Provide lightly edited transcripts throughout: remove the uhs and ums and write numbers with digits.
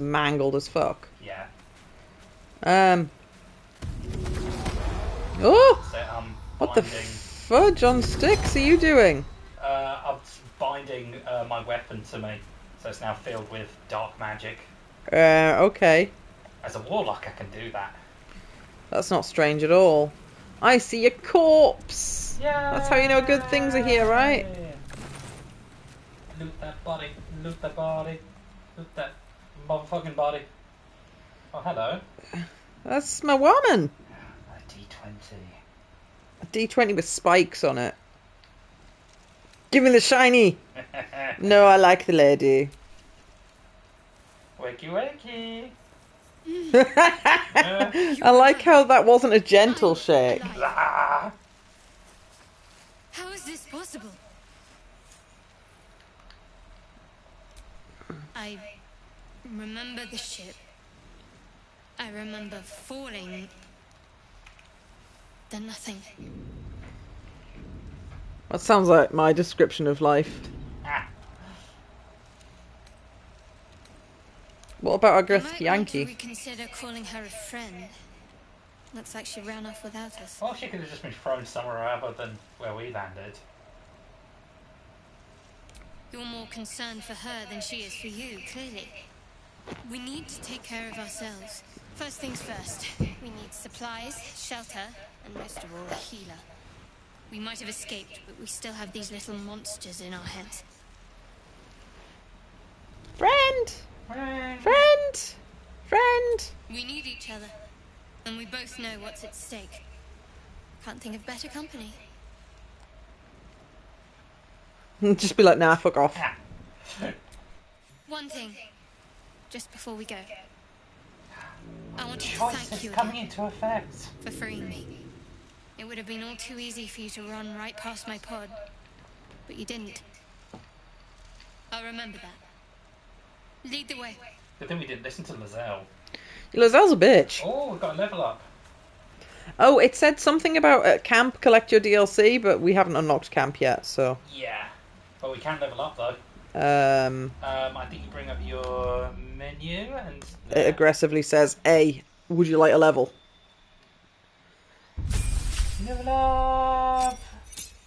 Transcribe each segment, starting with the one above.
mangled as fuck. Yeah. Oh! So What the binding. fudge on sticks are you doing? I'm binding my weapon to me, so it's now filled with dark magic. Okay. As a warlock, I can do that. That's not strange at all. I see a corpse! Yay! That's how you know good things are here, right? Loot that body. Loot that body. Loot that motherfucking body. Oh, hello. That's my woman! A D20. A D20 with spikes on it. Give me the shiny! No, I like the lady. Wakey wakey. I like how that wasn't a gentle shake. Ah. How is this possible? I remember the ship. I remember falling. Then nothing. That sounds like my description of life. Ah. What about our I aggressive might want to Yankee? reconsider calling her a friend. Looks like she ran off without us. Well, she could have just been thrown somewhere other than where we landed. You're more concerned for her than she is for you, clearly. We need to take care of ourselves. First things first. We need supplies, shelter, and most of all, a healer. We might have escaped, but we still have these little monsters in our heads. Friend! Friend! Friend! We need each other, and we both know what's at stake. Can't think of better company. Just be like, nah, fuck off. Ah. One thing, just before we go. I wanted to Choice thank is you coming again into effect. for freeing me. It would have been all too easy for you to run right past my pod, but you didn't. I'll remember that. Lead the way. Good thing we didn't listen to Lizelle. Lazelle's a bitch. Oh, we've got a level up. Oh, it said something about at camp, collect your DLC, but we haven't unlocked camp yet, so... Yeah. But we can level up, though. I I think you bring up your menu and... It aggressively says, A, would you like a level? Level up!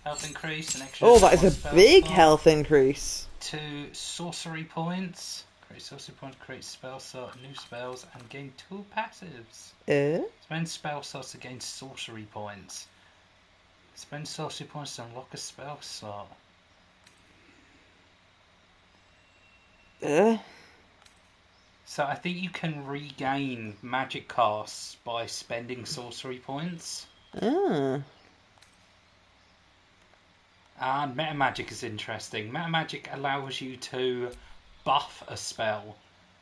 Health increase, an extra... Oh, that is one a spell big slot. health increase. 2 sorcery points. Create sorcery points, create spell slot, new spells, and gain 2 passives. Spend spell slots to gain sorcery points. Spend sorcery points to unlock a spell slot. So I think you can regain magic casts by spending sorcery points. Ah. And meta magic is interesting. Meta magic allows you to buff a spell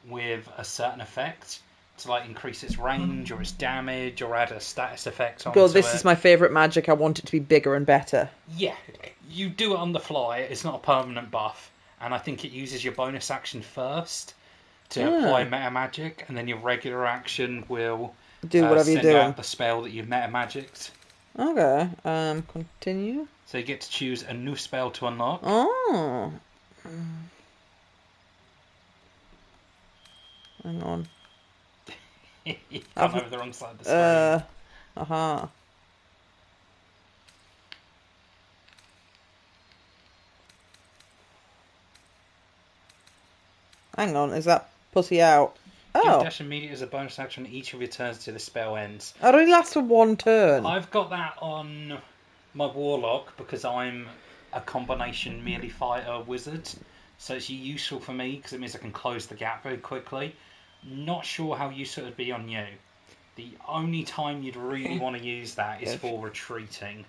with a certain effect to like increase its range or its damage or add a status effect onto God, this it. is my favourite magic. I want it to be bigger and better. Yeah, you do it on the fly. It's not a permanent buff, and I think it uses your bonus action first to apply meta magic, and then your regular action will Do whatever you're send doing. out the spell that you've meta magicked. Okay. Continue. So you get to choose a new spell to unlock. Oh. Hang on. You come over the wrong side of the screen. Aha. Hang on, is that pussy out? Give Oh. dash immediately as a bonus action each of your turns till the spell ends. It only lasts for one turn. I've got that on my warlock because I'm a combination melee fighter wizard, so it's useful for me because it means I can close the gap very quickly. Not sure how useful it would be on you. The only time you'd really want to use that is for retreating.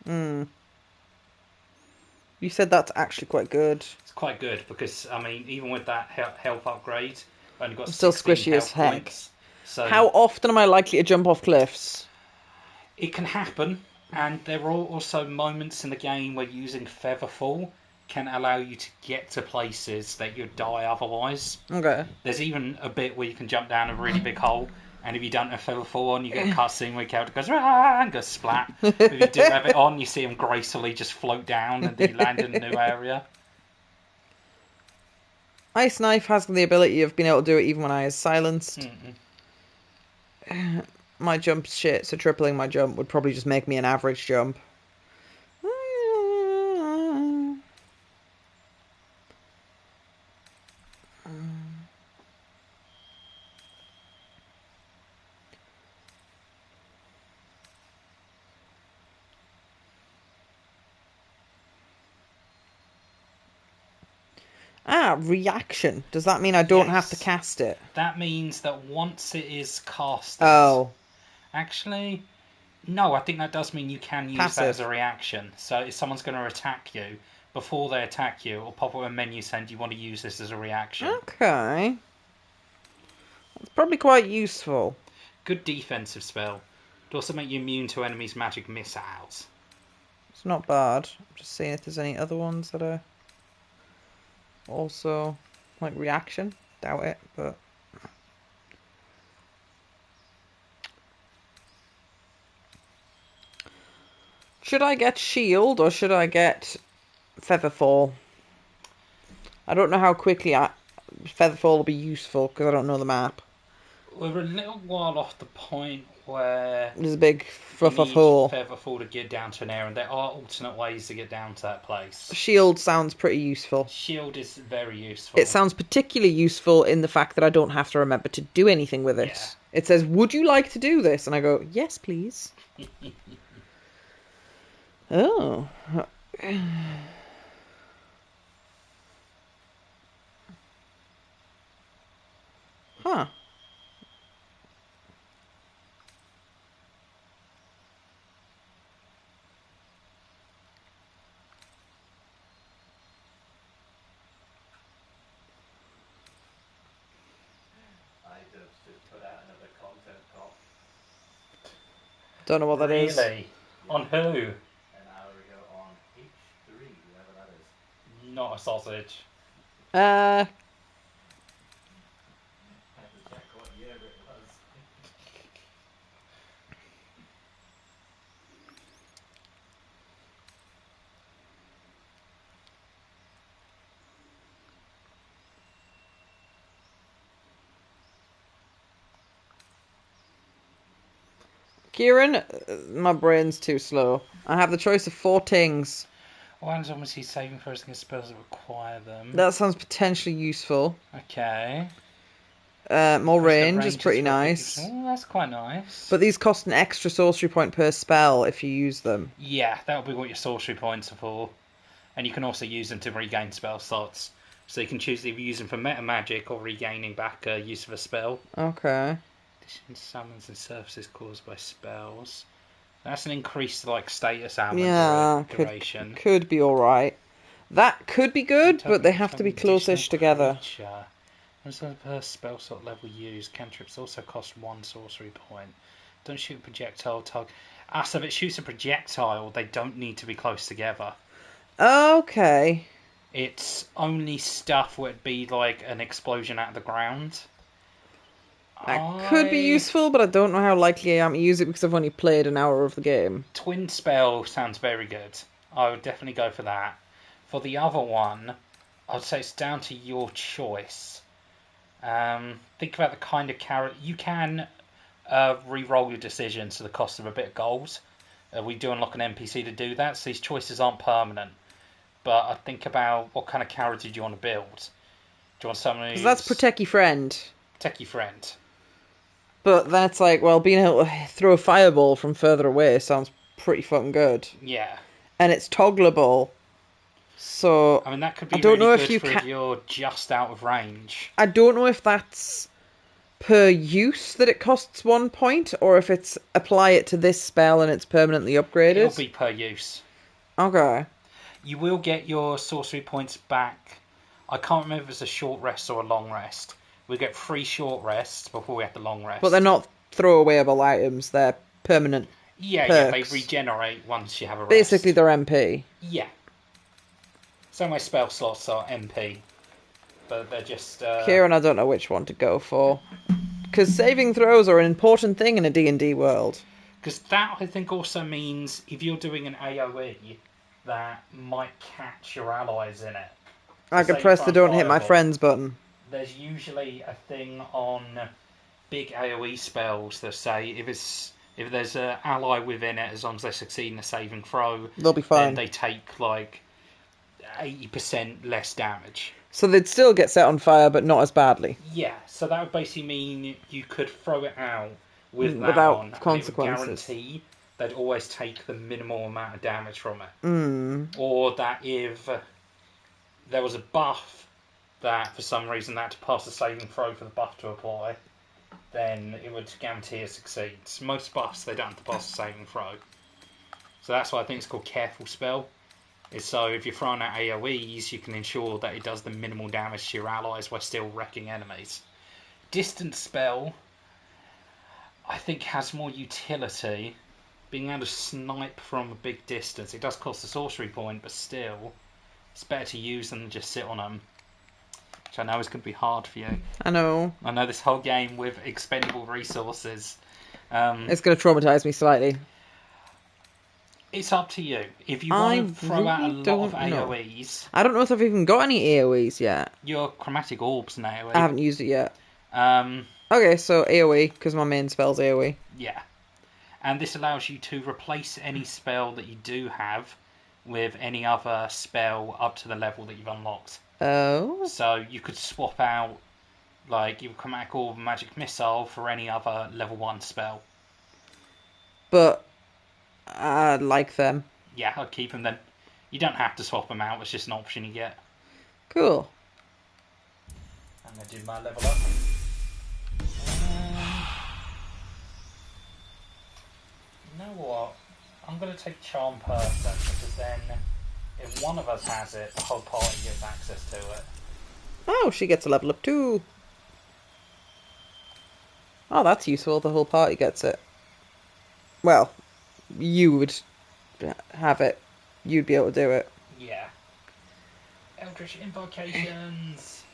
You said that's actually quite good. It's quite good because, I mean, even with that health upgrade, I've only got I'm still 16 squishy as health heck. points. So How often am I likely to jump off cliffs? it can happen, and there are also moments in the game where using Featherfall can allow you to get to places that you'd die otherwise. Okay. There's even a bit where you can jump down a really big hole, and if you don't have Featherfall on, you get a cutscene where your character goes, "Ah," and goes splat. If you do have it on, you see him gracefully just float down and then you land in a new area. Ice Knife has the ability of being able to do it even when I is silenced. My jump's shit, so tripling my jump would probably just make me an average jump. Reaction. Does that mean I don't have to cast it? That means that once it is casted... Oh. Actually, no, I think that does mean you can use that as a reaction. So if someone's going to attack you, before they attack you, it'll pop up a menu saying, do you want to use this as a reaction? Okay. That's probably quite useful. Good defensive spell. It'll also make you immune to enemies' magic missiles. It's not bad. I'm just seeing if there's any other ones that are also like reaction. Doubt it, but should I get shield or should I get featherfall? I don't know how quickly featherfall will be useful because I don't know the map. We're a little while off the point where there's a big rough off hole. Featherfall to get down to an area, and there are alternate ways to get down to that place. Shield sounds pretty useful. Shield is very useful. It sounds particularly useful in the fact that I don't have to remember to do anything with it. Yeah. It says, would you like to do this? And I go, yes, please. Oh. Huh. Don't know what that is. Really? On who? An hour ago on H3, whoever that is. Not a sausage. I had to check what year it was. Kieran, my brain's too slow. I have the choice of 4 things. One's obviously saving throws against spells that require them. That sounds potentially useful. Okay. More range is pretty nice. Oh, that's quite nice. But these cost an extra sorcery point per spell if you use them. Yeah, that'll be what your sorcery points are for. And you can also use them to regain spell slots. So you can choose either use them for meta magic or regaining back use of a spell. Okay. Addition summons and surfaces caused by spells. That's an increased status ailment duration. Could be alright. That could be good, but they have to be close-ish together. As per spell slot level used, cantrips also cost 1 sorcery point. Don't shoot a projectile target. So if it shoots a projectile, they don't need to be close together. Okay. It's only stuff where it'd be like an explosion out of the ground. That could be useful, but I don't know how likely I am to use it because I've only played an hour of the game. Twin spell sounds very good. I would definitely go for that. For the other one, I'd say it's down to your choice. Think about the kind of character. You can re-roll your decisions to the cost of a bit of gold. We do unlock an NPC to do that, so these choices aren't permanent. But I think about what kind of character do you want to build. Do you want someone who's... That's Protecty Friend. Protecty Friend. But then it's like, well, being able to throw a fireball from further away sounds pretty fucking good. Yeah. And it's toggleable. So I mean, that could be really good if you're just out of range. I don't know if that's per use that it costs 1 point, or if it's apply it to this spell and it's permanently upgraded. It'll be per use. Okay. You will get your sorcery points back. I can't remember if it's a short rest or a long rest. We get 3 short rests before we have the long rest. But they're not throwawayable items, they're permanent. Yeah, they regenerate once you have a rest. Basically, they're MP. Yeah. Some of my spell slots are MP. But they're just... Kieran, I don't know which one to go for. Because saving throws are an important thing in a D&D world. Because that, I think, also means if you're doing an AoE, that might catch your allies in it. I could press the don't hit my friends button. There's usually a thing on big AoE spells that say if there's an ally within it, as long as they succeed in a saving throw, They'll be then fine. they take like 80% less damage. So they'd still get set on fire, but not as badly. Yeah, so that would basically mean you could throw it out with that Without on, consequences. and it would guarantee they'd always take the minimal amount of damage from it. Or that if there was a buff that for some reason they had to pass a saving throw for the buff to apply, then it would guarantee it succeeds. Most buffs they don't have to pass a saving throw. So that's why I think it's called Careful Spell. Is so if you're throwing out AoEs, you can ensure that it does the minimal damage to your allies while still wrecking enemies. Distance Spell, I think, has more utility. Being able to snipe from a big distance. It does cost a sorcery point, but still, it's better to use than just sit on them. Which I know is going to be hard for you. I know this whole game with expendable resources. It's going to traumatize me slightly. It's up to you. If you want to throw out a lot of AoEs... I don't know if I've even got any AoEs yet. Your Chromatic Orb's an AoE. I haven't used it yet. Okay, so AoE, because my main spell's AoE. Yeah. And this allows you to replace any spell that you do have with any other spell up to the level that you've unlocked. Oh. So you could swap out, like, your Chromatic Orb and Magic Missile for any other level 1 spell. But I like them. Yeah, I'd keep them then. You don't have to swap them out, it's just an option you get. Cool. I'm going to do my level up. You know what? I'm going to take Charm Person, because then if one of us has it, the whole party gets access to it. Oh, she gets a level up too. Oh, that's useful. The whole party gets it. Well, you would have it. You'd be able to do it. Yeah. Eldritch Invocations.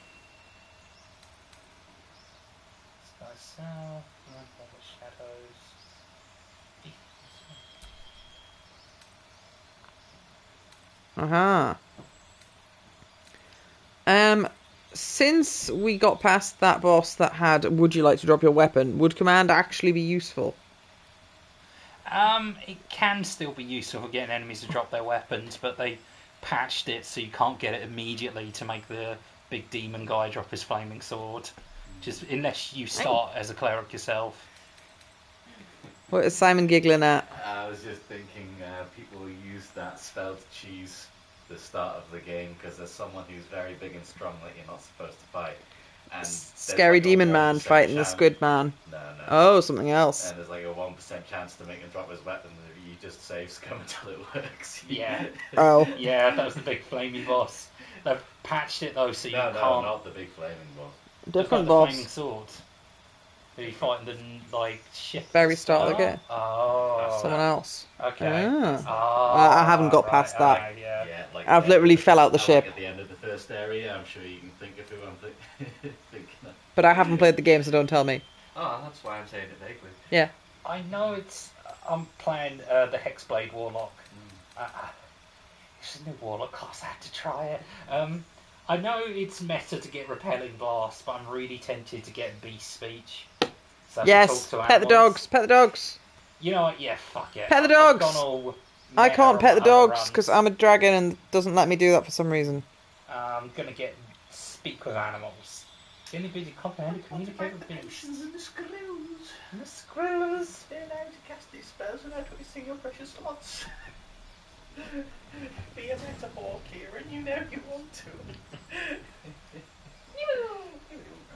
Sky South. Shadows. Since we got past that boss that had "Would you like to drop your weapon?" would command actually be useful? It can still be useful for getting enemies to drop their weapons, but they patched it so you can't get it immediately to make the big demon guy drop his flaming sword. Just unless you start as a cleric yourself. What is Simon giggling at? I was just thinking people use that spell to cheese the start of the game because there's someone who's very big and strong that you're not supposed to fight. And Scary like demon man fighting the squid man. No. Oh, something else. And there's like a 1% chance to make him drop his weapon if you just save scum until it works. Yeah. Oh. Yeah, that was the big flaming boss. They've patched it though so you can't... No, not the big flaming boss. Different the boss. flaming sword. Who you fight in the, like, ship. Very start of the game. Oh. Someone else. Okay. Ah. Oh, I haven't got past that. Okay, yeah. Like I've literally fell out the ship. Like at the end of the first area, I'm sure you can think of who I'm thinking of. But I haven't played the game, so don't tell me. Oh, that's why I'm saying it vaguely. Yeah. I know it's... I'm playing the Hexblade Warlock. It's a new Warlock class, I had to try it. I know it's meta to get Repelling Blast, but I'm really tempted to get Beast Speech. So Yes, pet the dogs, pet the dogs. You know what, yeah, fuck it. Pet the dogs! I can't pet the dogs because I'm a dragon and it doesn't let me do that for some reason. I'm gonna get Speak with Animals. The only bit you comprehend and communicate with beasts. And the squirrels. And the squirrels. They're allowed to cast these spells without wasting your precious slots. Be a metaphor, Kieran, you know you want to. You don't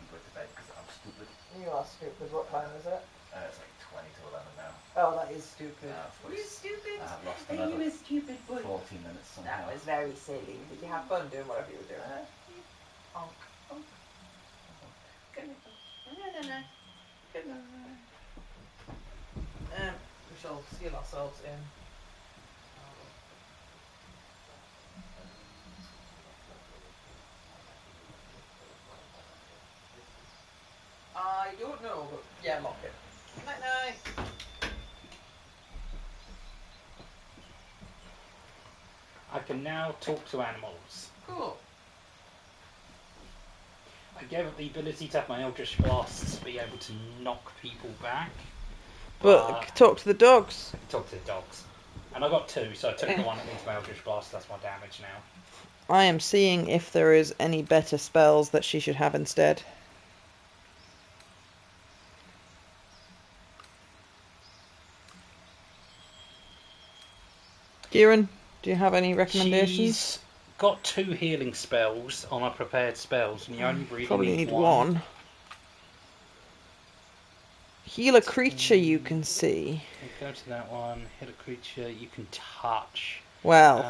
go to bed because I'm stupid. You are stupid. What time is it? It's like 20 to 11 now. Oh, that is stupid. You're stupid. I've lost Are another you a stupid boy? 40 minutes somehow. That was very silly. Did you have fun doing whatever you were doing? Good night. Good night. We shall seal ourselves in. I don't know, but yeah, lock it. Night night. I can now talk to animals. Cool. I gave up the ability to have my Eldritch Blasts be able to knock people back. But talk to the dogs. Talk to the dogs. And I got 2, so I took the one that needs my Eldritch Blast. That's my damage now. I am seeing if there is any better spells that she should have instead. Kieran, do you have any recommendations? She's got 2 healing spells on her prepared spells, and you only really Probably need need one. Heal a creature you can see. You go to that one, hit a creature you can touch. Well,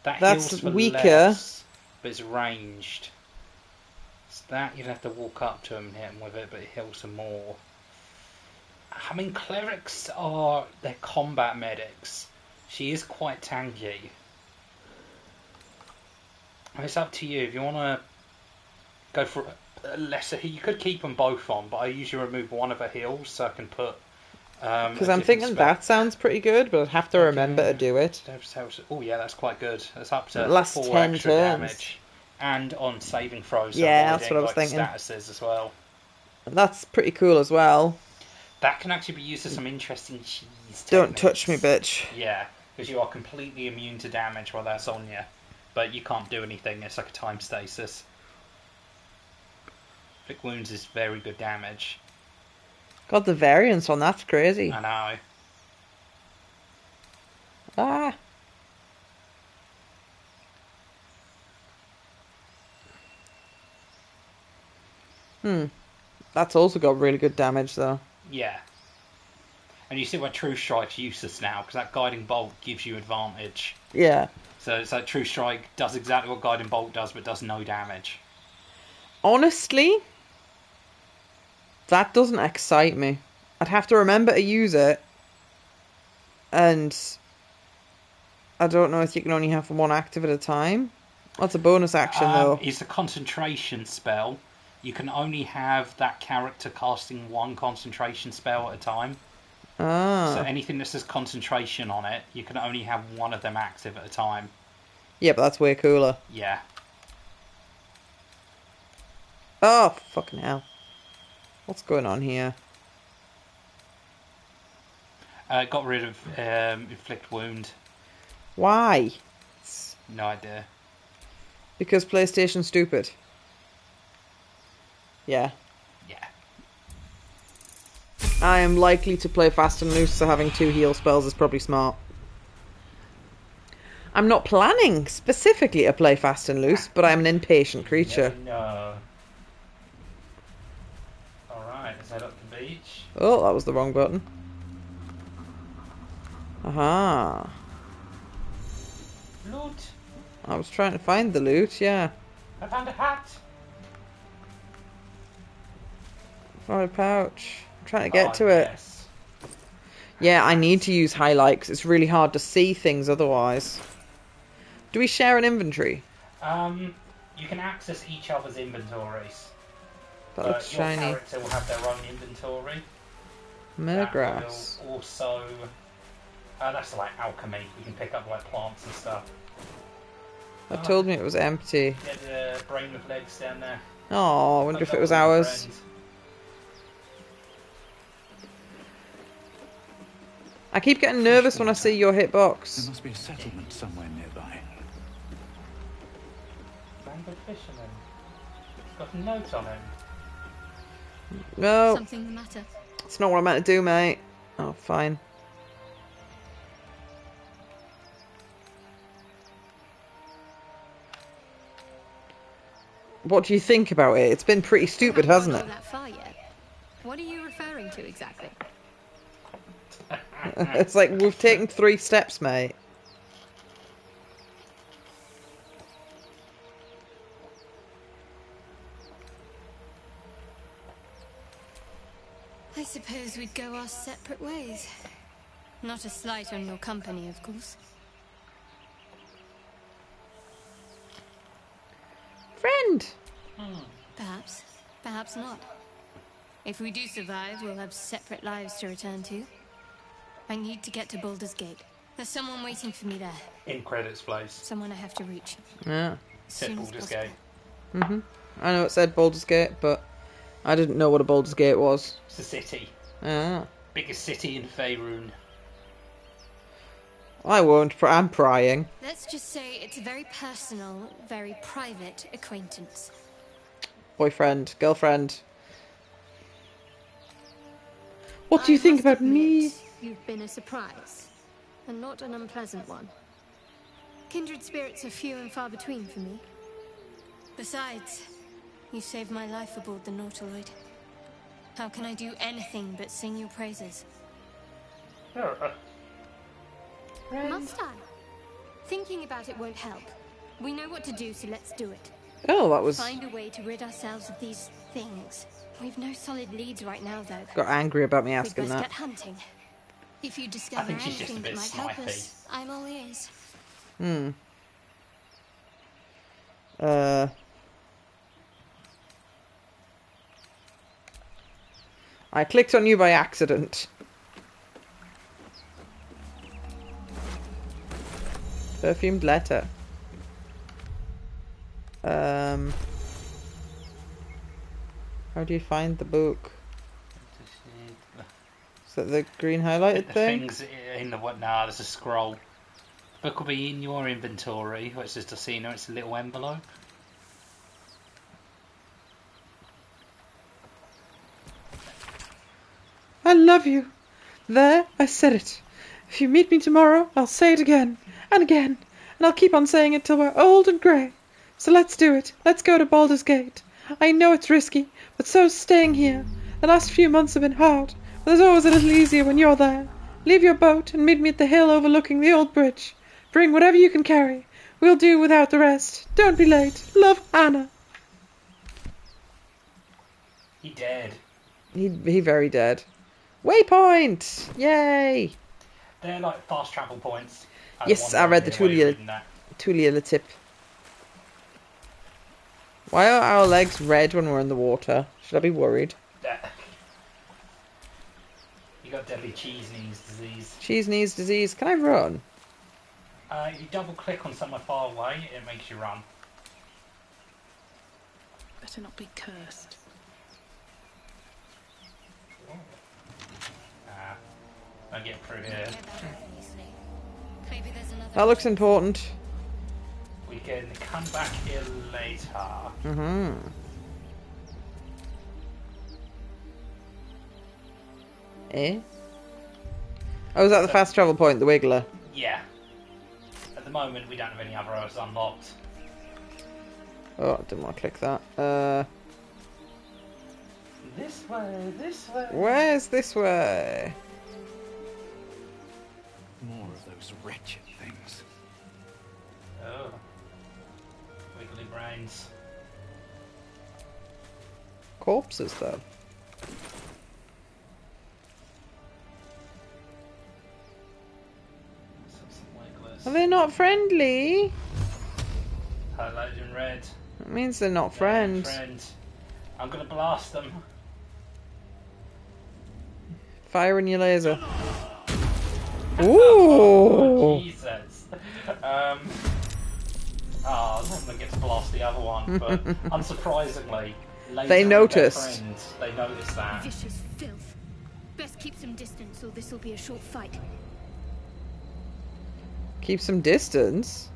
that that's heals for weaker. less, but it's ranged. So that you'd have to walk up to him and hit him with it, but it heals some more. I mean, clerics they're combat medics. She is quite tanky. It's up to you. If you want to go for a lesser, you could keep them both on, but I usually remove one of her heals so I can put. Because I'm thinking that sounds pretty good, but I'd have to remember to do it. Oh yeah, that's quite good. That's up to Last 4 10 extra turns. damage, and on saving throws. Yeah, avoiding, that's what I was thinking. Statuses as well. That's pretty cool as well. That can actually be used as some interesting cheese techniques. Don't touch me, bitch. Yeah, because you are completely immune to damage while that's on you, but you can't do anything. It's like a time stasis. Flick wounds is very good damage. God, the variance on that's crazy. I know. Ah. That's also got really good damage, though. Yeah. And you see why True Strike's useless now, because that Guiding Bolt gives you advantage. Yeah. So it's like True Strike does exactly what Guiding Bolt does, but does no damage. Honestly, that doesn't excite me. I'd have to remember to use it. And I don't know if you can only have one active at a time. That's a bonus action, though. It's a concentration spell. You can only have that character casting one concentration spell at a time. Ah. So anything that says concentration on it, you can only have one of them active at a time. Yeah, but that's way cooler. Yeah. Oh, fucking hell. What's going on here? Got rid of inflict wound. Why? No idea. Because PlayStation's stupid. Yeah. Yeah. I am likely to play fast and loose, so having 2 heal spells is probably smart. I'm not planning specifically to play fast and loose, but I'm an impatient creature. No. Alright, let's head up the beach. Oh, that was the wrong button. Aha. Loot! I was trying to find the loot, yeah. I found a hat! Found a pouch. I'm trying to get to it. Yes. Yeah, I need to use highlight 'cause it's really hard to see things otherwise. Do we share an inventory? You can access each other's inventories. That looks your shiny. character will have their own inventory. Mergrass. That will also... that's like alchemy. You can pick up like plants and stuff. That told me it was empty. Get the brain with legs down there. Oh, I wonder if it was ours. I keep getting nervous when I see your There hitbox. must be a settlement somewhere nearby. Random fisherman. It's got a note on him. No, Something the matter? it's not what I meant to do, mate. Oh, fine. What do you think about it? It's been pretty stupid, hasn't it? Not that far yet. What are you referring to exactly? It's like we've taken 3 steps, mate. I suppose we'd go our separate ways. Not a slight on your company, of course. Friend! Perhaps. Perhaps not. If we do survive, we'll have separate lives to return to. I need to get to Baulders Gate. There's someone waiting for me there. In credits place. Someone I have to reach. Yeah. As soon as Baulders possible. Gate. Mm-hmm. I know it said Baldur's Gate, but I didn't know what a Baldur's Gate was. It's a city. Ah. Biggest city in Faerun. I won't. I'm prying. Let's just say it's a very personal, very private acquaintance. Boyfriend, girlfriend. What do you I think must about admit, me? You've been a surprise, and not an unpleasant one. Kindred spirits are few and far between for me. Besides, you saved my life aboard the Nautiloid. How can I do anything but sing your praises? Must I? Thinking about it won't help. We know what to do, so let's do it. Oh, that was... Find a way to rid ourselves of these things. We've no solid leads right now, though. Got angry about me We'd asking best that. get hunting. If you discover think she's just a anything that bit might help snipey. us, I'm all ears. I clicked on you by accident. Perfumed letter. How do you find the book? Is that the green highlighted The thing? things in the what? Nah, there's a scroll. Book will be in your inventory, which is to see. No, it's a little envelope. I love you. There, I said it. If you meet me tomorrow, I'll say it again and again, and I'll keep on saying it till we're old and grey. So let's do it. Let's go to Baldur's Gate. I know it's risky, but so's staying here. The last few months have been hard, but there's always a little easier when you're there. Leave your boat and meet me at the hill overlooking the old bridge. Bring whatever you can carry. We'll do without the rest. Don't be late. Love, Anna. He dead. He very dead. Waypoint! Yay! They're like fast travel points. Yes, I read the Tulia tip. Why are our legs red when we're in the water? Should I be worried? You got deadly cheese knees disease. Cheese knees disease. Can I run? You double click on somewhere far away, it makes you run. Better not be cursed. I get through here. Maybe there's another. That looks important. We can come back here later. Eh? Oh, is that the fast travel point, the Wiggler? Yeah. At the moment, we don't have any other roads unlocked. Oh, I didn't want to click that. This way, this way. Where's this way? More of those wretched things. Oh. Wiggly brains. Corpses, though. Some wigglers. Are they not friendly? Highlighted in red. That means they're not friends. Friends. I'm gonna blast them. Fire in your laser. Oh, Ooh! Jesus. I'm gonna get to blast the other one, but unsurprisingly, later They with noticed. their friends, they noticed that. Vicious filth. Best keep some distance, or this will be a short fight. Keep some distance?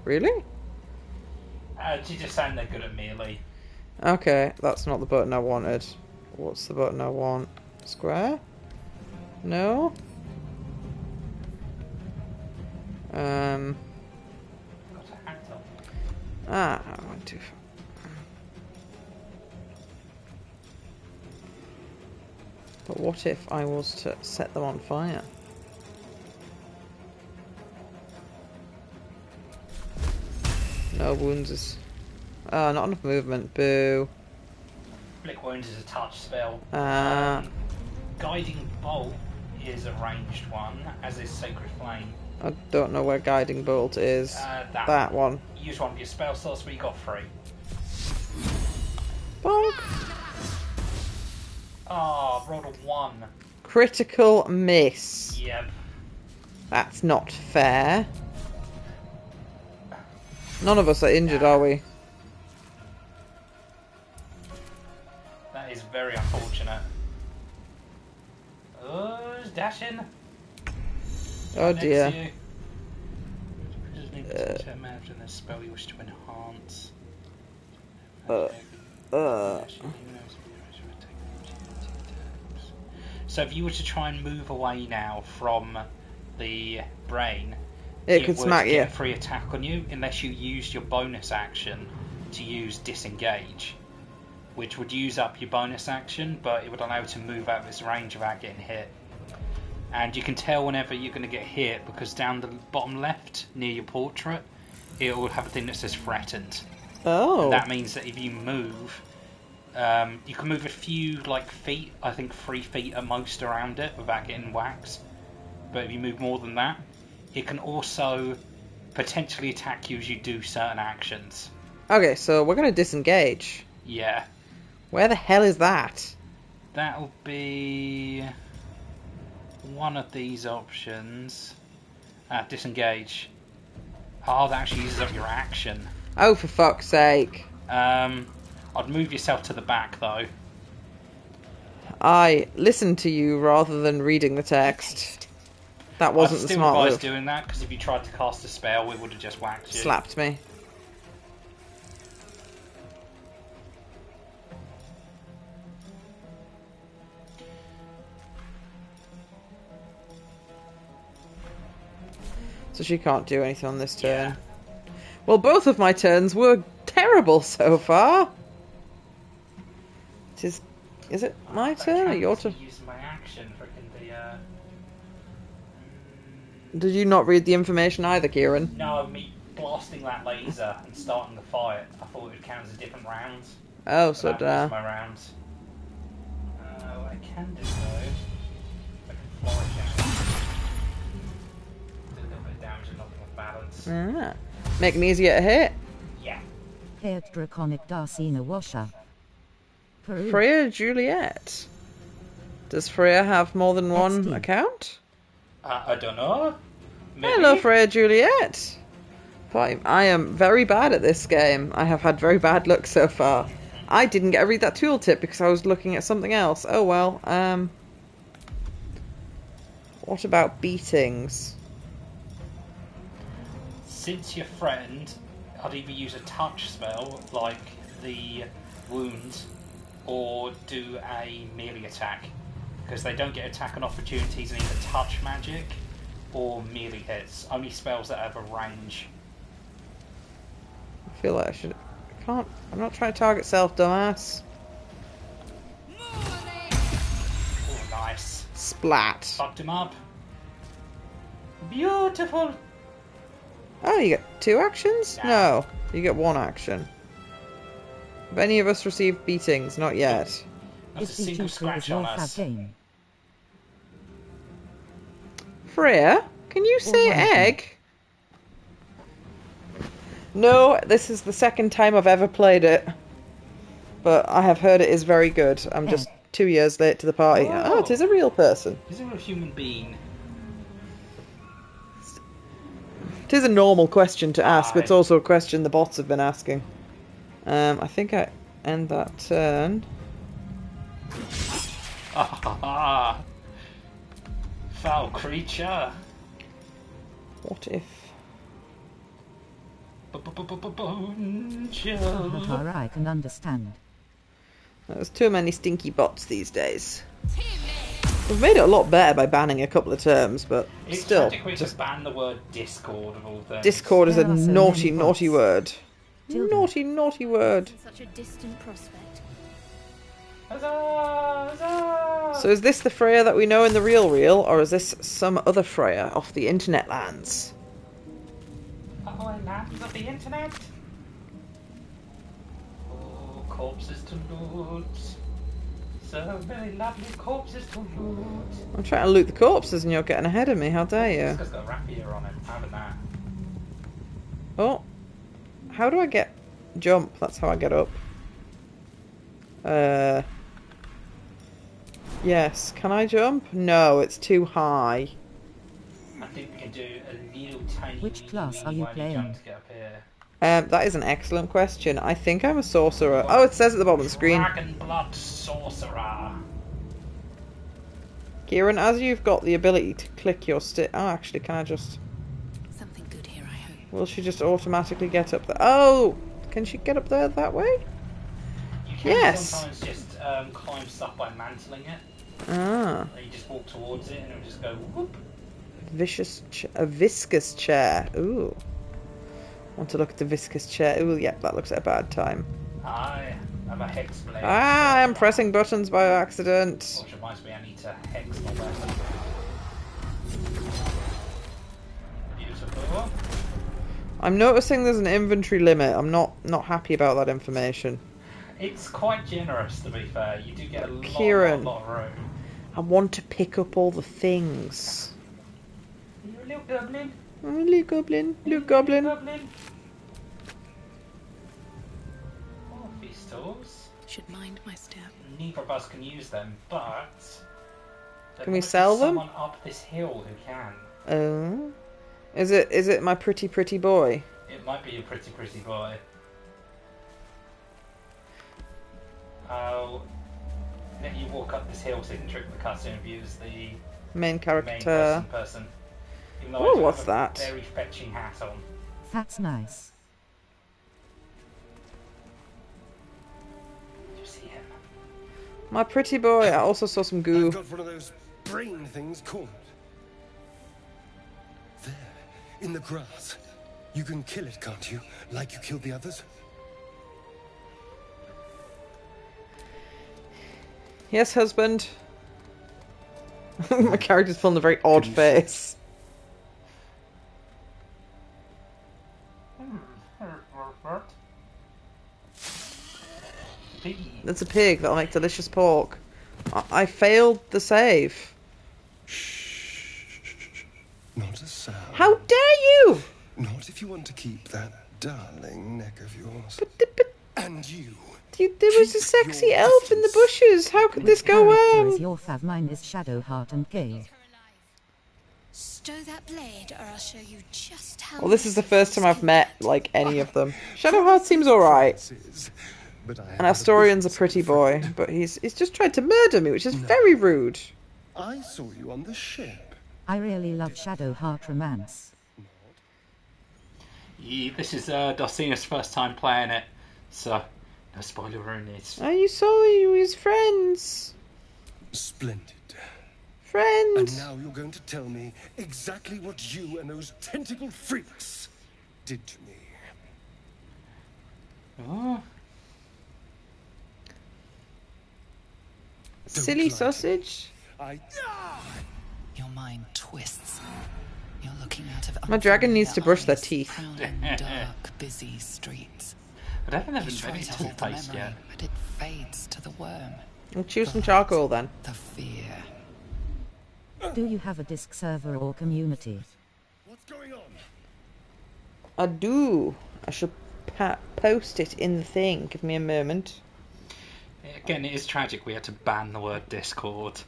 Really? She's just saying they're good at melee. Okay, that's not the button I wanted. What's the button I want? Square? No? Got a hat on. I went too far. But what if I was to set them on fire? No wounds is... not enough movement. Boo. Flick Wounds is a touch spell. Ah. Guiding Bolt is a ranged one, as is Sacred Flame. I don't know where Guiding Bolt is. That one. Use one of your spell slots, but you got 3. Bonk. Ah, rolled a 1. Critical miss. Yep. That's not fair. None of us are injured, are we? unfortunate. Oh, it's dashing. Oh Next dear. to you. Doesn't even touch that man after the spell you wish to enhance. So if you were to try and move away now from the brain, It could would smack get you. a free attack on you unless you used your bonus action to use disengage, which would use up your bonus action, but it would allow you to move out of its range without getting hit. And you can tell whenever you're going to get hit because down the bottom left near your portrait, it will have a thing that says threatened. Oh. And that means that if you move, you can move a few feet, I think 3 feet at most around it without getting whacked. But if you move more than that, it can also potentially attack you as you do certain actions. Okay, so we're gonna disengage. Yeah. Where the hell is that? That'll be one of these options. Disengage. Oh, that actually uses up your action. Oh, for fuck's sake. I'd move yourself to the back, though. I listened to you rather than reading the text. That wasn't I'd the still smart advise move. doing that, because if you tried to cast a spell, it would have just whacked you. Slapped me. So she can't do anything on this turn. Yeah. Well, both of my turns were terrible so far. Is it my turn or your turn? Use my action for Did you not read the information either, Kieran? No, me blasting that laser and starting the fight. I thought it would count as a different round. Oh, so that was my round. What I can do though, I can flourish out. Do a little bit of damage and knock them off balance. Make them easier to hit. Yeah. Het draconic Darcina Washer. Peru. Freya Juliet. Does Freya have more than one XD. account? I don't know. Maybe. Hello, Freya Juliet. I am very bad at this game. I have had very bad luck so far. I didn't get to read that tooltip because I was looking at something else. Oh well. What about beatings? Since you're threatened, I'd either use a touch spell like the wound, or do a melee attack, because they don't get attack on opportunities in either touch magic or melee hits. Only spells that have a range. I feel like I should. I can't. I'm not trying to target self, dumbass. Oh, nice. Splat. Fucked him up. Beautiful. Oh, you get 2 actions? Nah. No, you get 1 action. Have any of us received beatings? Not yet. That's a Is single scratch on us. game. Freya, can you say one of them. egg? No, this is the second time I've ever played it. But I have heard it is very good. I'm just 2 years late to the party. Oh. Oh, it is a real person. Is it a human being? It is a normal question to ask, but it's Aye. also a question the bots have been asking. I think I end that turn. Ah, foul creature. What if... Haha, I can understand. There's too many stinky bots these days. We've made it a lot better by banning a couple of terms, but It's still. practically to ban the word Discord of all things. Discord is a There are so naughty, many naughty bots. word. Tilda. Naughty, naughty word. Such a distant prospect. Huzzah! Huzzah! So is this the Freya that we know in the real, or is this some other Freya off the internet lands? Oh, lands of the internet. Oh, corpses to loot. So many lovely corpses to loot. I'm trying to loot the corpses and you're getting ahead of me. How dare This you? guy's got a rapier on it. How did that? Oh. How do I get... Jump. That's how I get up. Yes. Can I jump? No, it's too high. I think we can do a little tiny. Which class are you jump playing? to get up here. That is an excellent question. I think I'm a sorcerer. Oh, it says at the bottom of the screen. Dragon blood sorcerer. Kieran, as you've got the ability to click your stick... Oh, actually, can I just... Something good here, I hope. Will she just automatically get up there? Oh! Can she get up there that way? You can Yes. sometimes just climb stuff by mantling it. Ah. You just walk towards it and it'll just go whoop. A viscous chair. Ooh. Want to look at the viscous chair. Ooh, yep, that looks at a bad time. I have a hex blade. Ah, I'm pressing buttons by accident. Which reminds me, I need to hex my weapon. Beautiful. I'm noticing there's an inventory limit. I'm not happy about that information. It's quite generous, to be fair. You do get a Kieran, lot of room. I want to pick up all the things. You little goblin. Little goblin. Little goblin. Oh, pistols. Should mind my step. Neither of us can use them, but... Can we sell them? Someone up this hill who can. Oh. Is it my pretty boy? It might be a pretty boy. I'll let you walk up this hill so you can trick the customer and view as the Main main character. person. Even though Oh, I do what's have that? a very fetching hat on. That's nice. Did you see him? My pretty boy. I also saw some I've goo. got one of those brain things cornered. There, in the grass. You can kill it, can't you? Like you killed the others? Yes, husband. My character's pulling a very odd face. That's a pig that'll make delicious pork. I failed the save. Not a sound. How dare you! Not if you want to keep that darling neck of yours. But And you. there was a sexy elf in the bushes. How could this go Character is well? your fav? Mine is Shadowheart and Gale. Stow that blade, or I'll show you just how. Well, this is the first time I've met, like, any of them. Shadowheart seems alright. But I And Astorian's a pretty boy, but he's just tried to murder me, which is very rude. I saw you on the ship. I really love Shadowheart romance. Yeah, this is Dulcina's first time playing it, so no spoiler warnings. Oh, you saw you his friends. Splendid. Friends. And now you're going to tell me exactly what you and those tentacle freaks did to me. Oh, Silly lie. sausage. Your mind twists. You're looking out of My dragon needs to brush their eyes, teeth. prowling dark, busy streets. I don't think they've You try invented to hold the toothpaste memory, yet. but it fades to the worm. We'll choose some charcoal then. The fear. Do you have a Disc server or community? What's going on? I do. I should post it in the thing. Give me a moment. Again, it is tragic we had to ban the word Discord.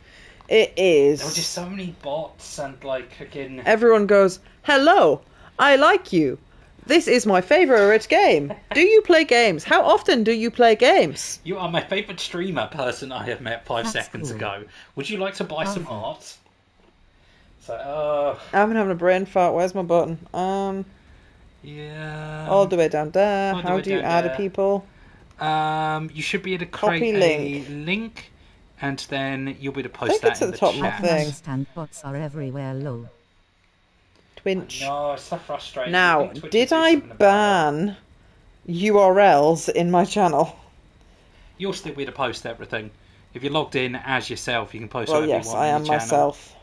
It is. There were just so many bots and, like, again... Everyone goes, hello, I like you. This is my favourite game. Do you play games? How often do you play games? You are my favourite streamer person I have met 5 That's seconds cool. ago. Would you like to buy some art? So, I'm having a brain fart. Where's my button? yeah... All the way down there. all the How way do you down add a there. people? You should be able to Copy create a link, and then you'll be able to I post think it's that at in the the top of my I chat. can thing. understand bots are everywhere, lol. Twitch. No, it's so frustrating. Now, I think Twitch did will do I something about it. ban URLs in my channel? You'll still be able to post everything. If you're logged in as yourself, you can post Well, whatever yes, you want I on am your channel. myself.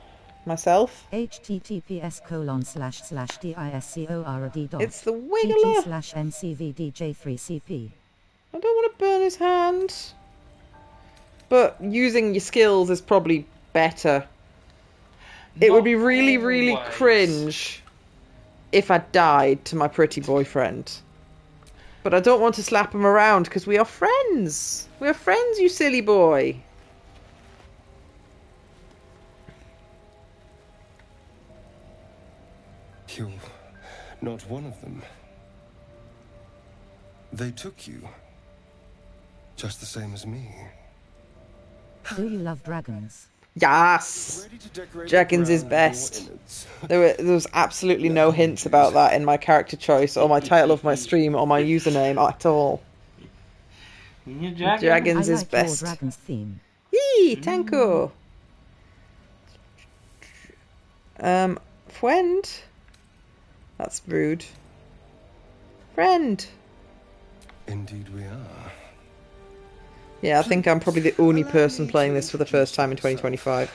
Myself? https://discord. It's the GG wiggler. slash ncvdj3cp. I don't want to burn his hand. But using your skills is probably better. It would be Not really, really always. cringe if I died to my pretty boyfriend. But I don't want to slap him around because we are friends. We are friends, you silly boy. You're not one of them. They took you. Just the same as me. Do you love dragons? Yes! Ready to decorate the Dragons is ground with your best. innards. There was absolutely no hints about that in my character choice, or my title of my stream, or my username at all. You dragon? I Dragons is like your best. dragon's theme. Yee, Tanko! Friend? That's rude. Friend! Indeed we are. Yeah, I think I'm probably the only person playing this for the first time in 2025.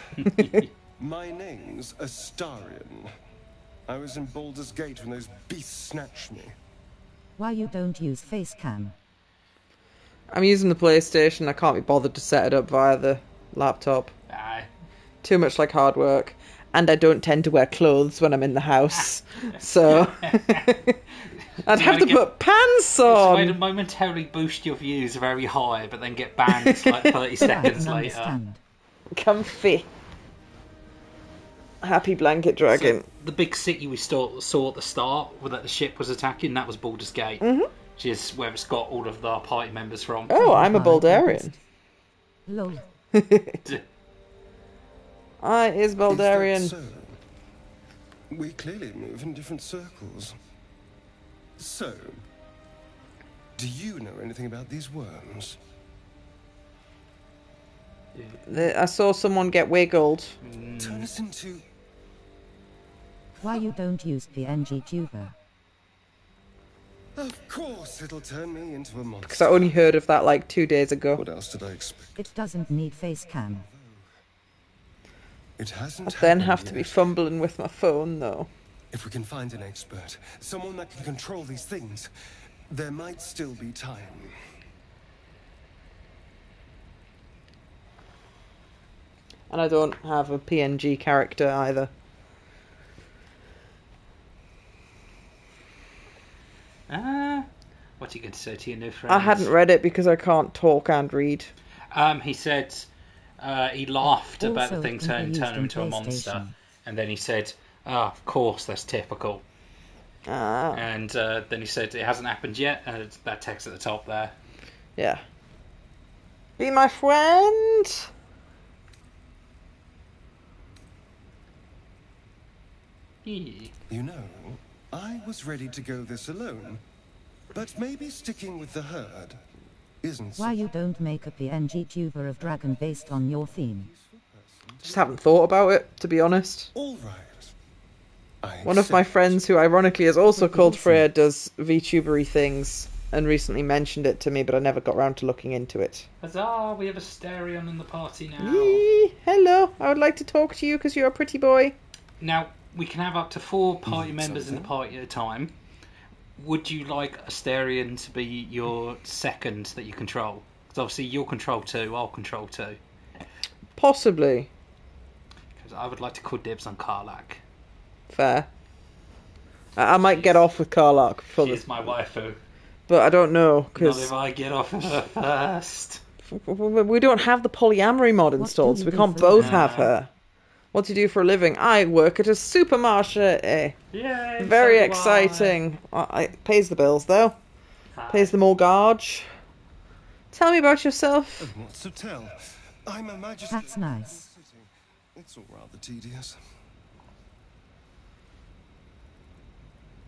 My name's Astarion. I was in Baldur's Gate when those beasts snatched me. Why you don't use face cam? I'm using the PlayStation. I can't be bothered to set it up via the laptop. Aye. Too much like hard work. And I don't tend to wear clothes when I'm in the house. So I'd have to put pants It's a way to on. momentarily boost your views very high, but then get banned like 30 I seconds can later. understand. Comfy. Happy blanket dragon. So the big city we saw at the start, where that the ship was attacking, that was Baldur's Gate. Which is where it's got all of the party members from. Oh, I'm a Baldarian. Lol. I is Is Baldarian. that so? We clearly move in different circles. So, do you know anything about these worms? I saw someone get wiggled. Turn us into... Why you don't use PNG tuber? Of course it'll turn me into a monster. Because I only heard of that like 2 days ago. What else did I expect? It doesn't need face cam. It hasn't I then happened have to be yet. fumbling with my phone though. If we can find an expert, someone that can control these things, there might still be time. And I don't have a PNG character either. What are you going to say to your new friend? I hadn't read it because I can't talk and read. He said he laughed about the Also, thing it can turning be used him in into a monster, PlayStation. and then he said, of course, that's typical." And then he said, "It hasn't happened yet," and it's that text at the top there. Yeah. Be my friend. Yeah. You know, I was ready to go this alone, but maybe sticking with the herd isn't Why you don't make a PNG tuber of dragon based on your theme? Just haven't thought about it, to be honest. all right. I One of my accept. friends, who ironically is also called Freya, does VTubery things and recently mentioned it to me, but I never got round to looking into it. Huzzah! We have a Asterion in the party now. Yee, hello, I would like to talk to you because you're a pretty boy. Now we can have up to 4 party members in the party at a time. Would you like Asterion to be your second that you control? Because obviously you'll control 2, I'll control 2. Possibly. Because I would like to call dibs on Karlak. Fair. I might get off with Karlak for She's this, my waifu. but I don't know Not because if I get off of her first. we don't have the polyamory mod What installed, do so you we do can't for both a have living? her. What do you do for a living? I work at a supermarket. Yay! Very so do I. exciting. It pays the bills though. Hi. Pays the mortgage. Tell me about yourself. And what's to tell? I'm a magistrate. That's nice. It's all rather tedious.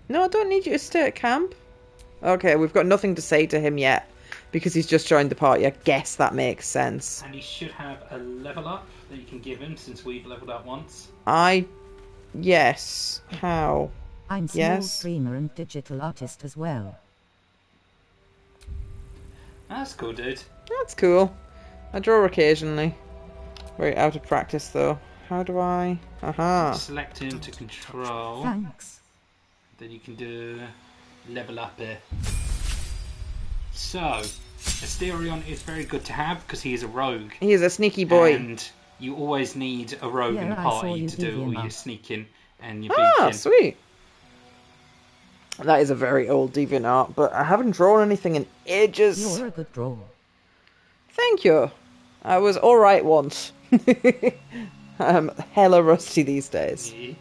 No, I don't need you to stay at camp. Okay, we've got nothing to say to him yet because he's just joined the party. I guess that makes sense. And he should have a level up that you can give him since we've leveled up once. Yes. How? I'm small Yes. streamer and digital artist as well. That's cool, dude. That's cool. I draw occasionally. Very out of practice though. How do I? Aha. Select him to control. Thanks. Then you can do level up here. So, Asterion is very good to have because he is a rogue. He is a sneaky boy. And you always need a rogue in the Yeah, I saw party you to do all deviant your up. sneaking and your Ah, beating. sweet. That is a very old DeviantArt, but I haven't drawn anything in ages. You're a good drawer. Thank you. I was alright once. I'm hella rusty these days. Yeah.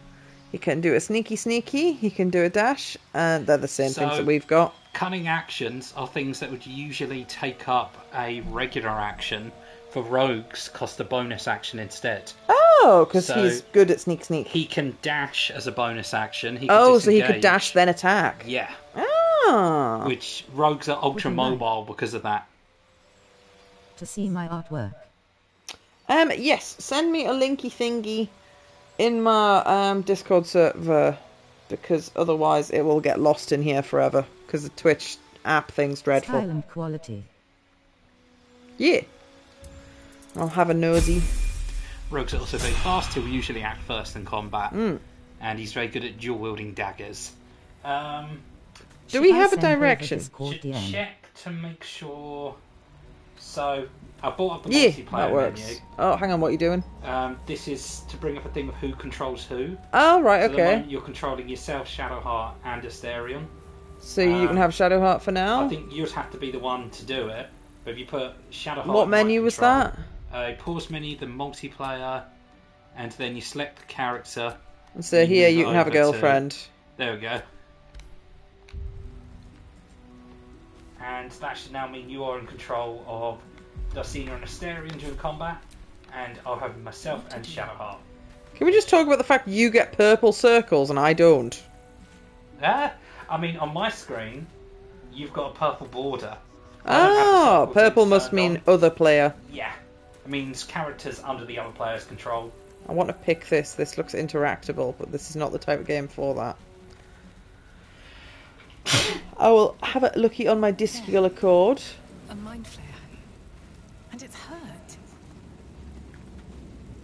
He can do a sneaky, he can do a dash, and they're the same things So- that we've got. cunning actions are things that would usually take up a regular action. For rogues, cost a bonus action instead. Oh, because So, he's good at sneak. He can dash as a bonus action. He can Oh, so he could disengage. dash then attack. Yeah. Ah. Which rogues are ultra Would you like mobile because of that. to see my artwork? Yes. Send me a linky thingy in my Discord server, because otherwise it will get lost in here forever. Because the Twitch app thing's dreadful. Style and quality. Yeah. I'll have a nosy. Rogues are also very fast. He'll usually act first in combat. Mm. And he's very good at dual wielding daggers. Do we I have a send over direction? Discord Should DM? check to make sure. So, I brought up the Yeah, multiplayer that works. menu. Oh, hang on, what are you doing? This is to bring up a thing of who controls who. Oh, right, So at the okay. moment you're controlling yourself, Shadowheart, and Asterion. So you can have Shadowheart for now? I think you'd have to be the one to do it. But if you put Shadowheart... What menu was that? Pause menu, the multiplayer, and then you select the character. And so here you can have a girlfriend. There we go. And that should now mean you are in control of Dulcinea and Asterion during combat, and I'll have myself and Shadowheart. Can we just talk about the fact you get purple circles and I don't? I mean, on my screen, you've got a purple border. I don't have the Oh, circle purple thing must turned mean on. other player. Yeah. It means characters under the other player's control. I want to pick this. This looks interactable, but this is not the type of game for that. I will have a looky on my Discula cord. A mind flare. And it's hurt.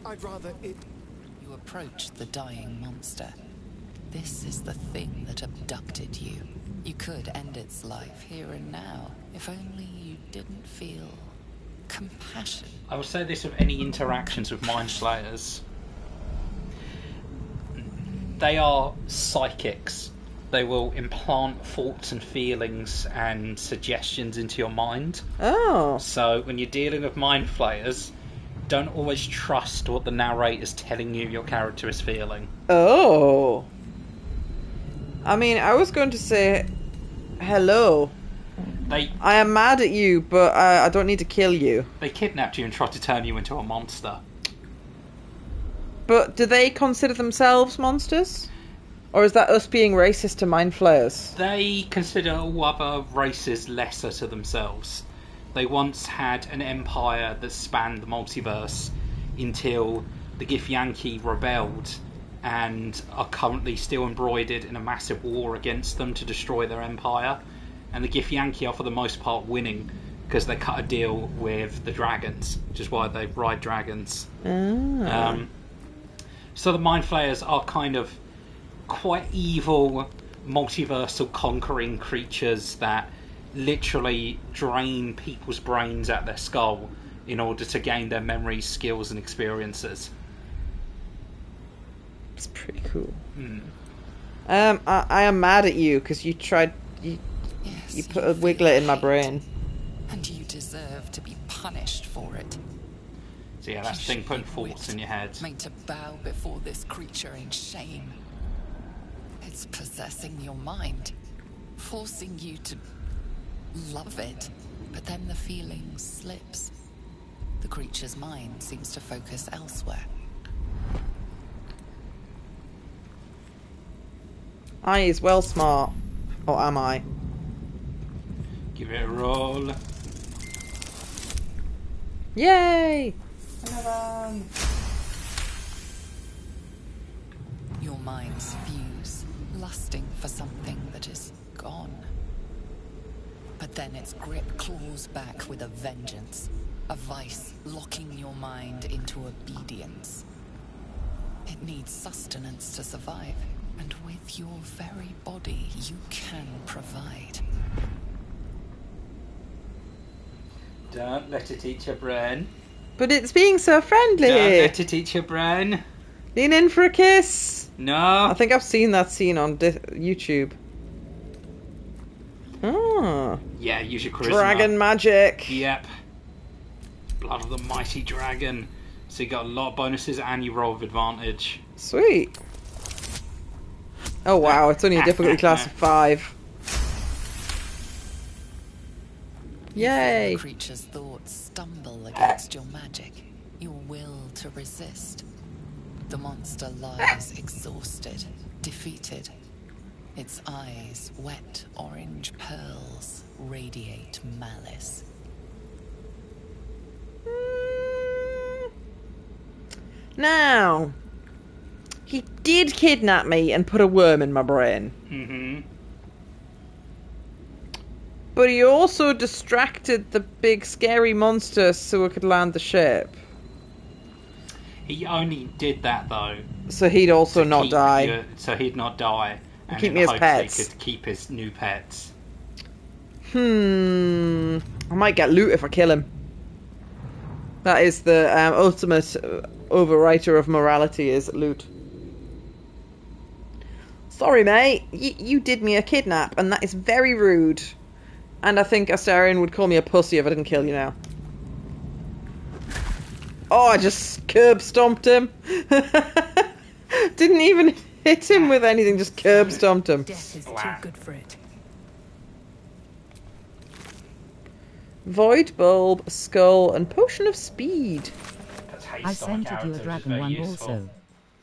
I'd rather it... You approach the dying monster. This is the thing that abducted you. You could end its life here and now, if only you didn't feel compassion. I will say this with any interactions with Mind Flayers. They are psychics. They will implant thoughts and feelings and suggestions into your mind. Oh. So when you're dealing with Mind Flayers, don't always trust what the narrator's telling you your character is feeling. Oh. I mean, I was going to say, hello. I am mad at you, but I don't need to kill you. They kidnapped you and tried to turn you into a monster. But do they consider themselves monsters? Or is that us being racist to Mind Flayers? They consider all other races lesser to themselves. They once had an empire that spanned the multiverse until the Githyanki rebelled and are currently still embroidered in a massive war against them to destroy their empire. And the Githyanki are for the most part winning because they cut a deal with the dragons, which is why they ride dragons. So the Mind Flayers are kind of quite evil, multiversal conquering creatures that literally drain people's brains out their skull in order to gain their memories, skills and experiences. It's pretty cool. Hmm. I am mad at you because you tried... You put a wigglet in my brain. And you deserve to be punished for it. So yeah, that's the thing, putting thoughts in your head. Made to bow before this creature in shame. It's possessing your mind, forcing you to love it, but then the feeling slips. The creature's mind seems to focus elsewhere. I is well smart. Or am I? Give it a roll. Yay! Your minds fuse, lusting for something that is gone. But then its grip claws back with a vengeance, a vice locking your mind into obedience. It needs sustenance to survive, and with your very body you can provide. Don't let it eat your brain. But it's being so friendly. Don't let it eat your brain. Lean in for a kiss. No. I think I've seen that scene on YouTube. Oh. Yeah, use your charisma. Dragon magic. Yep. Blood of the mighty dragon. So you got a lot of bonuses and you roll with advantage. Sweet. Oh wow, it's only a difficulty class of 5. Yay! You feel the creature's thoughts stumble against your magic, your will to resist. The monster lies exhausted, defeated. Its eyes, wet orange pearls, radiate malice. Now, he did kidnap me and put a worm in my brain. Mm-hmm. But he also distracted the big scary monster so it could land the ship. He only did that though. So he'd also not die. So he'd not die. And keep in me as hopes pets. He could keep his new pets. I might get loot if I kill him. That is the ultimate overwriter of morality, is loot. Sorry, mate. You did me a kidnap, and that is very rude. And I think Astarion would call me a pussy if I didn't kill you now. Oh, I just curb stomped him. Didn't even hit him with anything, just curb stomped him. Death is too good for it. Void bulb, skull, and potion of speed. I sent you a dragon one also.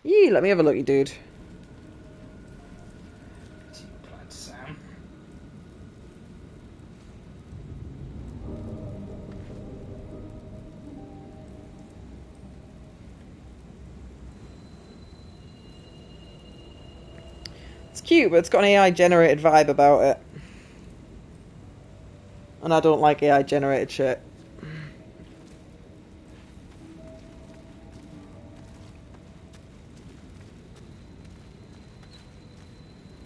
Yee, let me have a look, you dude. Sam. It's cute, but it's got an AI generated vibe about it. And I don't like AI generated shit.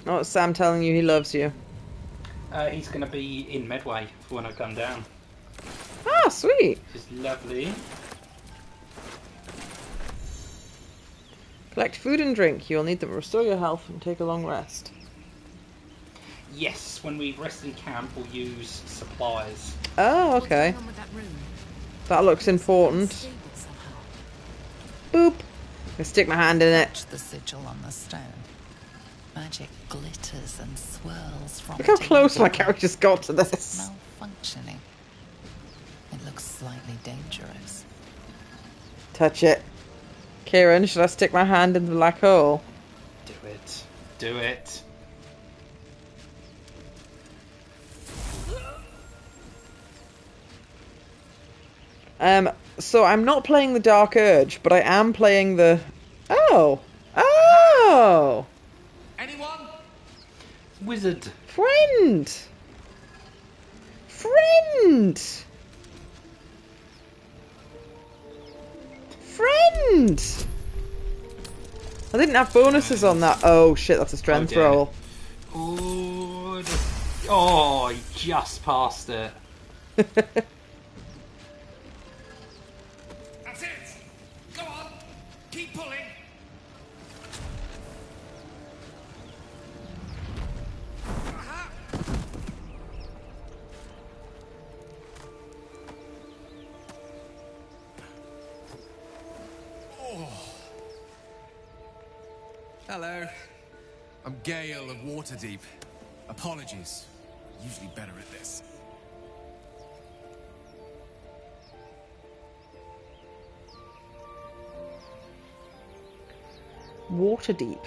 Oh, it's Sam telling you he loves you. He's going to be in Medway for when I come down. Ah, sweet. Which is lovely. Collect food and drink. You'll need them to restore your health and take a long rest. Yes, when we rest in camp, we'll use supplies. Oh, okay. That looks important. Boop. I stick my hand in it. Touch the sigil on the stone. Magic glitters and swirls from Look how it close my everywhere. character's got to this. Malfunctioning. It looks slightly dangerous. Touch it. Kieran, should I stick my hand in the black hole? Do it. Do it. So I'm not playing the Dark Urge, but I am playing the... Oh! Oh! Anyone? Wizard. Friend! Friend! Friend! I didn't have bonuses on that. Oh shit, that's a strength dear. roll. Oh, he just passed it. That's it! Go on! Keep pulling! Aha! Oh. Hello. I'm Gale of Waterdeep. Apologies. Usually better at this. Waterdeep.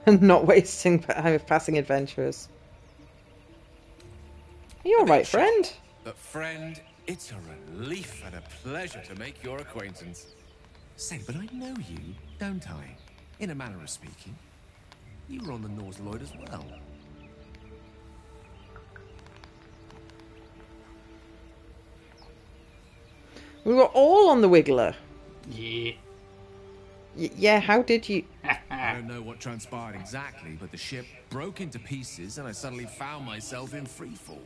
And not wasting time with passing adventurers. Are you alright, friend? But friend, it's a relief and a pleasure to make your acquaintance. Say, but I know you, don't I? In a manner of speaking. You were on the Nautiloid as well. We were all on the Wiggler. Yeah. Yeah, how did you... I don't know what transpired exactly, but the ship broke into pieces and I suddenly found myself in freefall.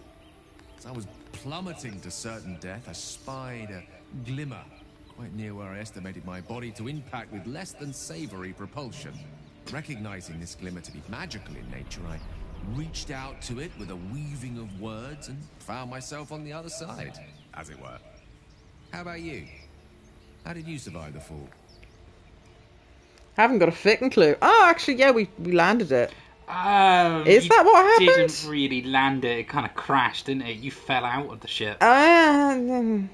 As I was plummeting to certain death, I spied a glimmer quite near where I estimated my body to impact with less than savory propulsion. Recognizing this glimmer to be magical in nature, I reached out to it with a weaving of words and found myself on the other side, as it were. How about you? How did you survive the fall? Haven't got a fucking clue. Oh, actually, yeah, we landed it. Is that what happened? Didn't really land it. It kind of crashed, didn't it? You fell out of the ship. And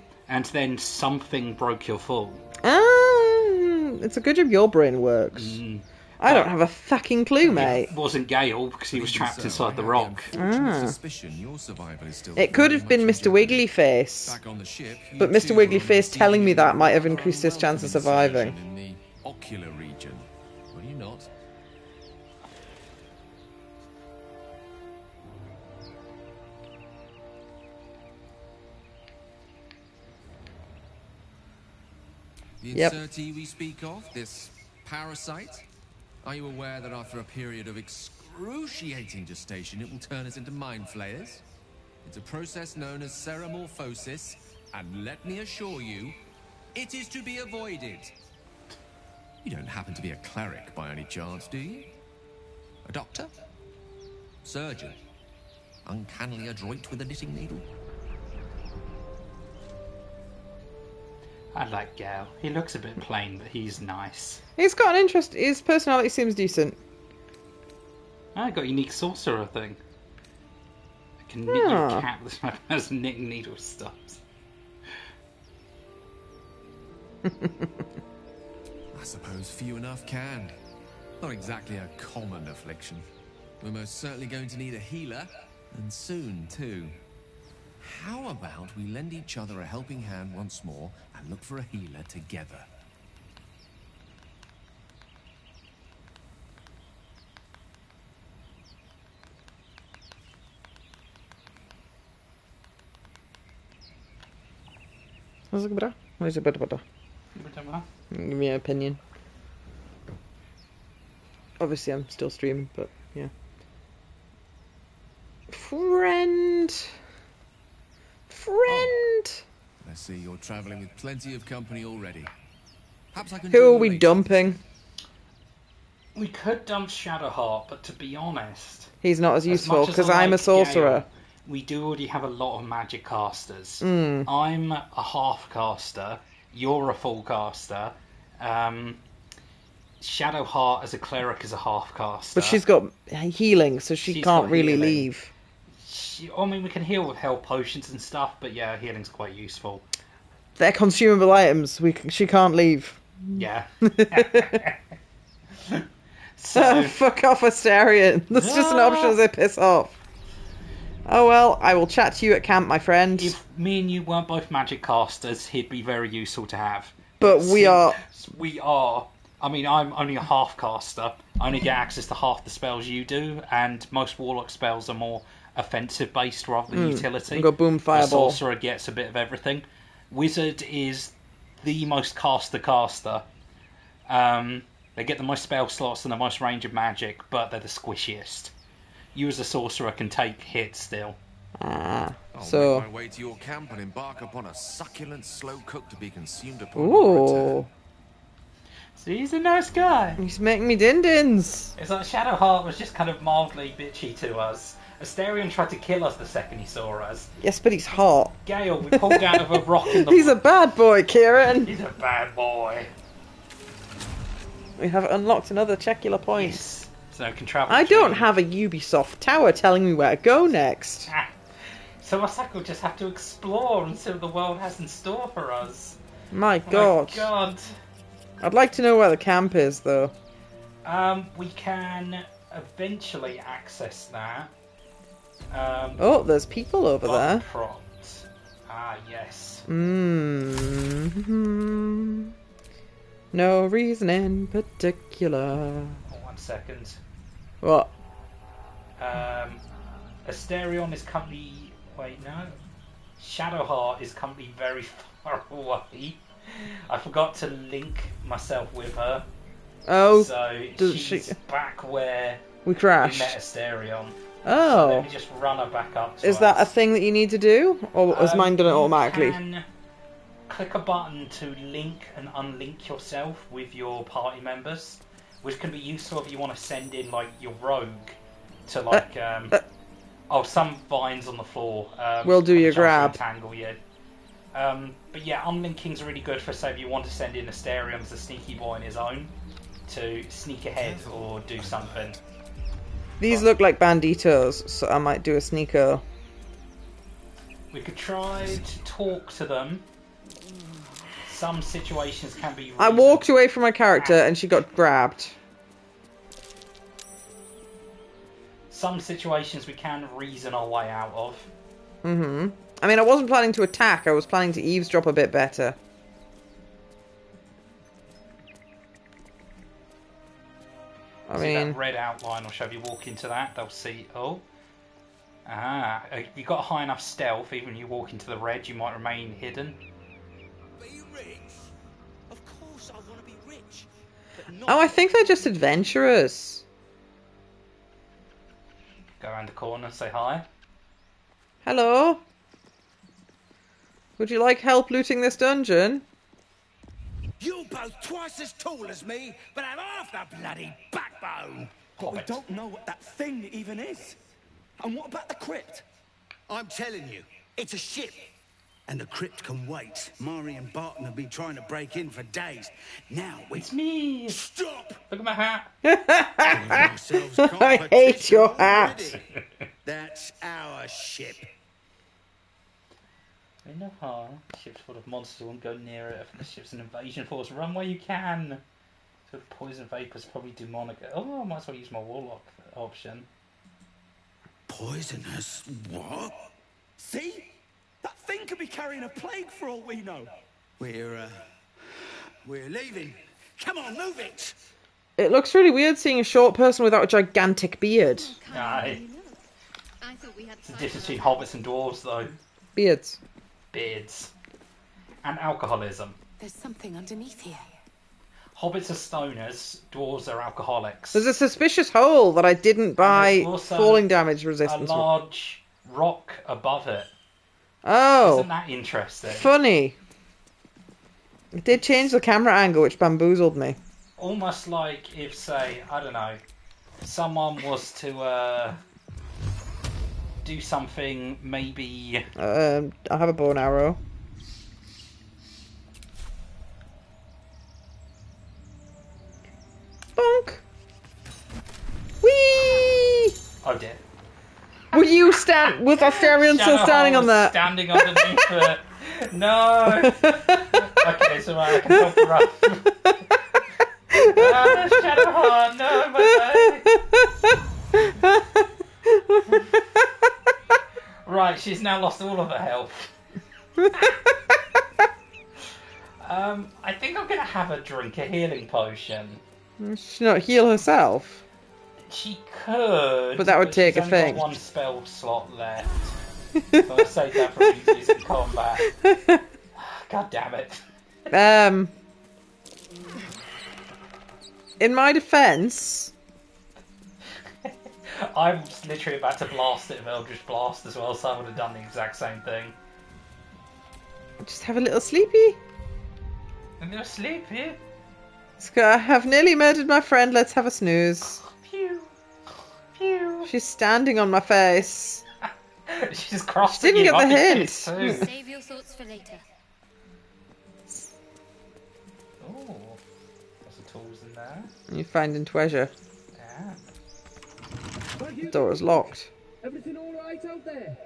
then something broke your fall. it's a good job your brain works. I don't have a fucking clue, mate. It wasn't Gale because he was trapped inside the rock. Suspicion your survival is still It could have been Mr. Wigglyface. back on the ship. But Mr. Wigglyface telling me that might have increased his chance of surviving. In the ocular region. Were you not? The Yep. insertee we speak of, this parasite, are you aware that after a period of excruciating gestation, it will turn us into mind flayers? It's a process known as ceramorphosis, and let me assure you, it is to be avoided. You don't happen to be a cleric by any chance, do you? A doctor? Surgeon? Uncannily adroit with a knitting needle? I like Gale. He looks a bit plain, but he's nice. He's got an interest. His personality seems decent. I got a unique sorcerer thing. I can knit your Ah. cat with my knitting needle stubs. I suppose few enough can. Not exactly a common affliction. We're most certainly going to need a healer, and soon too. How about we lend each other a helping hand once more and look for a healer together? What's it better? Where's it better? Give me an opinion. Obviously, I'm still streaming, but yeah. Friend. I see you're traveling with plenty of company already. Perhaps I can Who join are you we later. dumping? We could dump Shadowheart, but to be honest, He's not as useful much as because I I'm a like sorcerer. Gale, we do already have a lot of magic casters. Mm. I'm a half caster. You're a full caster. Shadowheart as a cleric is a half caster. But she's got healing, so she She's can't got really healing. leave. I mean, we can heal with health potions and stuff, but yeah, healing's quite useful. They're consumable items. She can't leave. Yeah. So, Fuck off, Astarion. That's just an option as they piss off. Oh well, I will chat to you at camp, my friend. if me and you weren't both magic casters, he'd be very useful to have. But we are. We are. I mean, I'm only a half caster. I only get access to half the spells you do, and most warlock spells are more offensive based rather than utility. We've got boom The fireball. sorcerer gets a bit of everything. Wizard is the most caster. They get the most spell slots and the most range of magic, but they're the squishiest. You as a sorcerer can take hits still. Ah. I'll So. make my way to your camp and embark upon a succulent slow cook to be consumed upon your return. Ooh. So he's a nice guy. He's making me din-dins. It's like Shadowheart was just kind of mildly bitchy to us. Astarion tried to kill us the second he saw us. Yes, but he's hot. Gale, we pulled out of a rock in the... He's a bad boy, Kieran. He's a bad boy. We have unlocked another checkula point. Yes. So I can travel... I don't between- have a Ubisoft tower telling me where to go next. Ah. So I think we'll just have to explore and see what the world has in store for us. My Oh god. my god. I'd like to know where the camp is, though. We can eventually access that. Oh, there's people over there. Prompt. Ah, yes. Mm-hmm. No reason in particular. Oh, 1 second. What? Asterion is currently... Wait, no. Shadowheart is currently very far away. I forgot to link myself with her. Oh, So does she's she- back where we we met crashed. Asterion. Let Oh. me just run her back up to Is us. that a thing that you need to do? Or has mine done it automatically? You can click a button to link and unlink yourself with your party members, which can be useful if you want to send in like your rogue to like some vines on the floor. We'll do have a your chance to grab. Entangle you. But yeah, unlinking's really good for say if you want to send in Asterion as a sneaky boy on his own to sneak ahead or do something. These look like banditos, so I might do a sneaker. We could try to talk to them. Some situations can be... I walked away from my character and she got grabbed. Some situations we can reason our way out of. Mm-hmm. I mean, I wasn't planning to attack. I was planning to eavesdrop a bit better. See that red outline, or shall you walk into that? They'll see... Oh. Ah. If you've got a high enough stealth, even when you walk into the red, you might remain hidden. Be rich? Of course I want to be rich. But not... Oh, I think they're just adventurers. Go around the corner, say hi. Hello. Would you like help looting this dungeon? You're both twice as tall as me, but have half the bloody backbone. But we don't know what that thing even is. And what about the crypt? I'm telling you, it's a ship. And the crypt can wait. Mari and Barton have been trying to break in for days. Now we... It's me! Stop! Look at my hat! I hate your hat! That's our ship. No harm. Ship's full of monsters, won't go near it. If the ship's an invasion force, run where you can. So the poison vapor's probably demonic. Oh, I might as well use my warlock option. Poisonous? What? See? That thing could be carrying a plague for all we know. We're leaving. Come on, move it! It looks really weird seeing a short person without a gigantic beard. Aye. It's the difference between hobbits and dwarves, though. Beards. Beards. And alcoholism. There's something underneath here. Hobbits are stoners, dwarves are alcoholics. There's a suspicious hole that I didn't buy also falling damage a resistance. large rock above it. Oh. Isn't that interesting? Funny. It did change the camera angle, which bamboozled me. Almost like if, say, I don't know, someone was to do something, maybe... I have a bow and arrow. Bonk! Whee! Oh dear. Were you with Astarion still standing on that? Standing underneath it. No! Okay, so I can help her up. Shadowheart, no, my day. Right, she's now lost all of her health. I think I'm going to have her drink a healing potion. She should not heal herself. She could, but that would take she's a only thing. got one spell slot left. So I'll save that for use in combat. God damn it. In my defense, I was literally about to blast it with Eldritch Blast as well, so I would have done the exact same thing. Just have a little sleepy. And you're sleepy. I have nearly murdered my friend. Let's have a snooze. Pew. Pew. She's standing on my face. She's crossed. She didn't get the hint. Save your thoughts for later. Oh, lots of tools in there. You're finding treasure. Yeah. The door is locked. Everything all right out there?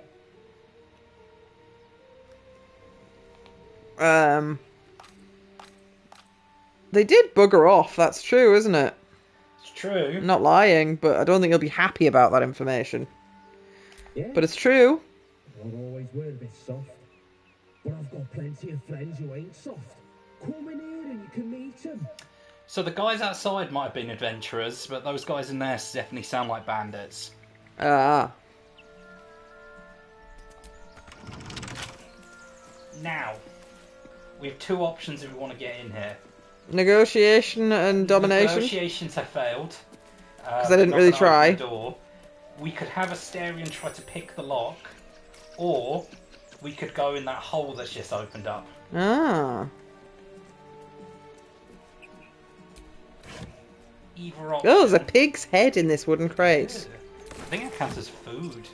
They did bugger off. That's true, isn't it? It's true. I'm not lying, but I don't think he'll be happy about that information. Yeah. But it's true. I've always were a bit soft, but I've got plenty of friends who ain't soft. Come in here and you can meet them. So the guys outside might have been adventurers, but those guys in there definitely sound like bandits. Ah. Now, we have two options if we want to get in here. Negotiation and domination. Negotiations have failed. Because I didn't really try. The door. We could have Astarion try to pick the lock, or we could go in that hole that's just opened up. Ah. Either option. Oh, there's a pig's head in this wooden crate. I think it counts as food.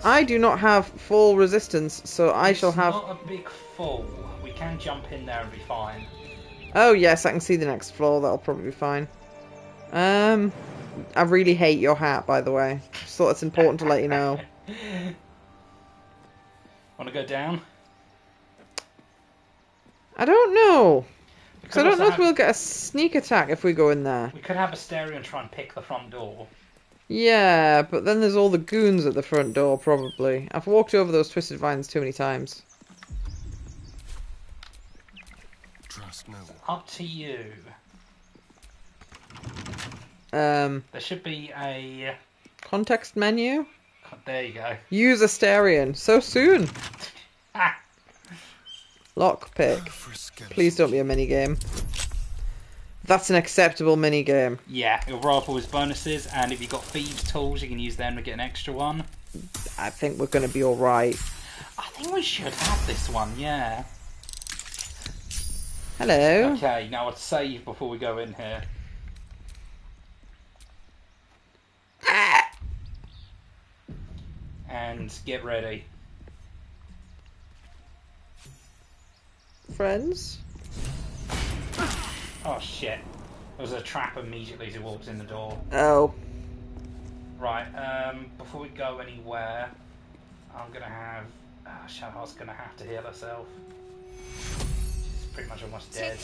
I do not have full resistance, so I shall have... It's not a big fall. We can jump in there and be fine. Oh yes, I can see the next floor. That'll probably be fine. I really hate your hat, by the way. Just thought it's important to let you know. Want to go down? I don't know. Because I Could don't know also if we'll get a sneak attack if we go in there. We could have a stereo and try and pick the front door. Yeah, but then there's all the goons at the front door, probably. I've walked over those twisted vines too many times. Trust no one. Up to you. There should be a... Context menu? There you go. Use Asterion. So soon. Lockpick. Please don't be a minigame. That's an acceptable minigame. Yeah, it'll roll up all his bonuses, and if you've got thieves' tools, you can use them to get an extra one. I think we're going to be alright. I think we should have this one, yeah. Hello. Okay, now I'd save before we go in here. And get ready. Friends? Oh shit. There was a trap immediately as he walked in the door. Oh. Right, before we go anywhere, I'm gonna have... Shadowheart's gonna have to heal herself. She's pretty much almost dead.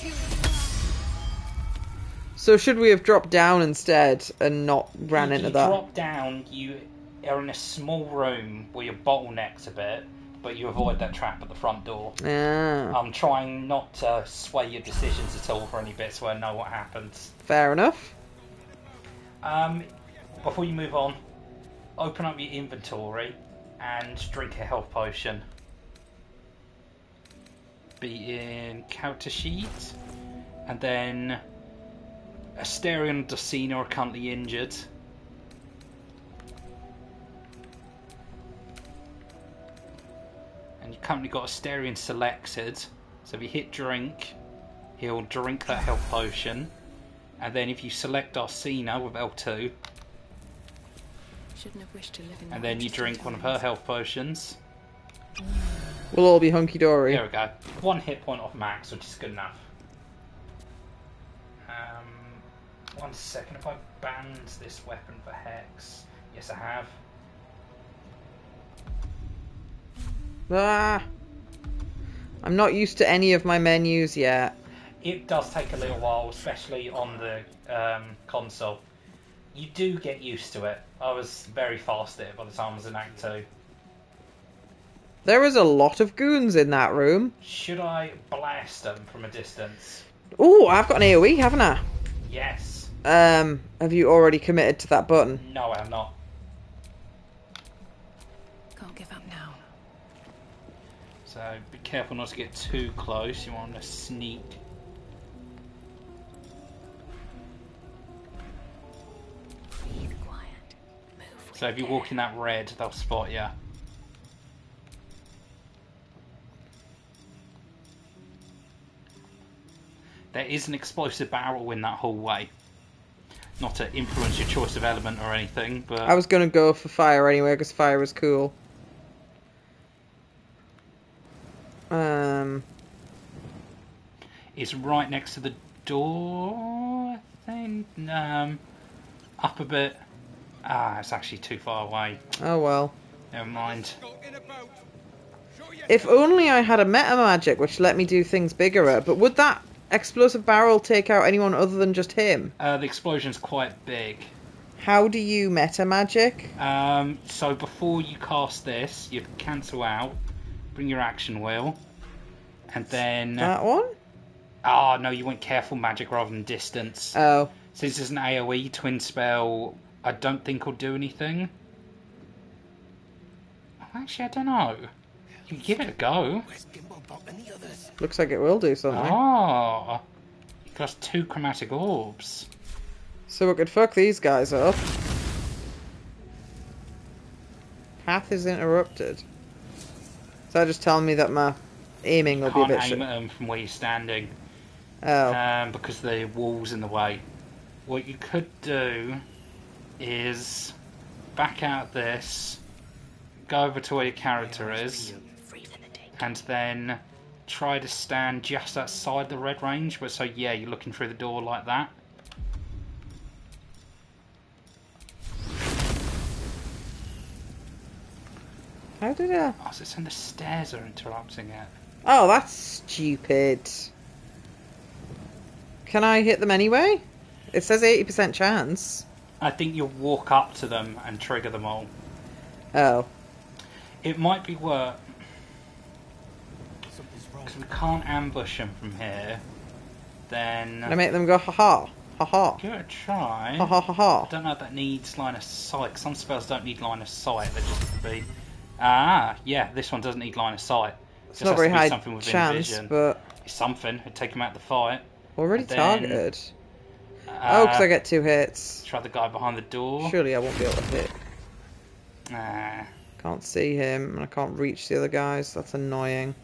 So should we have dropped down instead and not ran into that? You drop down, you are in a small room where you're bottlenecked a bit, but you avoid that trap at the front door. Ah. I'm trying not to sway your decisions at all for any bits where I know what happens. Fair enough. Before you move on, open up your inventory and drink a health potion. Be in character sheet, and then Asterion and Dulcina are currently injured. And you've currently got Asterion selected, so if you hit drink, he'll drink that health potion, and then if you select Dulcina with L2, shouldn't have wished to live in and then you drink one of her health potions, we'll all be hunky-dory. There we go. 1 hit point off max, which is good enough. 1 second, if I banned this weapon for Hex? Yes, I have. Ah. I'm not used to any of my menus yet. It does take a little while, especially on the console. You do get used to it. I was very fast at it by the time I was in Act 2. There is a lot of goons in that room. Should I blast them from a distance? Oh, I've got an AoE, haven't I? Yes. Have you already committed to that button? No, I have not. Can't give up now. So be careful not to get too close. You want to sneak. Breathe quiet. Move. So if you walk in that red, they'll spot you. There is an explosive barrel in that hallway. Not to influence your choice of element or anything, but... I was going to go for fire anyway, because fire is cool. It's right next to the door, I think. Up a bit. It's actually too far away. Oh well. Never mind. If only I had a meta magic which let me do things bigger, but would that explosive barrel take out anyone other than just him? The explosion's quite big. How do you meta magic? So before you cast this, you cancel out, bring your action wheel, and then... That one? Oh, no, you went careful magic rather than distance. Oh. Since it's an AoE twin spell, I don't think will do anything. Actually, I don't know. You can give it a go. Looks like it will do something. Oh, you got 2 chromatic orbs. So we could fuck these guys up. Path is interrupted. Does that just tell me that my aiming will be a bit Can't aim at them from where you're standing. Oh. Because the wall's in the way. What you could do is back out this, go over to where your character is, and then try to stand just outside the red range, but so yeah, you're looking through the door like that. How did I? Oh, so it's in the stairs are interrupting it. Oh, that's stupid. Can I hit them anyway? It says 80% chance. I think you'll walk up to them and trigger them all. Oh. It might be worth... because we can't ambush them from here. Then... Can I make them go ha-ha? Ha-ha. Give it a try. Ha-ha-ha-ha. I don't know if that needs line of sight. Some spells don't need line of sight. They just have to be... Ah, yeah, this one doesn't need line of sight. It's not very high chance, vision. but... It's something. It'd take him out of the fight. Already then, targeted. Oh, because I get 2 hits. Try the guy behind the door. Surely I won't be able to hit. Nah. Can't see him, and I can't reach the other guys. That's annoying.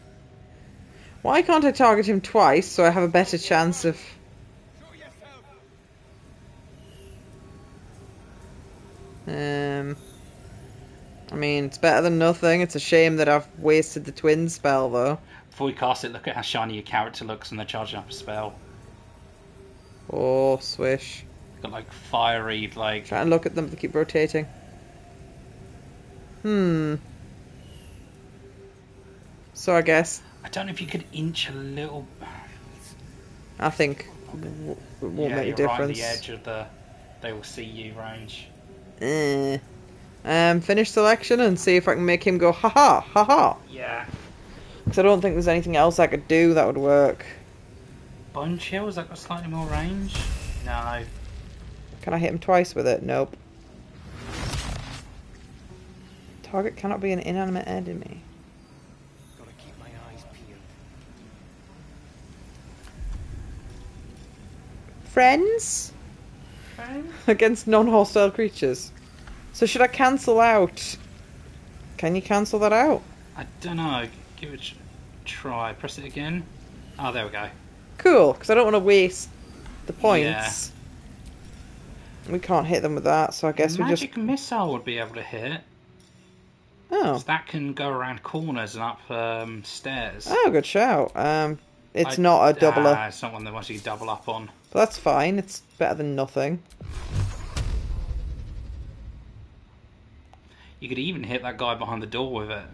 Why can't I target him twice so I have a better chance of... I mean, it's better than nothing. It's a shame that I've wasted the twin spell, though. Before you cast it, look at how shiny your character looks and they're charging up a spell. Oh, swish. Got like fiery, like... Try and look at them, they keep rotating. So I guess... I don't know if you could inch a little... I think it won't make a difference. Right on the edge of the they will see you range. Finish selection and see if I can make him go ha-ha, ha-ha. Yeah. Because I don't think there's anything else I could do that would work. Bone chill, has that got slightly more range? No. Can I hit him twice with it? Nope. Target cannot be an inanimate enemy. Gotta keep my eyes peeled. Friends? Against non-hostile creatures. So should I cancel out? Can you cancel that out? I don't know. Give it a try. Press it again. Oh, there we go. Cool, because I don't want to waste the points. Yeah. We can't hit them with that, so I guess we just... Magic missile would be able to hit. Oh. So that can go around corners and up stairs. Oh, good shout. It's not a doubler. It's not one that wants you to double up on. But that's fine. It's better than nothing. You could even hit that guy behind the door with it.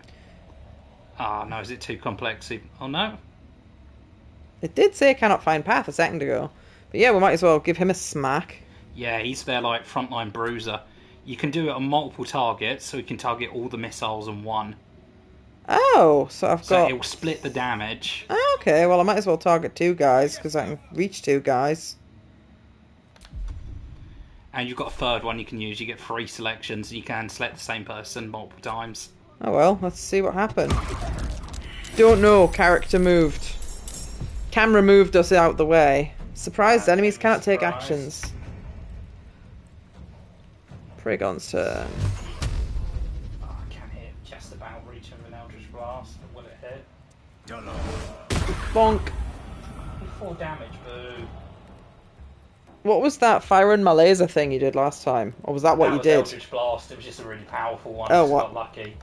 Ah, no, is it too complex? Oh, no. It did say cannot find path a second ago. But yeah, we might as well give him a smack. Yeah, he's their, like, frontline bruiser. You can do it on multiple targets, so you can target all the missiles in one. Oh, so I've got... So it will split the damage. Oh, okay, well I might as well target 2 guys, because I can reach 2 guys. And you've got a third one you can use. You get 3 selections, and you can select the same person multiple times. Oh well, let's see what happened. Don't know, character moved. Camera moved us out the way. Surprised enemies cannot take actions. Praygon's turn. Oh, I can hit just about reaching with an Eldritch Blast. Will it hit? Bonk. 4 damage, boo. What was that fire and malaise thing you did last time? Or was that what you did? Eldritch Blast. It was just a really powerful one. Oh, I just what? got lucky.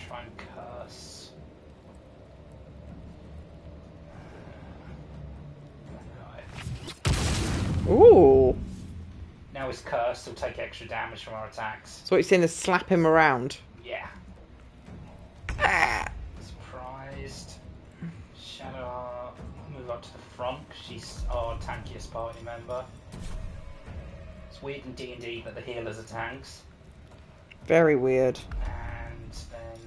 Try and curse. Ooh. Now he's cursed, he'll take extra damage from our attacks. So what you're saying is slap him around? Yeah. Ah. Surprised. Shadow, move up to the front, 'cause she's our tankiest party member. It's weird in D&D that the healers are tanks. Very weird. And then...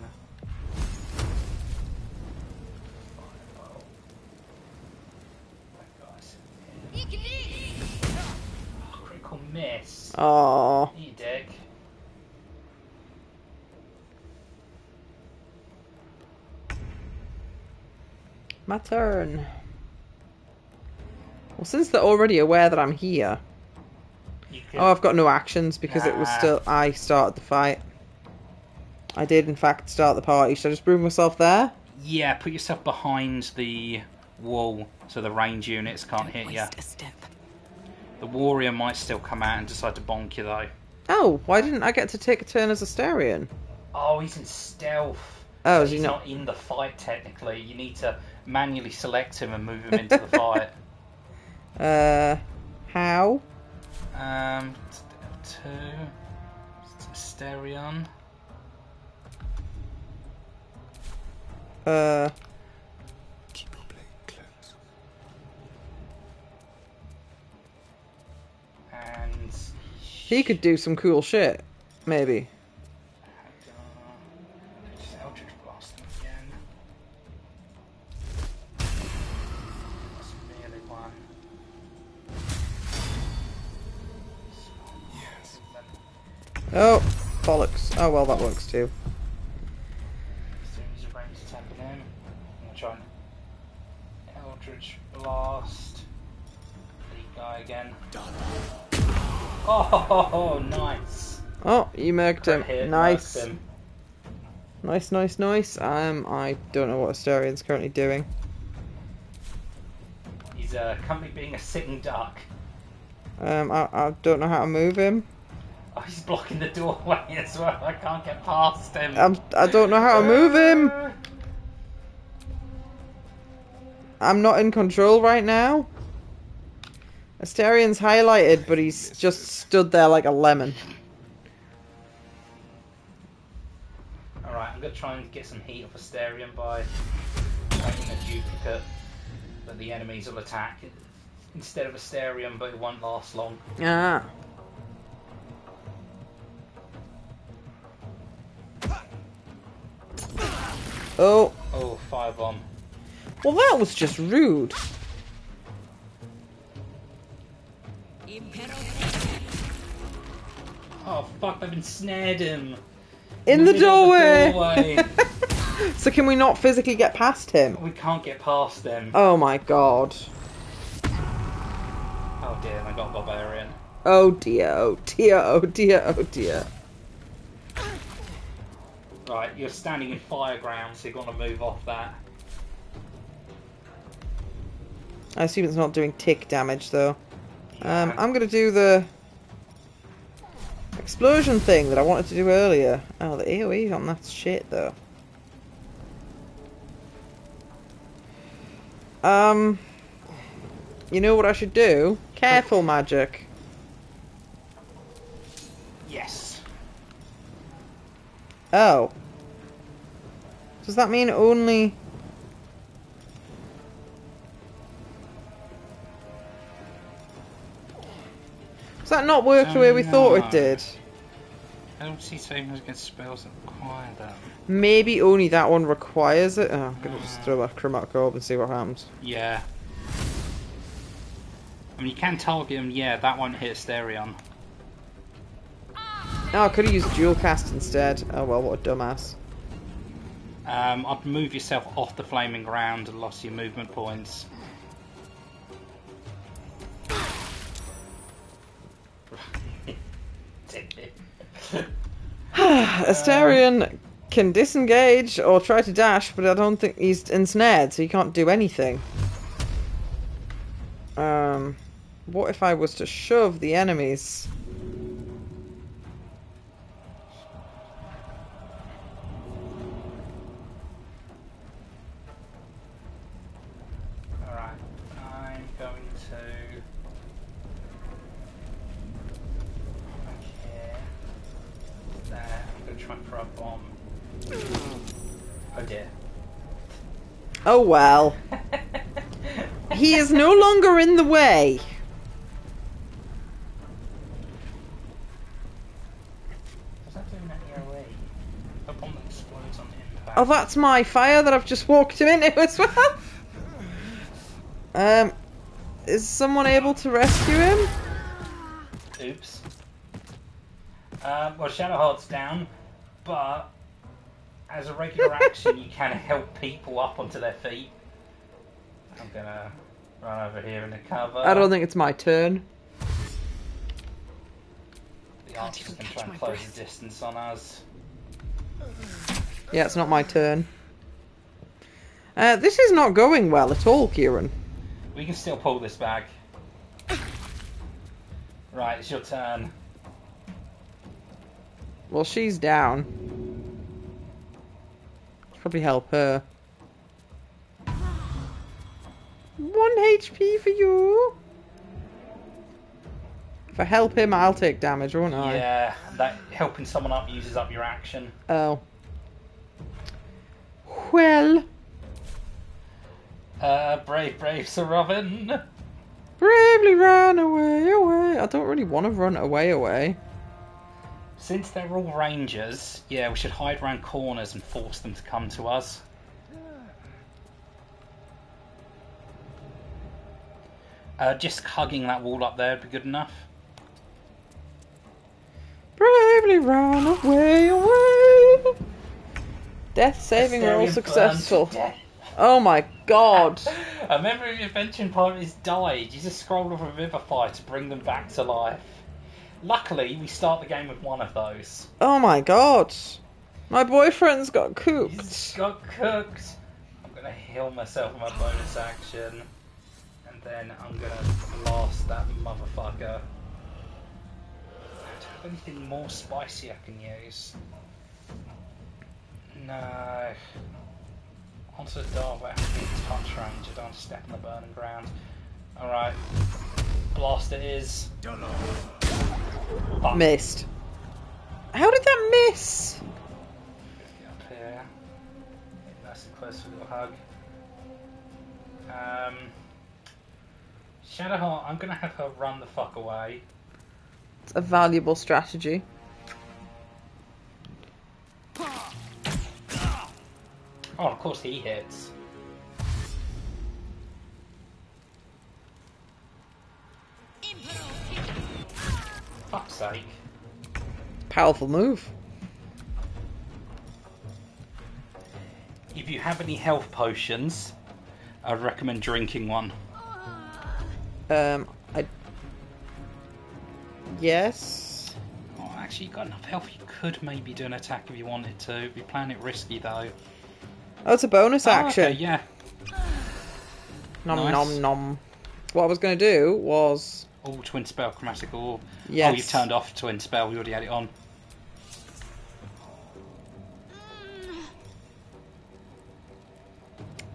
Critical miss. Oh. You dick. My turn. Well, since they're already aware that I'm here... Oh, I've got no actions because it was still... I started the fight. I did, in fact, start the party. Should I just move myself there? Yeah, put yourself behind the wall so the range units can't hit you. The warrior might still come out and decide to bonk you, though. Oh, why didn't I get to take a turn as Astarion? Oh, he's in stealth. Oh, So is he he's not? not in the fight technically. You need to manually select him and move him into the fight. How? To Asterion. Keep your blade close. And He could do some cool shit, maybe. Just Eldritch Blast him again. That's merely one. Yes. Oh, bollocks. Oh, well, that works too. So he's a ranged attack on him. I'm gonna try and Eldritch Blast. The guy again. Oh, nice. Oh, you murked him. Hit, Nice. marked him. Nice, nice, nice. I don't know what Astarion's currently doing. He's currently being a sitting duck. I don't know how to move him. Oh, he's blocking the doorway as well. I can't get past him. I don't know how to move him. I'm not in control right now. Astarion's highlighted, but he's just stood there like a lemon. Alright, I'm going to try and get some heat off Asterion by making a duplicate that the enemies will attack instead of Asterion, but it won't last long. Ah. Oh. Oh, firebomb. Well, that was just rude. Oh fuck, I've ensnared him. In the middle of the doorway. So can we not physically get past him? We can't get past him. Oh my god. Oh dear, I got Barbarian. Oh dear, oh dear, oh dear, oh dear. Right, you're standing in fire ground, so you're going to move off that. I assume it's not doing tick damage though. I'm gonna do the explosion thing that I wanted to do earlier. Oh, the AoE on that's shit though. You know what I should do? Careful magic. Yes. Oh. Does that mean only... Does that not work the way we thought it did? I don't see savings against spells that require that. Maybe only that one requires it. Oh, I'm gonna just throw a chromatic orb and see what happens. Yeah. I mean, you can target him, yeah, that won't hit Asterion. Oh, I could have used dual cast instead. Oh well, what a dumbass. I'd move yourself off the flaming ground and lost your movement points. Asterion can disengage or try to dash, but I don't think he's ensnared, so he can't do anything. What if I was to shove the enemies? Alright, I'm going to... Okay. There, I'm going to try and throw a bomb. Oh dear. Oh well. He is no longer in the way. Does that do any AoE? A bomb that explodes on impact. Oh, that's my fire that I've just walked him into as well. Is someone able to rescue him? Oops. Well, Shadowheart's down, but as a regular action, you can help people up onto their feet. I'm gonna run over here in the cover. I don't think it's my turn. The archers can try and close the distance on us. Yeah, it's not my turn. This is not going well at all, Kieran. We can still pull this back. Right, it's your turn. Well, she's down. Should probably help her. 1 HP for you. If I help him, I'll take damage, won't I? Yeah, that helping someone up uses up your action. Oh. Well. Brave Sir Robin. Bravely run away. I don't really want to run away. Since they're all rangers, yeah, we should hide around corners and force them to come to us. Just hugging that wall up there would be good enough. Bravely run away. Death saving roll successful. Oh my god. A member of your adventuring party died. Use a scroll of Revivify to bring them back to life. Luckily, we start the game with one of those. Oh my god. My boyfriend's got cooked. He's got cooked. I'm going to heal myself with my bonus action. And then I'm going to blast that motherfucker. Do I have anything more spicy I can use? No. Onto the door, but I have to be in touch range. I don't want to step on the burning ground. Alright. Blast it is. Fuck. Missed. How did that miss? Get up here. Get nice and close for a little hug. Shadowheart, I'm going to have her run the fuck away. It's a valuable strategy. Oh, of course he hits. Fuck's sake. Powerful move. If you have any health potions, I'd recommend drinking one. Yes. Oh, actually, you've got enough health. You could maybe do an attack if you wanted to. Be playing it risky though. Oh, it's a bonus action. Okay, yeah. Nom Nice. nom nom. What I was going to do was... All twin spell, chromatic orb. Yes. Oh, you've turned off twin spell. You already had it on.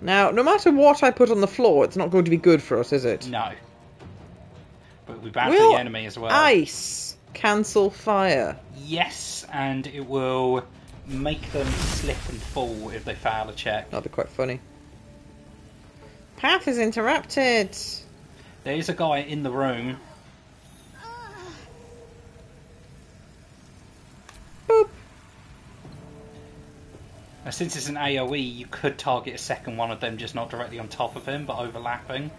Now, no matter what I put on the floor, it's not going to be good for us, is it? No. But we bad Will for the enemy as well. ice cancel fire? Yes, and it will make them slip and fall if they fail a check. That'd be quite funny. Path is interrupted. There is a guy in the room. Boop. Now, since it's an AoE, you could target a second one of them, just not directly on top of him, but overlapping.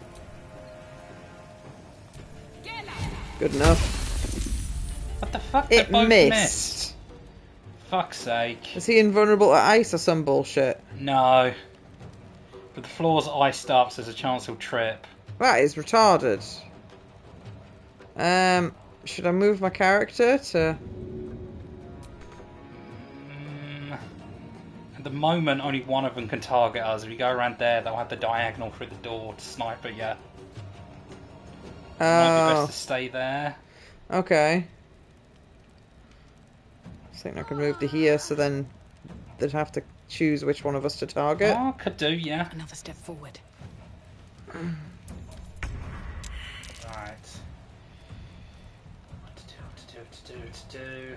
Good enough. What the fuck? They It both missed. Fuck's sake. Is he invulnerable to ice or some bullshit? No. But the floor's iced up, so there's a chance he'll trip. That is retarded. Should I move my character to... At the moment, only one of them can target us. If you go around there, they'll have the diagonal through the door to snipe at you. Might be best to stay there. Okay. I think I could move to here, so then they'd have to choose which one of us to target. Oh, could do, yeah. Another step forward. Right. What to do.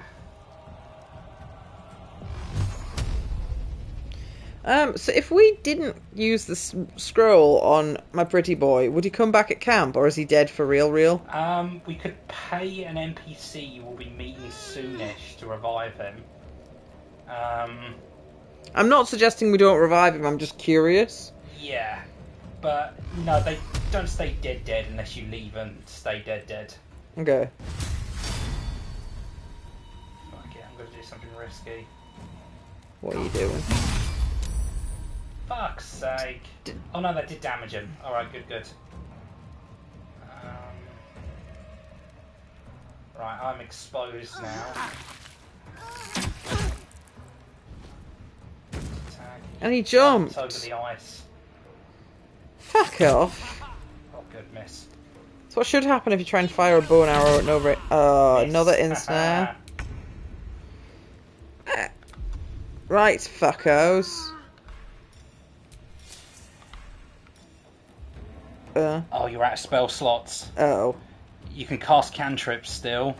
So if we didn't use the scroll on my pretty boy, would he come back at camp, or is he dead for real? We could pay an NPC we'll be meeting soonish to revive him. I'm not suggesting we don't revive him, I'm just curious. Yeah. But, no, they don't stay dead unless you leave and stay dead. Okay. Fuck it, I'm gonna do something risky. What are you doing? Fuck's sake. Oh no, that did damage him. Alright, good. Right, I'm exposed now. Attack. And he jumped. Over the ice. Fuck off. Oh, good miss. That's what should happen if you try and fire a bow and arrow at another ensnare. Right, fuckos. Oh, you're out of spell slots. Oh. You can cast cantrips still.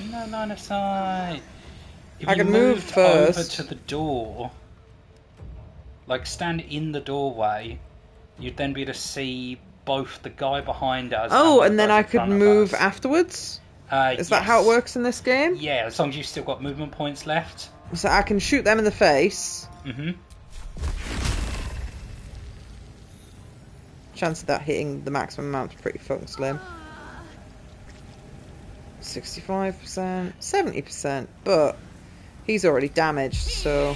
No line of sight. If I you can move moved first. over to the door, like stand in the doorway, you'd then be able to see both the guy behind us. Oh, and and then the guys I in could front of move us. afterwards? Is that Yes. how it works in this game? Yeah, as long as you've still got movement points left. So I can shoot them in the face. Chance of that hitting the maximum amount is pretty fucking slim. 65%, 70%, but he's already damaged, so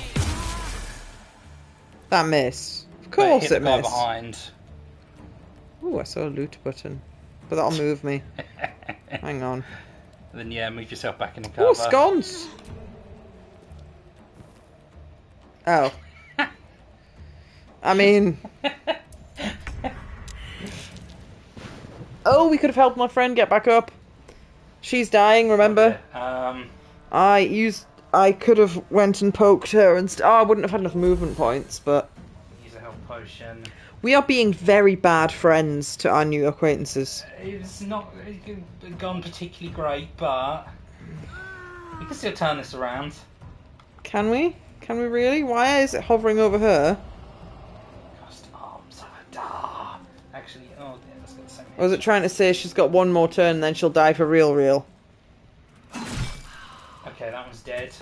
that missed. Of course Hit the it guy missed. behind. Ooh, I saw a loot button, but that'll move me. Hang on. Then yeah, move yourself back in the cover. Oh, scones! Oh. I mean... Oh, we could have helped my friend get back up. She's dying, remember? I could have went and poked her and... I wouldn't have had enough movement points, but... Use a health potion. We are being very bad friends to our new acquaintances. It's not gone particularly great, but we can still turn this around. Can we? Can we really? Why is it hovering over her? Cast arms of Actually, oh yeah, that's got the same. Or was it trying to say she's got one more turn and then she'll die for real? Okay, that one's dead.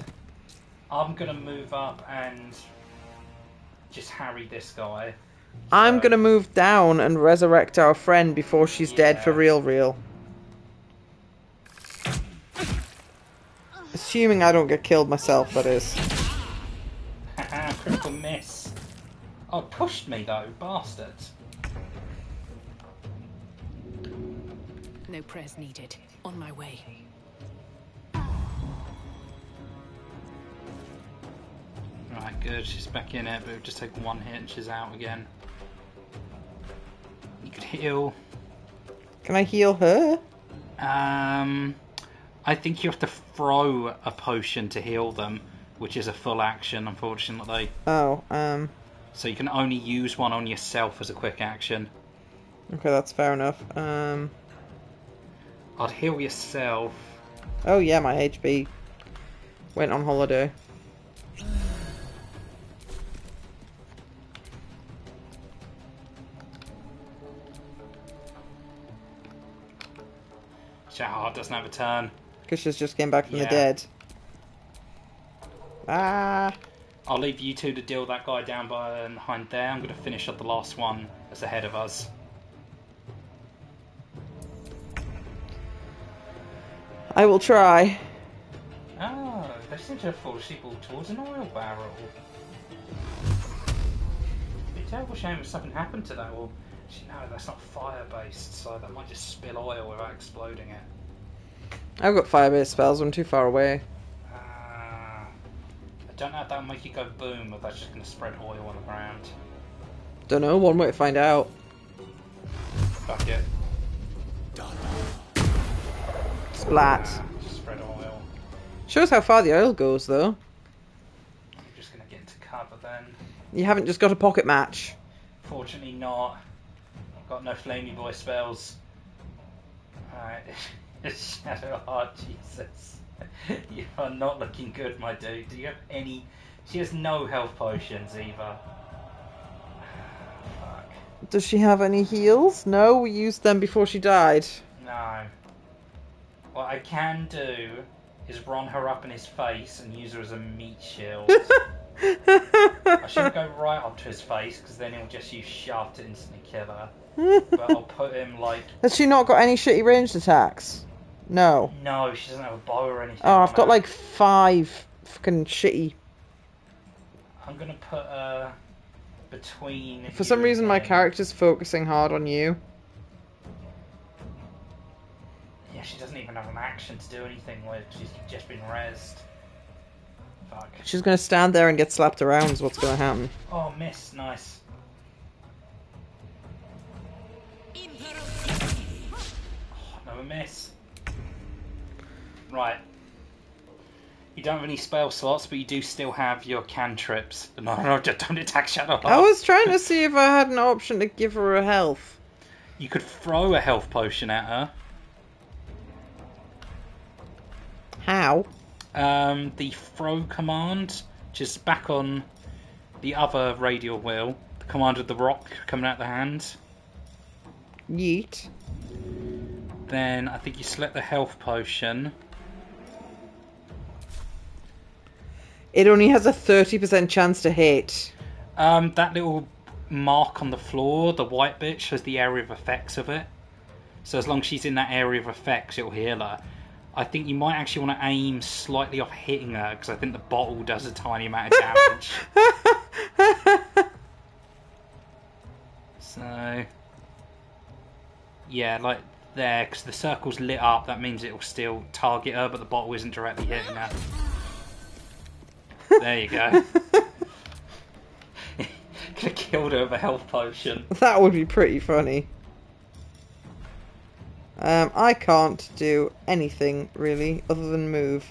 I'm gonna move up and just harry this guy. I'm gonna move down and resurrect our friend before she's dead for real. Assuming I don't get killed myself, that is. Haha, critical miss. Oh, it pushed me though, bastard. No prayers needed. On my way. Right, good. She's back in it, but we've just taken one hit and she's out again. You could heal. Can I heal her? I think you have to throw a potion to heal them, which is a full action, unfortunately. Oh, So you can only use one on yourself as a quick action. Okay, that's fair enough. I'd heal yourself. Oh yeah, my HP went on holiday. Shahar doesn't have a turn. Because she's just came back from the dead. Ah! I'll leave you two to deal that guy down behind there. I'm going to finish up the last one that's ahead of us. I will try. Oh, they seem to have fallen asleep towards an oil barrel. It'd be a terrible shame if something happened to that. Well, no, that's not fire-based, so that might just spill oil without exploding it. I've got fire-based spells, I'm too far away. I don't know if that'll make you go boom, or that's just going to spread oil on the ground. Don't know, one way to find out. Fuck it. Splat. Just spread oil. Shows how far the oil goes, though. I'm just going to get into cover then. You haven't just got a pocket match. Fortunately not. I've got no flamey boy spells. Alright. Shadow Heart, Jesus. You are not looking good, my dude. Do you have any... She has no health potions, either. Fuck. Does she have any heals? No, we used them before she died. No. What I can do is run her up in his face and use her as a meat shield. I shouldn't go right up to his face, because then he'll just use shove to instantly kill her. But I'll put him like... Has she not got any shitty ranged attacks? No. No, she doesn't have a bow or anything. Oh, I've got like 5 fucking shitty. I'm gonna put her between... For some reason my character's focusing hard on you. Yeah, she doesn't even have an action to do anything with. She's just been rezzed. Fuck. She's gonna stand there and get slapped around is what's gonna happen. Oh, miss. Nice. miss. Right. You don't have any spell slots, but you do still have your cantrips. No, don't attack Shadowheart. I was trying to see if I had an option to give her a health. You could throw a health potion at her. How? The throw command, just back on the other radial wheel. The command of the rock coming out the hand. Yeet. Then I think you select the health potion. It only has a 30% chance to hit. That little mark on the floor, the white bit, shows the area of effects of it. So as long as she's in that area of effects, it'll heal her. I think you might actually want to aim slightly off hitting her, because I think the bottle does a tiny amount of damage. So, yeah, like there, because the circle's lit up, that means it'll still target her, but the bottle isn't directly hitting her. There you go. Could have killed her with a health potion. That would be pretty funny. I can't do anything, really, other than move.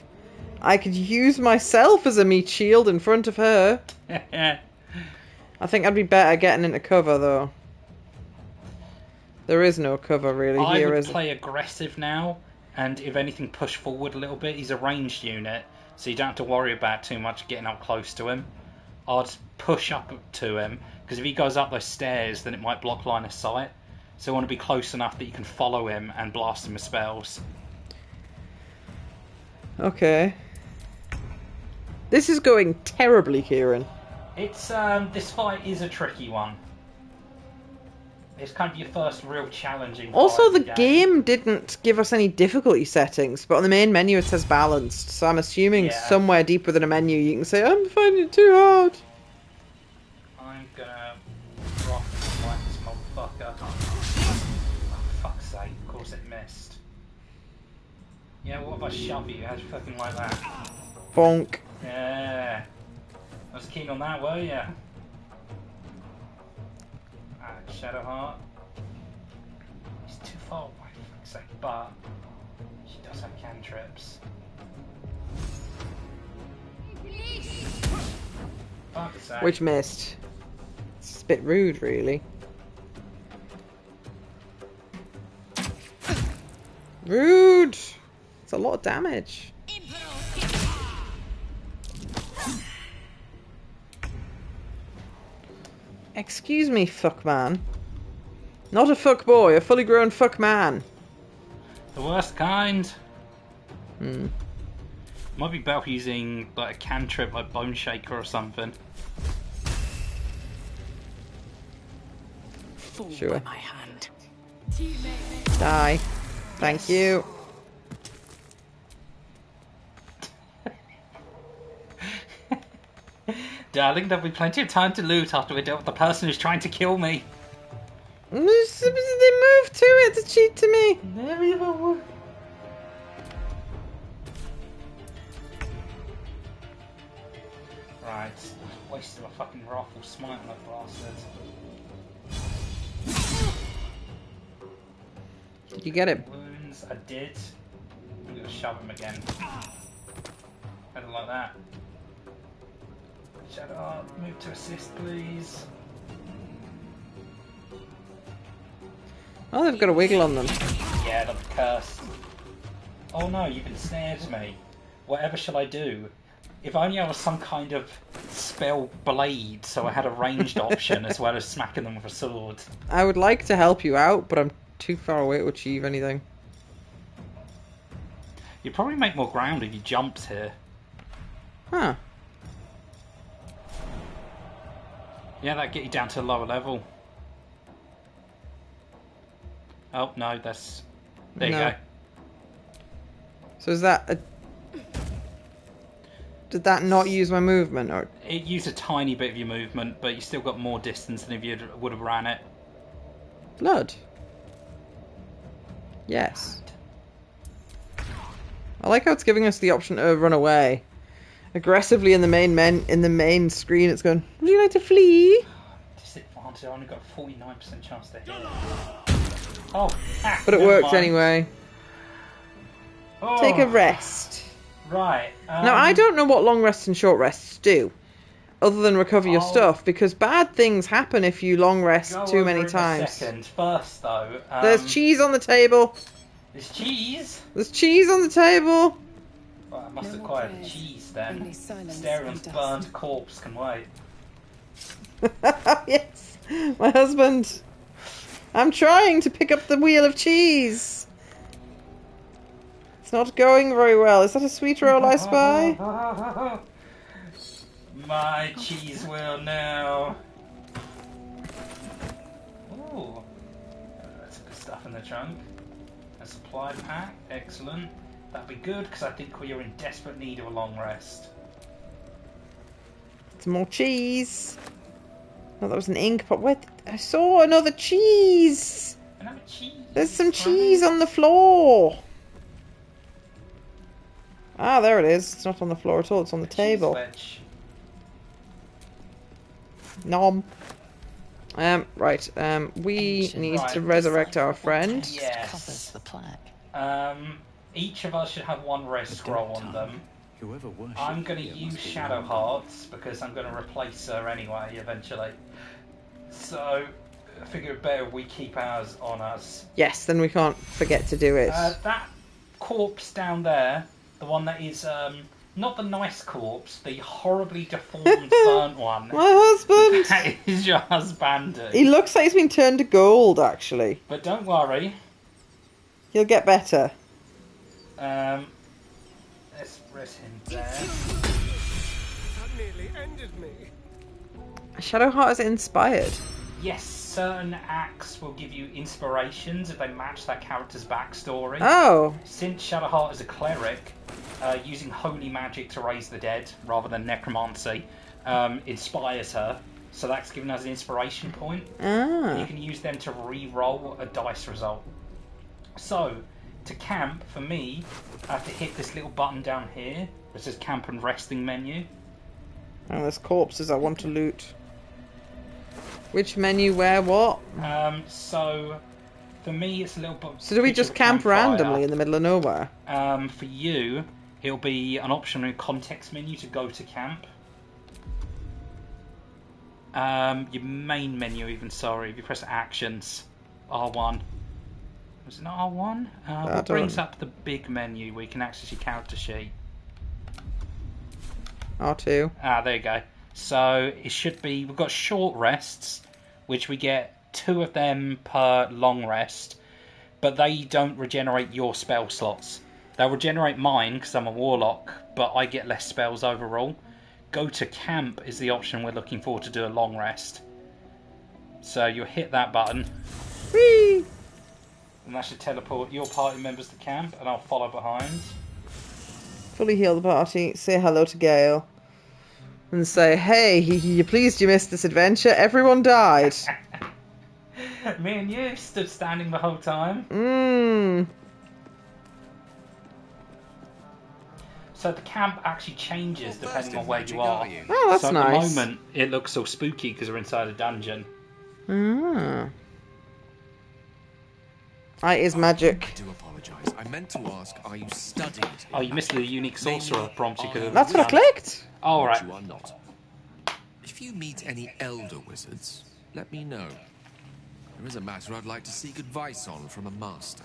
I could use myself as a meat shield in front of her. I think I'd be better getting into cover, though. There is no cover, really. I would play aggressive now, and if anything, push forward a little bit. He's a ranged unit, so you don't have to worry about too much getting up close to him. I'd push up to him, because if he goes up those stairs, then it might block line of sight. So you want to be close enough that you can follow him and blast him with spells. Okay. This is going terribly, Kieran. It's this fight is a tricky one. It's kind of your first real challenging fight. Also, the game didn't give us any difficulty settings, but on the main menu it says balanced, so I'm assuming somewhere deep within a menu you can say, I'm finding it too hard. I'm gonna rock like this motherfucker. Oh, fuck's sake, of course it missed. Yeah, what if I shove you? How'd you fucking like that? Bonk. Yeah. I was keen on that, were you? Shadowheart. He's too far away, for fuck's sake, but she does have cantrips. Fuck's sake. Which missed. It's a bit rude, really. Rude! It's a lot of damage. Excuse me, fuck man. Not a fuck boy, a fully grown fuck man. The worst kind. Hmm. Might be better using like a cantrip like Bone Shaker or something. Sure. My hand. Die. Thank you. Darling, there'll be plenty of time to loot after we dealt with the person who's trying to kill me. They moved to it to cheat to me. Right, wasted my fucking rifle smite on that bastard. Did you get it? Wounds, I did. I'm gonna shove him again. I don't like that. Shut up, move to assist, please. Oh, they've got a wiggle on them. Yeah, they're cursed. Oh no, you've ensnared me. Whatever shall I do? If only I was some kind of spell blade, so I had a ranged option as well as smacking them with a sword. I would like to help you out, but I'm too far away to achieve anything. You'd probably make more ground if you jumped here. Huh. Yeah, that'd get you down to a lower level. Oh, no, that's... There you go. So is that a... Did that not use my movement? Or... It used a tiny bit of your movement, but you still got more distance than if you would have ran it. Blood. Yes. I like how it's giving us the option to run away. Aggressively in the main screen, it's going, would you like to flee? Disadvantage, I only got a 49% chance to hit. Oh, but it worked anyway. Take a rest. Right. Now, I don't know what long rests and short rests do, other than recover your stuff, because bad things happen if you long rest too many times. Second. First, though, there's cheese on the table. There's cheese? There's cheese on the table. Well, I must acquire the cheese then. Sterion's burnt corpse can wait. Yes, my husband. I'm trying to pick up the wheel of cheese. It's not going very well. Is that a sweet roll I spy? My cheese wheel now. Ooh. That's good stuff in the trunk. A supply pack. Excellent. That'd be good because I think we are in desperate need of a long rest. Some more cheese. Oh, that was an ink pot. Where? I saw another cheese. Another cheese. There's some cheese on the floor. Ah, there it is. It's not on the floor at all. It's on the table. Nom. Right. We need to resurrect our friend. Yes. Covers the plaque. Each of us should have one rest scroll on them. I'm going to use Shadow Hearts because I'm going to replace her anyway eventually. So I figure better we keep ours on us. Yes, then we can't forget to do it. That corpse down there, the one that is not the nice corpse, the horribly deformed burnt one. My husband! That is your husband. He looks like he's been turned to gold, actually. But don't worry. He'll get better. Let's rest him there. That nearly ended me. Shadowheart is inspired. Yes, certain acts will give you inspirations if they match that character's backstory. Oh. Since Shadowheart is a cleric, using holy magic to raise the dead rather than necromancy inspires her. So that's given us an inspiration point. Ah. You can use them to re-roll a dice result. So, to camp, for me, I have to hit this little button down here that says camp and resting menu. Oh, there's corpses I want to loot. Which menu, where, what? So, for me, it's a little bit... So do we just camp randomly in the middle of nowhere? For you, it'll be an optional context menu to go to camp. Your main menu even, sorry, if you press actions, R1. Was it not R1? What brings up the big menu where you can access your character sheet? R2. Ah, there you go. So it should be, we've got short rests, which we get 2 of them per long rest, but they don't regenerate your spell slots. They'll regenerate mine because I'm a warlock, but I get less spells overall. Go to camp is the option we're looking for to do a long rest. So you'll hit that button. Whee! And that should teleport your party members to camp, and I'll follow behind. Fully heal the party, say hello to Gale, and say, hey, you pleased you missed this adventure? Everyone died. Me and you stood standing the whole time. So the camp actually changes depending on where you are. Oh, that's so nice. At the moment, it looks all spooky because we're inside a dungeon. Ah. It is magic. I do apologise. I meant to ask, are you studied? Oh, you missed the unique sorcerer prompt you could have That's what I clicked. Oh, right. You are not. If you meet any elder wizards, let me know. There is a matter I'd like to seek advice on from a master.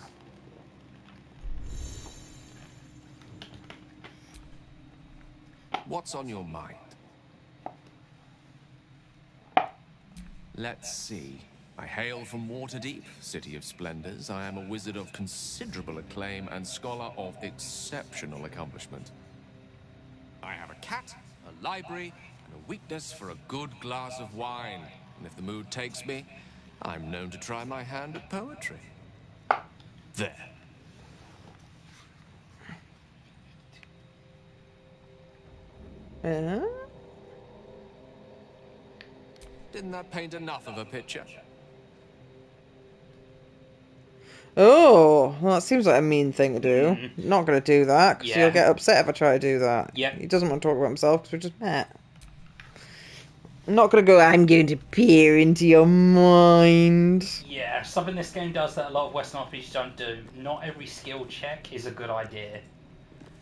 What's on your mind? Let's see. I hail from Waterdeep, city of splendors. I am a wizard of considerable acclaim and scholar of exceptional accomplishment. I have a cat, a library, and a weakness for a good glass of wine. And if the mood takes me, I'm known to try my hand at poetry. There. Didn't that paint enough of a picture? Oh, well, that seems like a mean thing to do. Not going to do that, because he'll get upset if I try to do that. Yep. He doesn't want to talk about himself, because we just met. I'm not going to go, I'm going to peer into your mind. Yeah, something this game does that a lot of Western RPGs don't do. Not every skill check is a good idea.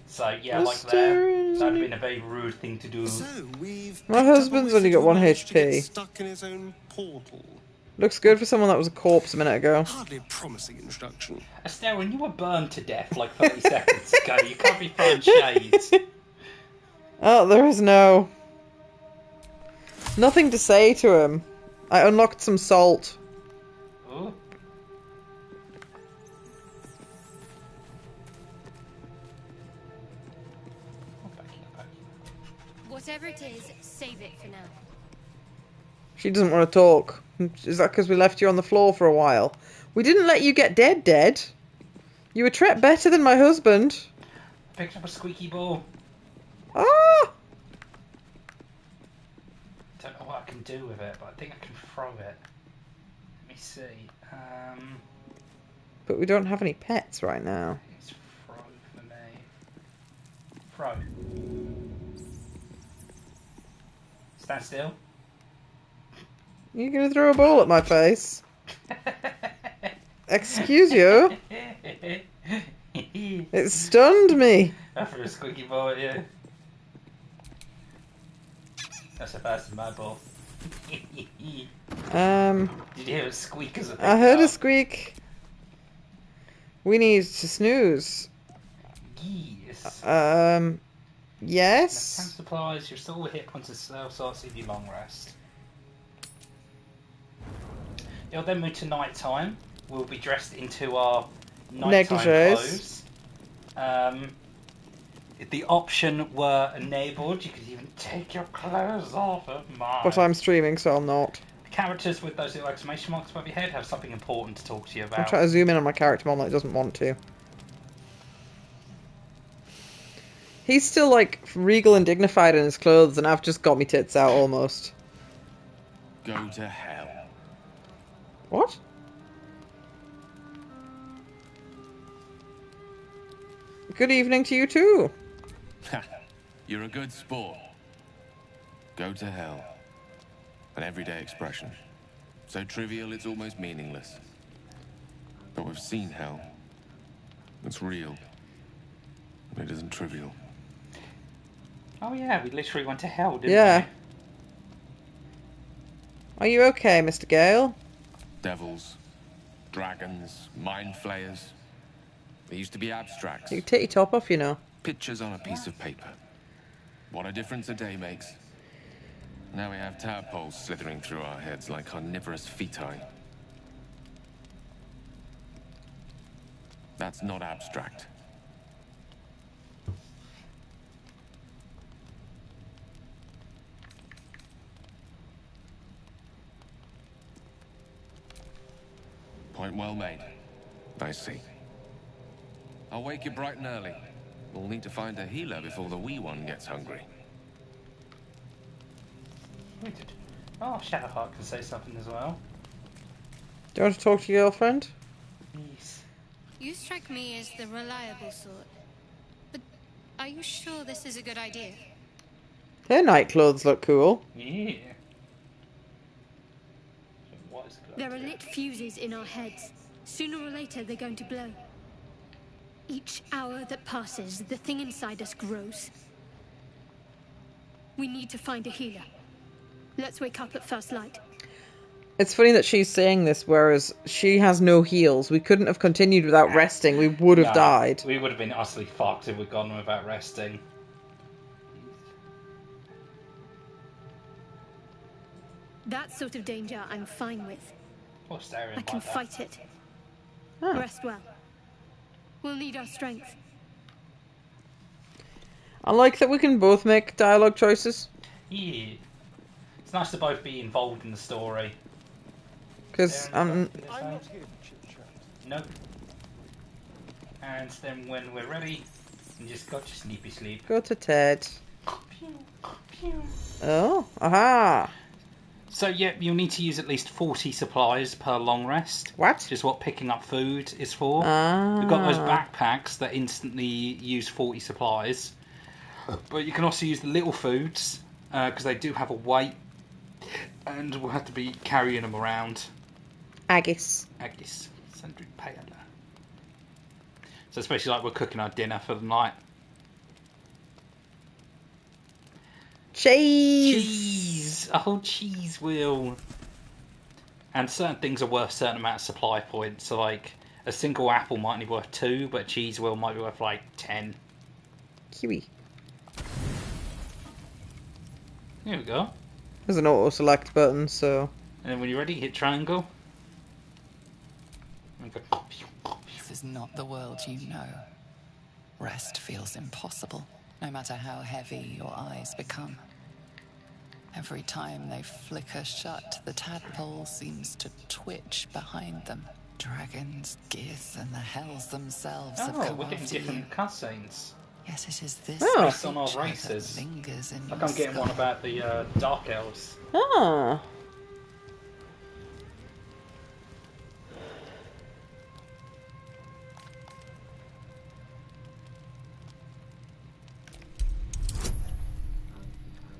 So, yeah, like there, that would have been a very rude thing to do. So, we've My husband's only got 1 managed to get HP. stuck in his own portal. Looks good for someone that was a corpse a minute ago. Hardly a promising introduction. Estelle, when you were burned to death like 30 seconds ago, you can't be throwing shades. Oh, there is nothing to say to him. I unlocked some salt. Ooh. Whatever it is, save it for now. She doesn't want to talk. Is that because we left you on the floor for a while? We didn't let you get dead. You were treated better than my husband. Picked up a squeaky ball. Ah! Don't know what I can do with it, but I think I can throw it. Let me see. But we don't have any pets right now. It's throw for me. Throw. Stand still. You're going to throw a ball at my face? Excuse you? It stunned me. I threw a squeaky ball at you. That's a fast as my ball. Did you hear a squeak as it I heard a squeak. We need to snooze. Yes. Yes? Camp supplies, your soul hit points and spell slots if you long rest. It'll then move to night time. We'll be dressed into our nighttime Negligees. clothes. If the option were enabled, you could even take your clothes off of mine. But I'm streaming, so I'm not. The characters with those little exclamation marks above your head have something important to talk to you about. I'm trying to zoom in on my character model, it doesn't want to. He's still, like, regal and dignified in his clothes, and I've just got me tits out, almost. Go to hell. What? Good evening to you, too. You're a good sport. Go to hell. An everyday expression. So trivial it's almost meaningless. But we've seen hell. It's real. It isn't trivial. Oh yeah, we literally went to hell, didn't Yeah. we? Are you okay, Mr. Gale? Devils, dragons, mind flayers. They used to be abstracts. You take your top off, you know. Pictures on a piece of paper. What a difference a day makes. Now we have tadpoles slithering through our heads like carnivorous feti. That's not abstract. Point well made. I see. I'll wake you bright and early. We'll need to find a healer before the wee one gets hungry. We did. Oh, Shadowheart can say something as well. Do you want to talk to your girlfriend? Yes. You strike me as the reliable sort. But are you sure this is a good idea? Her night clothes look cool. Yeah. So what is it? There are lit fuses in our heads. Sooner or later, they're going to blow. Each hour that passes, the thing inside us grows. We need to find a healer. Let's wake up at first light. It's funny that she's saying this, whereas she has no heals. We couldn't have continued without resting. We would have died. We would have been utterly fucked if we'd gone without resting. That sort of danger I'm fine with. Poor Starion I can like that. fight it. Ah. Rest well. We'll need our strength. I like that we can both make dialogue choices. Yeah. It's nice to both be involved in the story. Because I'm not here for chit-chat. Nope. And then when we're ready, you just got your sleepy sleep. Go to Ted. Oh, aha. So yeah, you'll need to use at least 40 supplies per long rest. What? Which is what picking up food is for. Ah. We've got those backpacks that instantly use 40 supplies. But you can also use the little foods, because they do have a weight And we'll have to be carrying them around. Agis. Sundry Paella. So especially like we're cooking our dinner for the night. Cheese! A whole cheese wheel. And certain things are worth a certain amount of supply points. So like a single apple might be worth 2, but a cheese wheel might be worth like 10. Kiwi. There we go. There's an auto select button, so. And then when you're ready, hit triangle. And go. This is not the world you know. Rest feels impossible, no matter how heavy your eyes become. Every time they flicker shut, the tadpole seems to twitch behind them. Dragons, geese, and the hells themselves have come we're getting after you. different cutscenes. Yes, it is this Based on our creature races. that lingers in Like your I'm getting skull. one about the Dark Elves. Ah.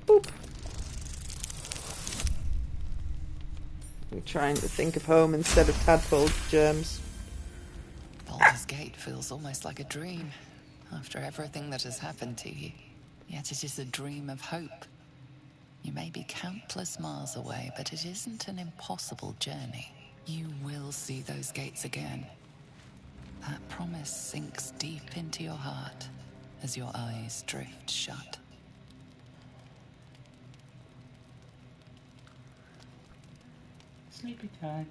Boop. We're trying to think of home instead of tadpole germs. Baldur's Gate feels almost like a dream, after everything that has happened to you. Yet it is a dream of hope. You may be countless miles away, but it isn't an impossible journey. You will see those gates again. That promise sinks deep into your heart as your eyes drift shut. Sleepy time.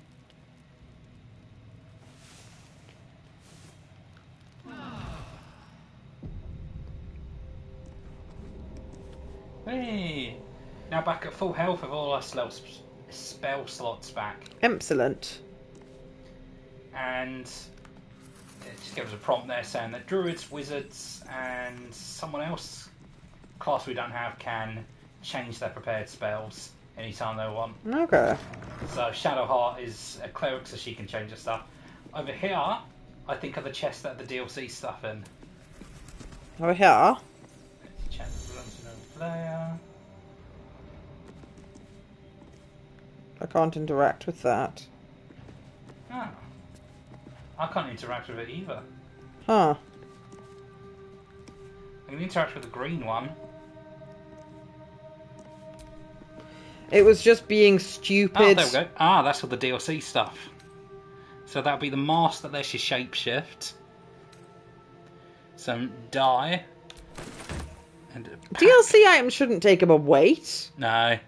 Hey! Now back at full health with all our spell slots back. Excellent. And it just gives us a prompt there saying that druids, wizards, and someone else, class we don't have, can change their prepared spells anytime they want. Okay. So Shadowheart is a cleric, so she can change her stuff. Over here, I think are the chests that the DLC stuff in. Over here. Check the rooms over there. I can't interact with that. Ah. I can't interact with it either. Huh. I can interact with the green one. It was just being stupid. Oh, there we go. Ah, that's all the DLC stuff. So that'll be the mask that lets you shapeshift. Some dye. And a pack. DLC items shouldn't take up a weight. No.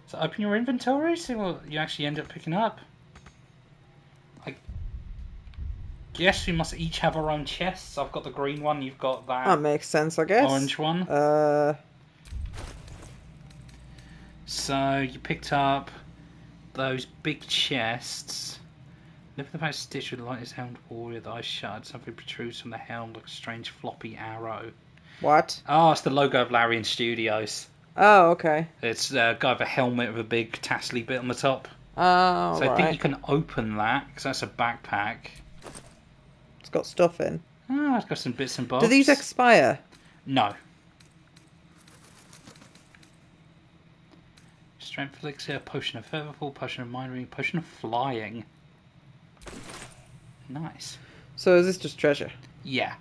So open your inventory, see what you actually end up picking up. I guess we must each have our own chests. I've got the green one, you've got That makes sense, I guess. orange one. So you picked up those big chests. Lift the back stitch with the lightest helmed warrior, the eyes shut. Something protrudes from the helm like a strange floppy arrow. What? Oh, it's the logo of Larian Studios. Oh, okay. It's a guy with a helmet with a big tassely bit on the top. Oh, so I think right. you can open that, because that's a backpack. It's got stuff in. Ah, it's got some bits and bobs. Do these expire? No. Strength elixir, potion of featherfall, potion of mind reading, potion of flying. Nice. So is this just treasure? Yeah.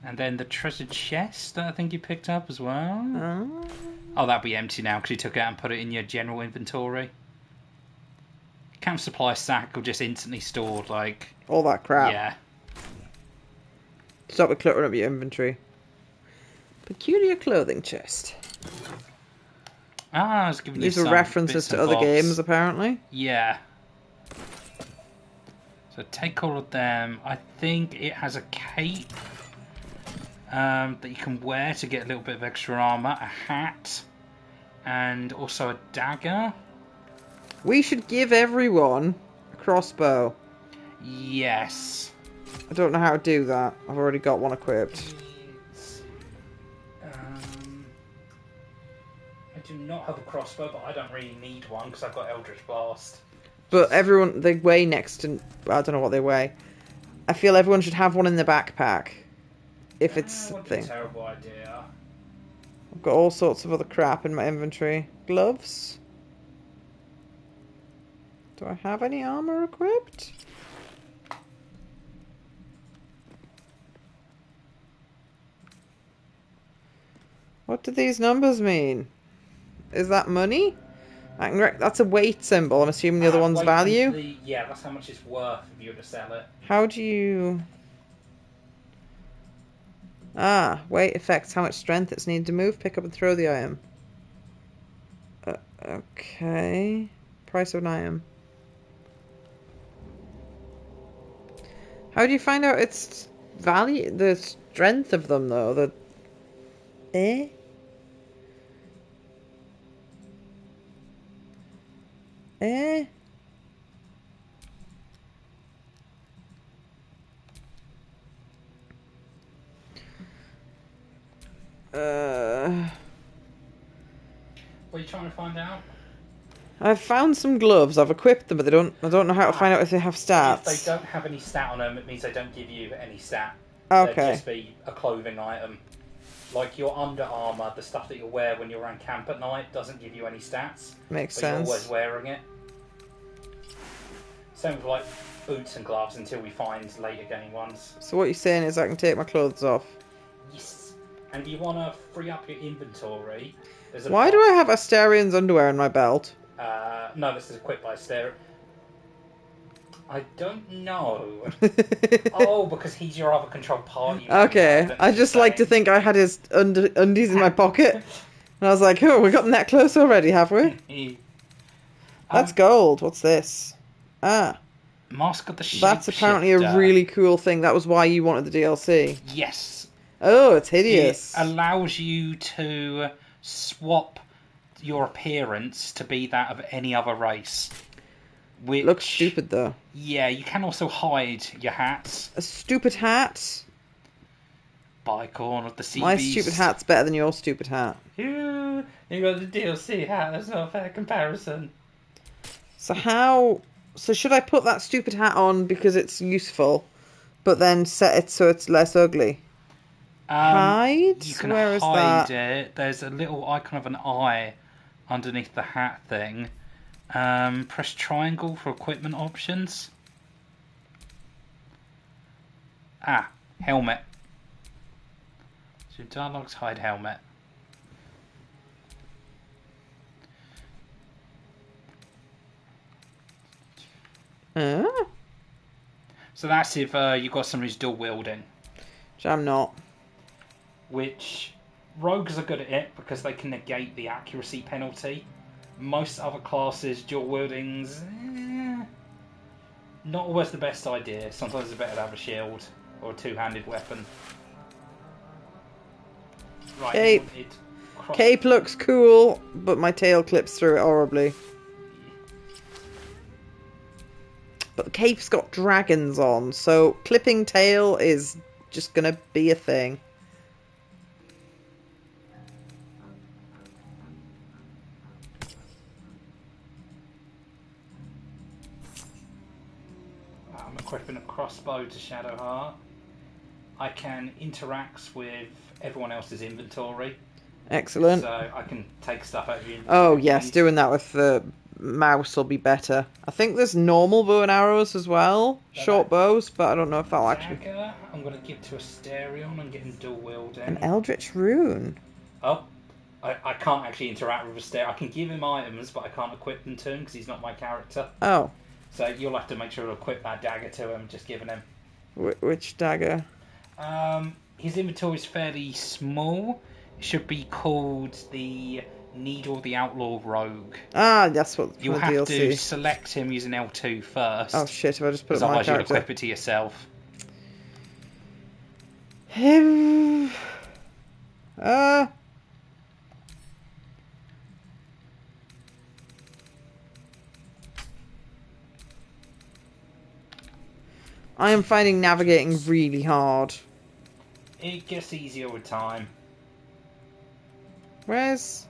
And then the treasure chest that I think you picked up as well. Oh, that'll be empty now because you took it out and put it in your general inventory. Camp supply sack will just instantly stored, like... All that crap. Yeah. Stop with cluttering up your inventory. Peculiar clothing chest. Ah, I was giving you These some are references bits to and other bobs. games, apparently. Yeah. So take all of them. I think it has a cape that you can wear to get a little bit of extra armor, a hat, and also a dagger. We should give everyone a crossbow. Yes. I don't know how to do that. I've already got one equipped. I do not have a crossbow, but I don't really need one because I've got Eldritch Blast. But everyone, they weigh next to... I don't know what they weigh. I feel everyone should have one in their backpack. If it's a Would be a thing. terrible idea. I've got all sorts of other crap in my inventory. Gloves? Do I have any armor equipped? What do these numbers mean? Is that money? That's a weight symbol. I'm assuming the other one's value? Yeah, that's how much it's worth if you were to sell it. How do you... Ah, weight affects how much strength it's needed to move, pick up and throw the item. Okay. Price of an item. How do you find out its value, the strength of them though? Eh? Eh? What are you trying to find out? I've found some gloves. I've equipped them, but I don't know how to find out if they have stats. If they don't have any stat on them, it means they don't give you any stat. Okay. They'd just be a clothing item. Like your under armour, the stuff that you wear when you're around camp at night, doesn't give you any stats. Makes but sense. You're always wearing it. Same with like boots and gloves until we find later game ones. So what you're saying is I can take my clothes off? Yes. And if you want to free up your inventory... Why do I have Asterian's underwear in my belt? No, this is equipped by Astarion. I don't know. Oh, because he's your other controlled party. Okay, I just like to think I had his undies in my pocket. And I was like, oh, we got that close already, have we? That's gold. What's this? Ah. Mask of the Shapeshifter. That's apparently a really cool thing. That was why you wanted the DLC. Yes. Oh, it's hideous. It allows you to swap your appearance to be that of any other race. Which, looks stupid though. Yeah, you can also hide your hats. A stupid hat? Bicon of the Sea My Beast. stupid hat's better than your stupid hat. You got the DLC hat, that's not a fair comparison. So should I put that stupid hat on because it's useful, but then set it so it's less ugly? Hide? You can Where is hide that? it. There's a little icon of an eye underneath the hat thing. Press triangle for equipment options. Ah, helmet. So dialogues hide helmet. So that's if you've got somebody who's dual wielding. Which I'm not. Which rogues are good at it because they can negate the accuracy penalty. Most other classes, dual wielding's not always the best idea. Sometimes it's better to have a shield or a two-handed weapon. Right, Cape. Cape looks cool, but my tail clips through it horribly. But the cape's got dragons on, so clipping tail is just gonna be a thing. I'm equipping a crossbow to Shadowheart. I can interact with everyone else's inventory. Excellent. So I can take stuff out of your inventory. Oh yes, doing that with the mouse will be better. I think there's normal bow and arrows as well, short bows, but I don't know if that'll actually... Dagger, I'm going to give to Asterion and get him dual wielding. An eldritch rune. Oh, I can't actually interact with Asterion. I can give him items, but I can't equip them to him because he's not my character. Oh. So you'll have to make sure to equip that dagger to him, just giving him. Which dagger? His inventory is fairly small. It should be called the Needle of the Outlaw Rogue. Ah, that's what You'll the have DLC. to select him using L2 first. Oh shit, if I just put it on my otherwise you'll character. equip it to yourself. I am finding navigating really hard. It gets easier with time. Where's...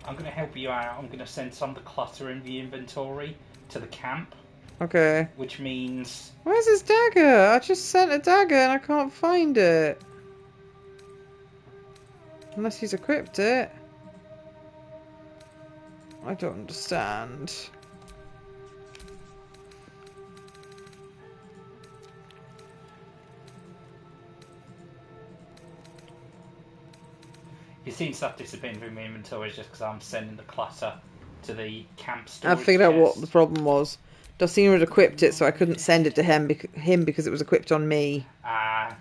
I'm going to help you out. I'm going to send some of the clutter in the inventory to the camp. Okay. Which means... Where's his dagger? I just sent a dagger and I can't find it. Unless he's equipped it. I don't understand. seen stuff disappearing from my inventory just because I'm sending the clutter to the camp I storage figured out what chest. the problem was. Dosina had equipped it, so I couldn't send it to him because it was equipped on me. Ah.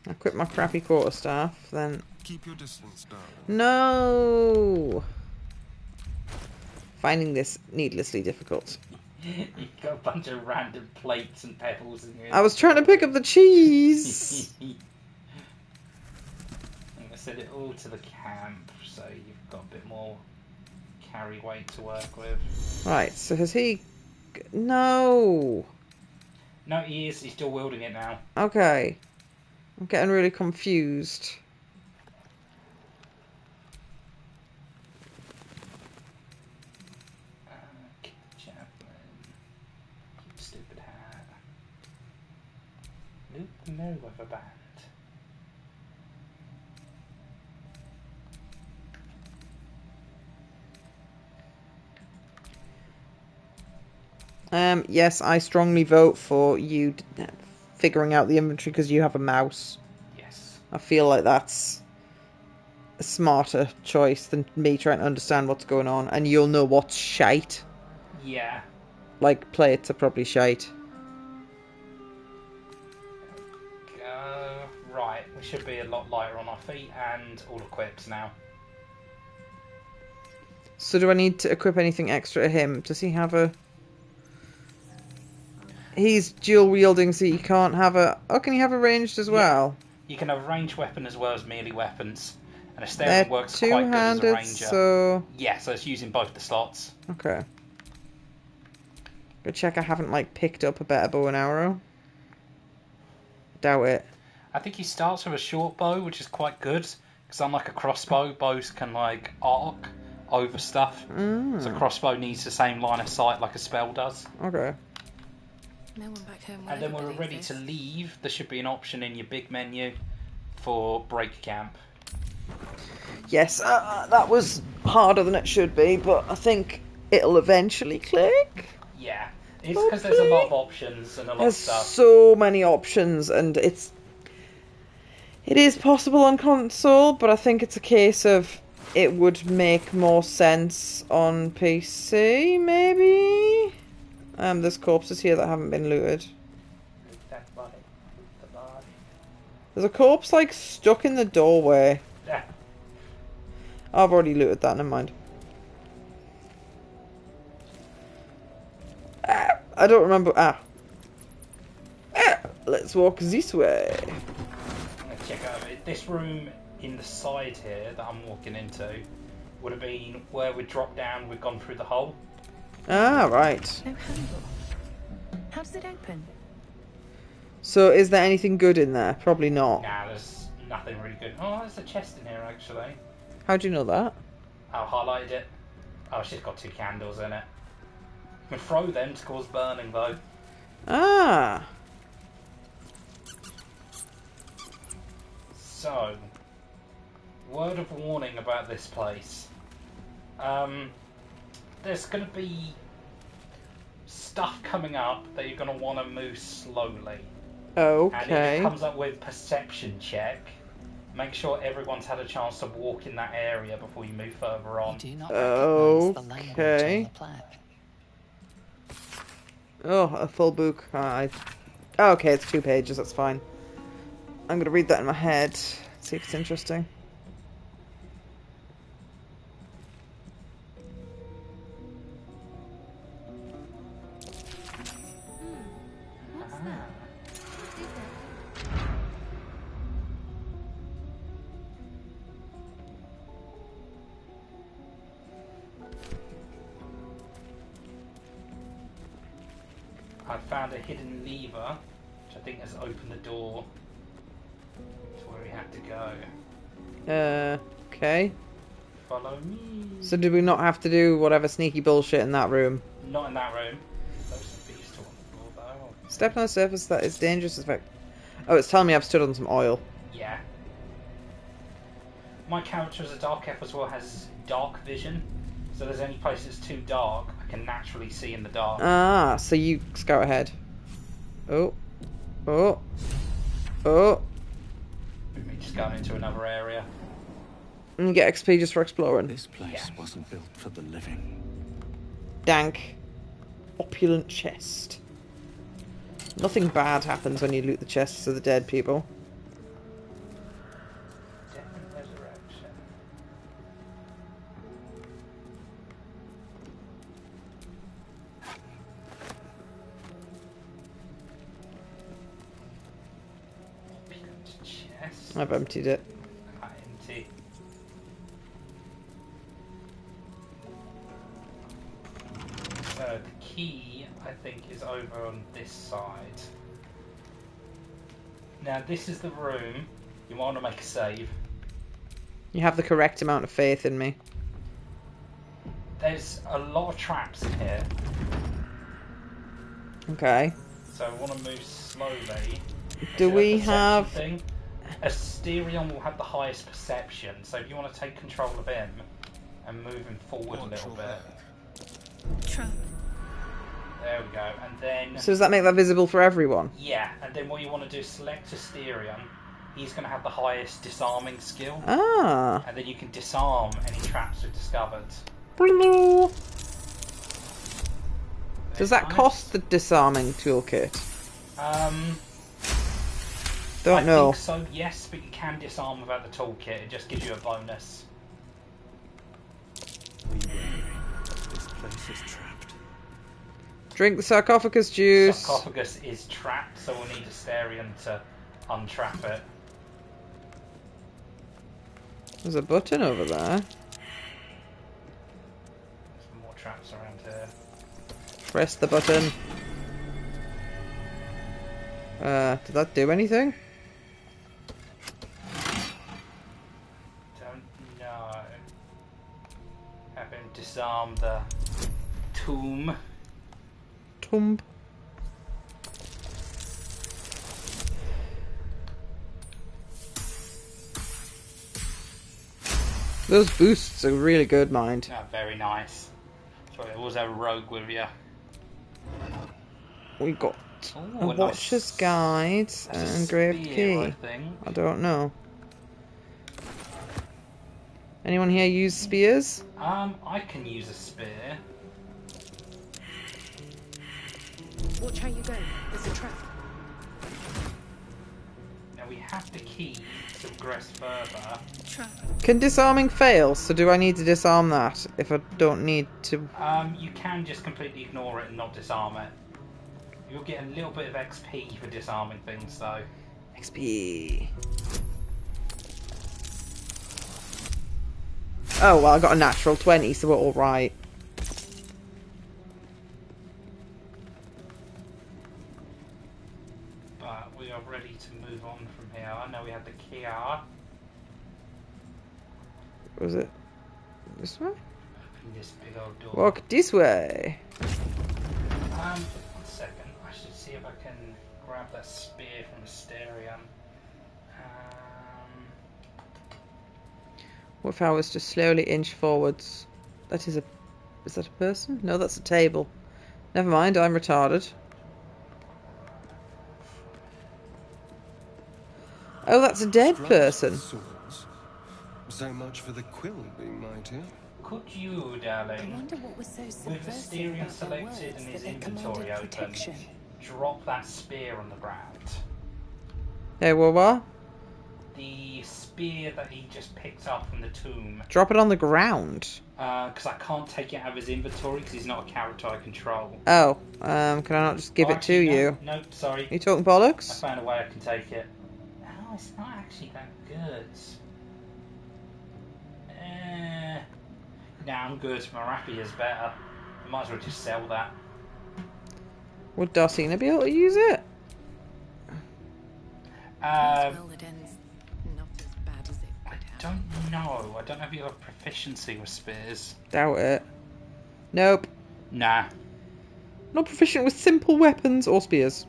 I quit my crappy quarterstaff, then... Keep your distance, darling. No! Finding this needlessly difficult. You got a bunch of random plates and pebbles in your I was trying to pick up the cheese! I'm going to send it all to the camp, so you've got a bit more carry weight to work with. Right, so has he... No! No, he is. He's still wielding it now. Okay. I'm getting really confused. Keep the javelin. Keep the stupid hat. Loop the Merryweather band. Yes, I strongly vote for you figuring out the inventory because you have a mouse. Yes. I feel like that's a smarter choice than me trying to understand what's going on, and you'll know what's shite. Yeah. Like, plates are probably shite. Right, we should be a lot lighter on our feet and all equipped now. So do I need to equip anything extra to him? Does he have a... He's dual wielding, so you can't have a... Oh, can he have a ranged as well? You can have a ranged weapon as well as melee weapons. And a staring works quite good as a two-handed, ranger. so... Yeah, so it's using both the slots. Okay. Go check I haven't, like, picked up a better bow and arrow. Doubt it. I think he starts with a short bow, which is quite good. Because unlike a crossbow, bows can, like, arc over stuff. So a crossbow needs the same line of sight like a spell does. Okay. No one back home will And then ever when we're believe ready this. to leave, there should be an option in your big menu for break camp. Yes, that was harder than it should be, but I think it'll eventually click. Yeah, it's because there's a lot of options and a lot There's of stuff. so many options, and it is possible on console, but I think it's a case of it would make more sense on PC, maybe? There's corpses here that haven't been looted. That body, the body. There's a corpse, like, stuck in the doorway. Yeah. I've already looted that, never mind. I don't remember. Let's walk this way. I'm going to check out this room in the side here that I'm walking into would have been where we dropped down, we've gone through the hole. Ah, right. No handle. How does it open? So is there anything good in there? Probably not. Nah, there's nothing really good. Oh, there's a chest in here actually. How do you know that? I've highlighted it. Oh, it's just got 2 candles in it. You can throw them to cause burning though. Ah. So, word of warning about this place. There's going to be stuff coming up that you're going to want to move slowly. Okay. And if it comes up with perception check, make sure everyone's had a chance to walk in that area before you move further on. You do not recognize the language on the plaque. Oh, a full book. Okay, it's 2 pages, that's fine. I'm going to read that in my head, see if it's interesting. What's that? What is it? I found a hidden lever, which I think has opened the door to where we had to go. Okay. Follow me. So did we not have to do whatever sneaky bullshit in that room? Not in that room. There's some beast on the floor though. Step on a surface that is dangerous as fact. Oh, it's telling me I've stood on some oil. Yeah. My character as a dark elf as well has dark vision, so there's any place that's too dark I can naturally see in the dark. Ah, so you go ahead. Oh. Oh. Oh. Let me just go into another area. And you get XP just for exploring. This place wasn't built for the living. Dank. Opulent chest. Nothing bad happens when you loot the chests of the dead people. Death and resurrection. Opulent chest. I've emptied it. Empty. So the key, I think, is over on this side. Now this is the room. You want to make a save. You have the correct amount of faith in me. There's a lot of traps in here, Okay. so I want to move slowly. Do See we that perception have... thing? Asterion will have the highest perception, so if you want to take control of him and move him forward a little bit. Trap. There we go, and then... So does that make that visible for everyone? Yeah, and then what you want to do is select Asterion. He's going to have the highest disarming skill. Ah. And then you can disarm any traps we've discovered. Does that cost the disarming toolkit? Don't know. I think so, yes, but you can disarm without the toolkit. It just gives you a bonus. Be wary. This place is trapped. Drink the sarcophagus juice. Sarcophagus is trapped, so we'll need Asterion to untrap it. There's a button over there. Some more traps around here. Press the button. Did that do anything? Don't know. Have him disarm the tomb. Tomb. Those boosts are really good, mind. Oh, very nice. So always have a rogue with you. We got Ooh, a nice- Watcher's Guide that's a and Engraved spear, Key. I think. I don't know. Anyone here use spears? I can use a spear. Watch how you go. There's a trap. Now we have the key to progress further. Trap. Can disarming fail? So do I need to disarm that if I don't need to? You can just completely ignore it and not disarm it. You'll get a little bit of XP for disarming things, though. XP. Oh, well, I got a natural 20, so we're alright. But we are ready to move on from here. I know we had the key out. Was it this way? Open this big old door. Walk this way. 1 second. I should see if I can grab that spear from Asterion. What if I was to slowly inch forwards? That is a... Is that a person? No, that's a table. Never mind, I'm retarded. Oh, that's a dead person. Swords. So much for the quill being mighty. Could you, darling, wonder what was so with subversive Asterion about their selected words and that his they inventory commanded open, protection? drop that spear on the ground? Hey, what? The spear that he just picked up from the tomb. Drop it on the ground. Because I can't take it out of his inventory because he's not a character I control. Oh, can I not just give Oh, it to actually, no. you? No, sorry. Are you talking I bollocks? found a way I can take it. Oh, it's not actually that good. Nah, I'm good. My rapier is better. I might as well just sell that. Would Darcina be able to use it? Well, it ends not as bad as it I don't know. I don't know if you have proficiency with spears. Doubt it. Nope. Nah. Not proficient with simple weapons or spears.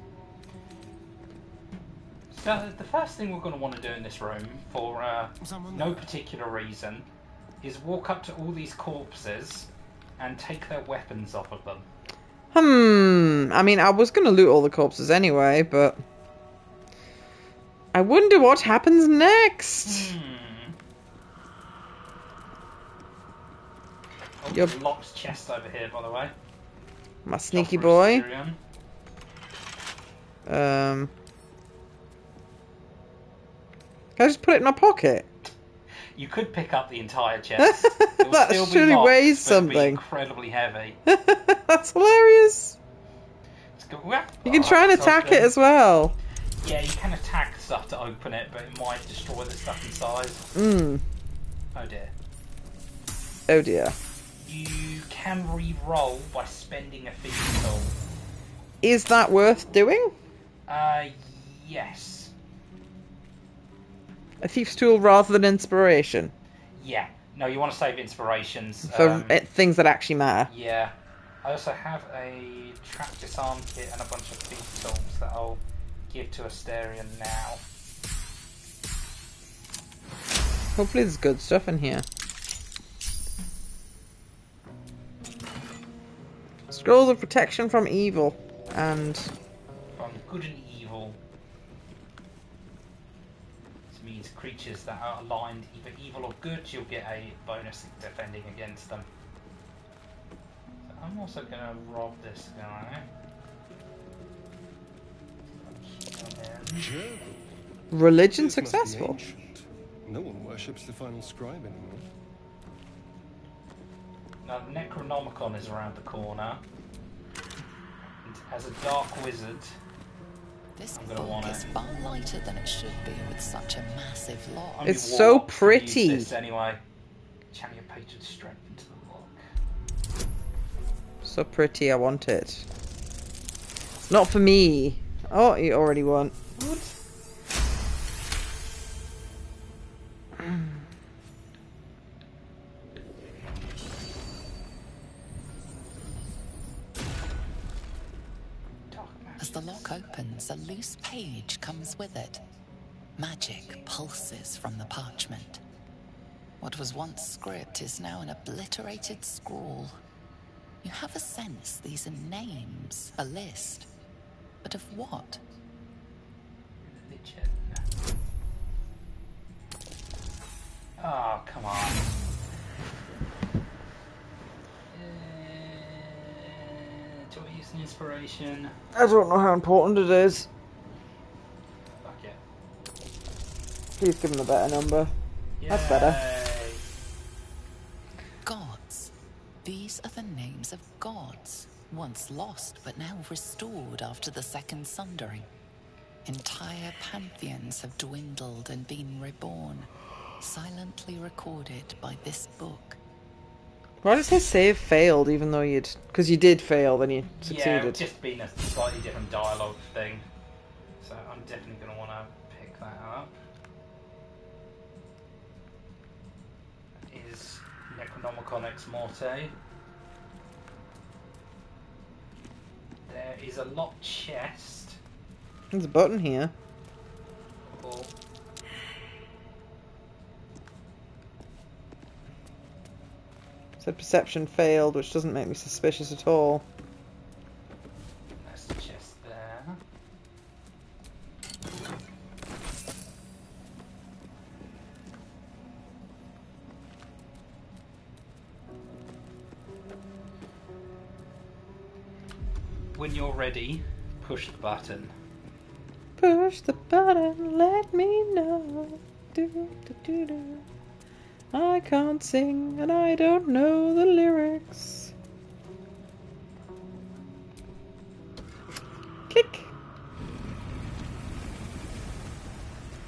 So the first thing we're going to want to do in this room, for no particular reason, is walk up to all these corpses and take their weapons off of them. I mean, I was going to loot all the corpses anyway, but I wonder what happens next. Oh, there's a locked chest over here, by the way. My sneaky boy. Can I just put it in my pocket? You could pick up the entire chest. It That still be surely locked, weighs but it'd be something. incredibly heavy. That's hilarious. Well, You can try and attack it as well. Yeah, you can attack stuff to open it, but it might destroy the stuff inside. Oh dear. Oh dear. You can re-roll by spending a feat tool. Is that worth doing? Yes. A thief's tool rather than inspiration? Yeah. No, you want to save inspirations. For things that actually matter. Yeah. I also have a trap disarm kit and a bunch of thief tools that I'll give to Asterion now. Hopefully there's good stuff in here. Scrolls of protection from evil. And... from good and evil. This means creatures that are aligned either evil or good, you'll get a bonus defending against them. So I'm also going to rob this guy. Religion This must be successful. ancient. No one worships the final scribe anymore. Now the Necronomicon is around the corner. And as a dark wizard, This I'm going to book want is far lighter than it should be with such a massive lock. It's so pretty. Use this anyway. Channel your patron's strength into the lock. So pretty, I want it. Not for me. Oh, you already won. What? As the lock opens, a loose page comes with it. Magic pulses from the parchment. What was once script is now an obliterated scrawl. You have a sense these are names, a list. But of what? Religion. Oh, come on. Do I use an inspiration? I don't know how important it is. Fuck it. Please give him a better number. That's better. Gods. These are the names of gods, once lost but now restored after the Second Sundering. Entire pantheons have dwindled and been reborn, silently recorded by this book. Why does his save failed even though you'd... Because you did fail, then you Yeah, succeeded. it's just been a slightly different dialogue thing. So I'm definitely going to want to pick that up. That is Necronomicon Ex Morte. There is a locked chest. There's a button here. Cool. Said perception failed, which doesn't make me suspicious at all. There's the chest there. When you're ready, push the button. Push the button, let me know. Do, do, do, do. I can't sing and I don't know the lyrics. Click.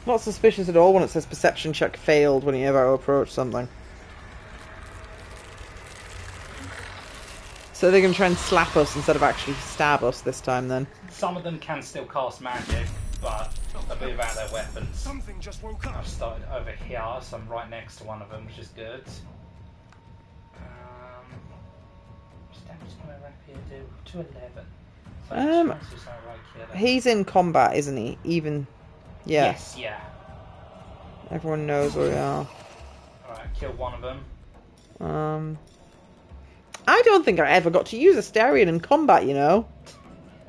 Not suspicious at all when it says perception check failed when you ever approach something. So they're going to try and slap us instead of actually stab us this time then. Some of them can still cast magic, but they'll be without their weapons. Something just woke up. I've started over here, so I'm right next to one of them, which is good. What's damage my rapier do? 211. So Um, chances are right here. He's in combat, isn't he? Even... Yeah. Yes, yeah. Everyone knows where we are. Alright, kill one of them. I don't think I ever got to use Astarion in combat, you know.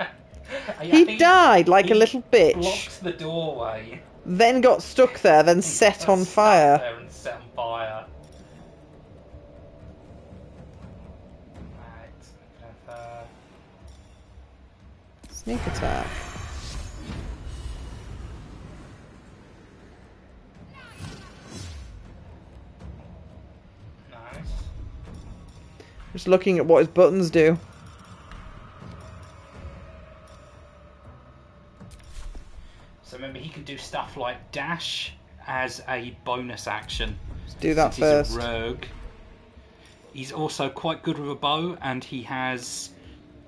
Yeah, He died like a little bitch. Blocked the doorway. Then got stuck there, then set on fire. There and set on fire. Right. Sneak attack. Nice. Just looking at what his buttons do. So remember, he can do stuff like dash as a bonus action. Let's do that since first. He's a rogue. He's also quite good with a bow, and he has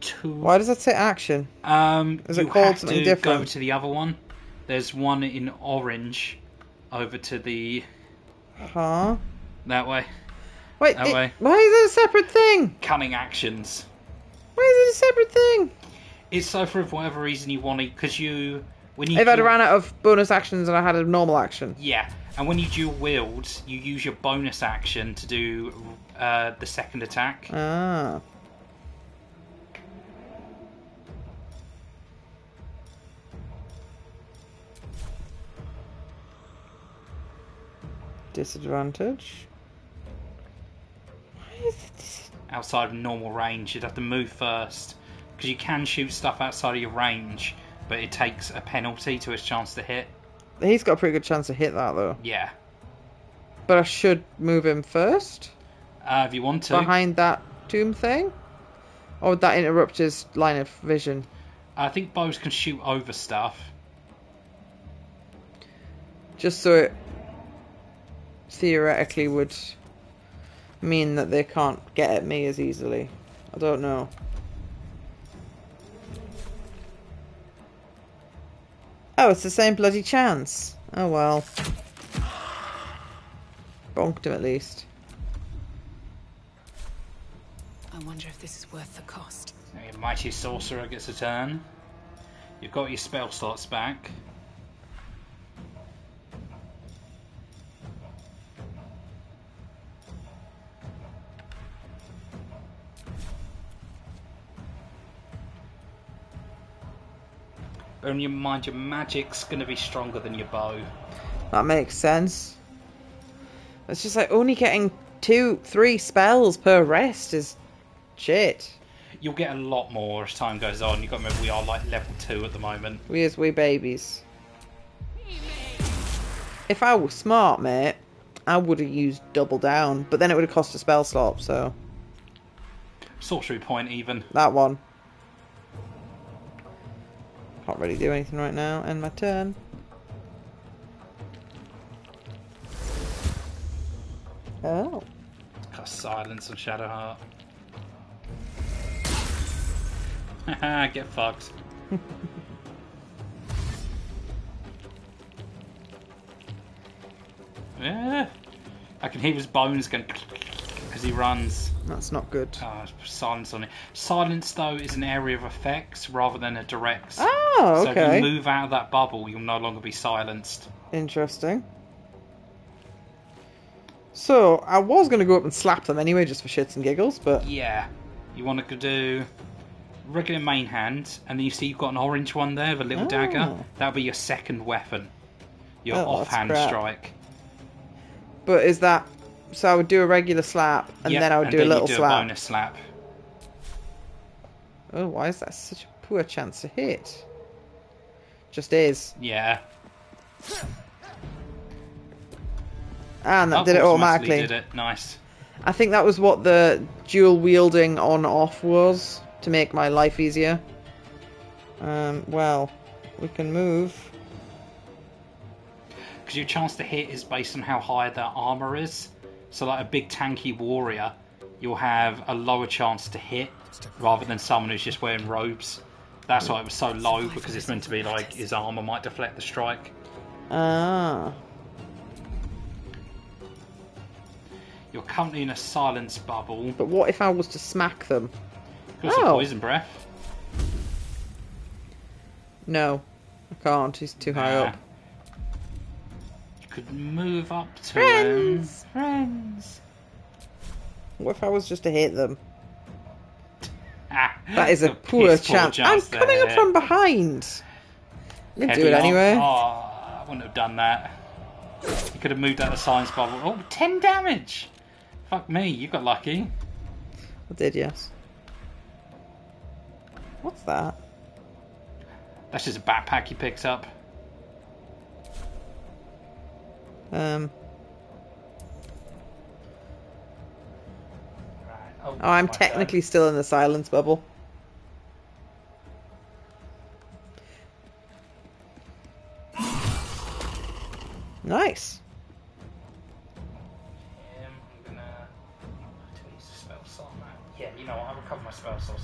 2. Why does that say action? Is it You called have something to different? go to the other one. There's one in orange, over to the Huh? that way. Wait, That way. why is it a separate thing? Cunning actions. Why is it a separate thing? It's so for whatever reason you want it, because when you If I'd dual- ran out of bonus actions and I had a normal action. Yeah, and when you dual wield, you use your bonus action to do the second attack. Ah. Disadvantage. Why is it Outside of normal range, you'd have to move first, because you can shoot stuff outside of your range, but it takes a penalty to his chance to hit. He's got a pretty good chance to hit that though. Yeah. But I should move him first? If you want to. Behind that tomb thing? Or would that interrupt his line of vision? I think bows can shoot over stuff. Just so it theoretically would mean that they can't get at me as easily. I don't know. Oh, it's the same bloody chance. Oh well. Bonked him at least. I wonder if this is worth the cost. Your mighty sorcerer gets a turn. You've got your spell slots back. Bear in your mind, your magic's going to be stronger than your bow. That makes sense. It's just like only getting 2-3 spells per rest is shit. You'll get a lot more as time goes on. You've got to remember we are like level 2 at the moment. We as wee babies. If I was smart, mate, I would have used double down, but then it would have cost a spell slot, so... Sorcery point even. That one. Can't really do anything right now. End my turn. Oh. Cast silence on Shadowheart. Haha, get fucked. Yeah. I can hear his bones going as he runs. That's not good. Silence on it. Silence, though, is an area of effects rather than a direct. Oh, So okay. if you move out of that bubble, you'll no longer be silenced. Interesting. So, I was going to go up and slap them anyway, just for shits and giggles, but... Yeah. You want to do regular main hand, and then you see you've got an orange one there with a little dagger. That'll be your second weapon. Your offhand that's crap. strike. But is that... So I would do a regular slap, and Yep, then I would do a little you do slap. a bonus slap. Oh, why is that such a poor chance to hit? Just is. Yeah. And that did it automatically. Did it. Nice. I think that was what the dual wielding on-off was, to make my life easier. Well, we can move. Because your chance to hit is based on how high their armor is. So like a big tanky warrior, you'll have a lower chance to hit rather than someone who's just wearing robes. That's why it was so low, because it's meant to be like his armor might deflect the strike. Ah. You're currently in a silence bubble. But what if I was to smack them? Got some poison breath. No, I can't. He's too high up. could move up to Friends! Friends! What if I was just to hit them? Ah, That is a poor chance. I'm coming up from behind. You can do it anyway. Oh, I wouldn't have done that. You could have moved out the science bubble. Oh, 10 damage! Fuck me, you got lucky. I did, yes. What's that? That's just a backpack he picks up. Oh, I'm technically still in the silence bubble. Nice. I'm gonna do I use a spell slot on that? Yeah, you know what? I'll recover my spell slot.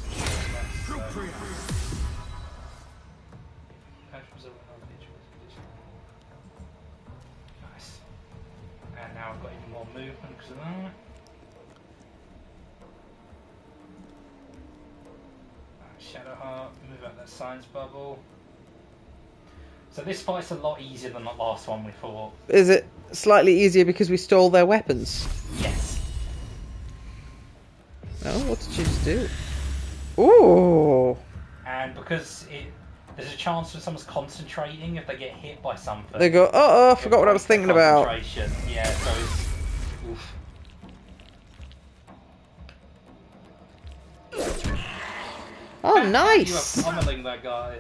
Nice. And now I've got even more movement because of that. Shadow Heart, move out that science bubble. So this fight's a lot easier than the last one we fought. Is it slightly easier because we stole their weapons? Yes. Oh, what did you just do? Ooh. And because there's a chance that someone's concentrating if they get hit by something. They go, oh, I forgot what I was thinking about. Yeah, so it's... Oof. Oh, nice! You were pummeling that guy.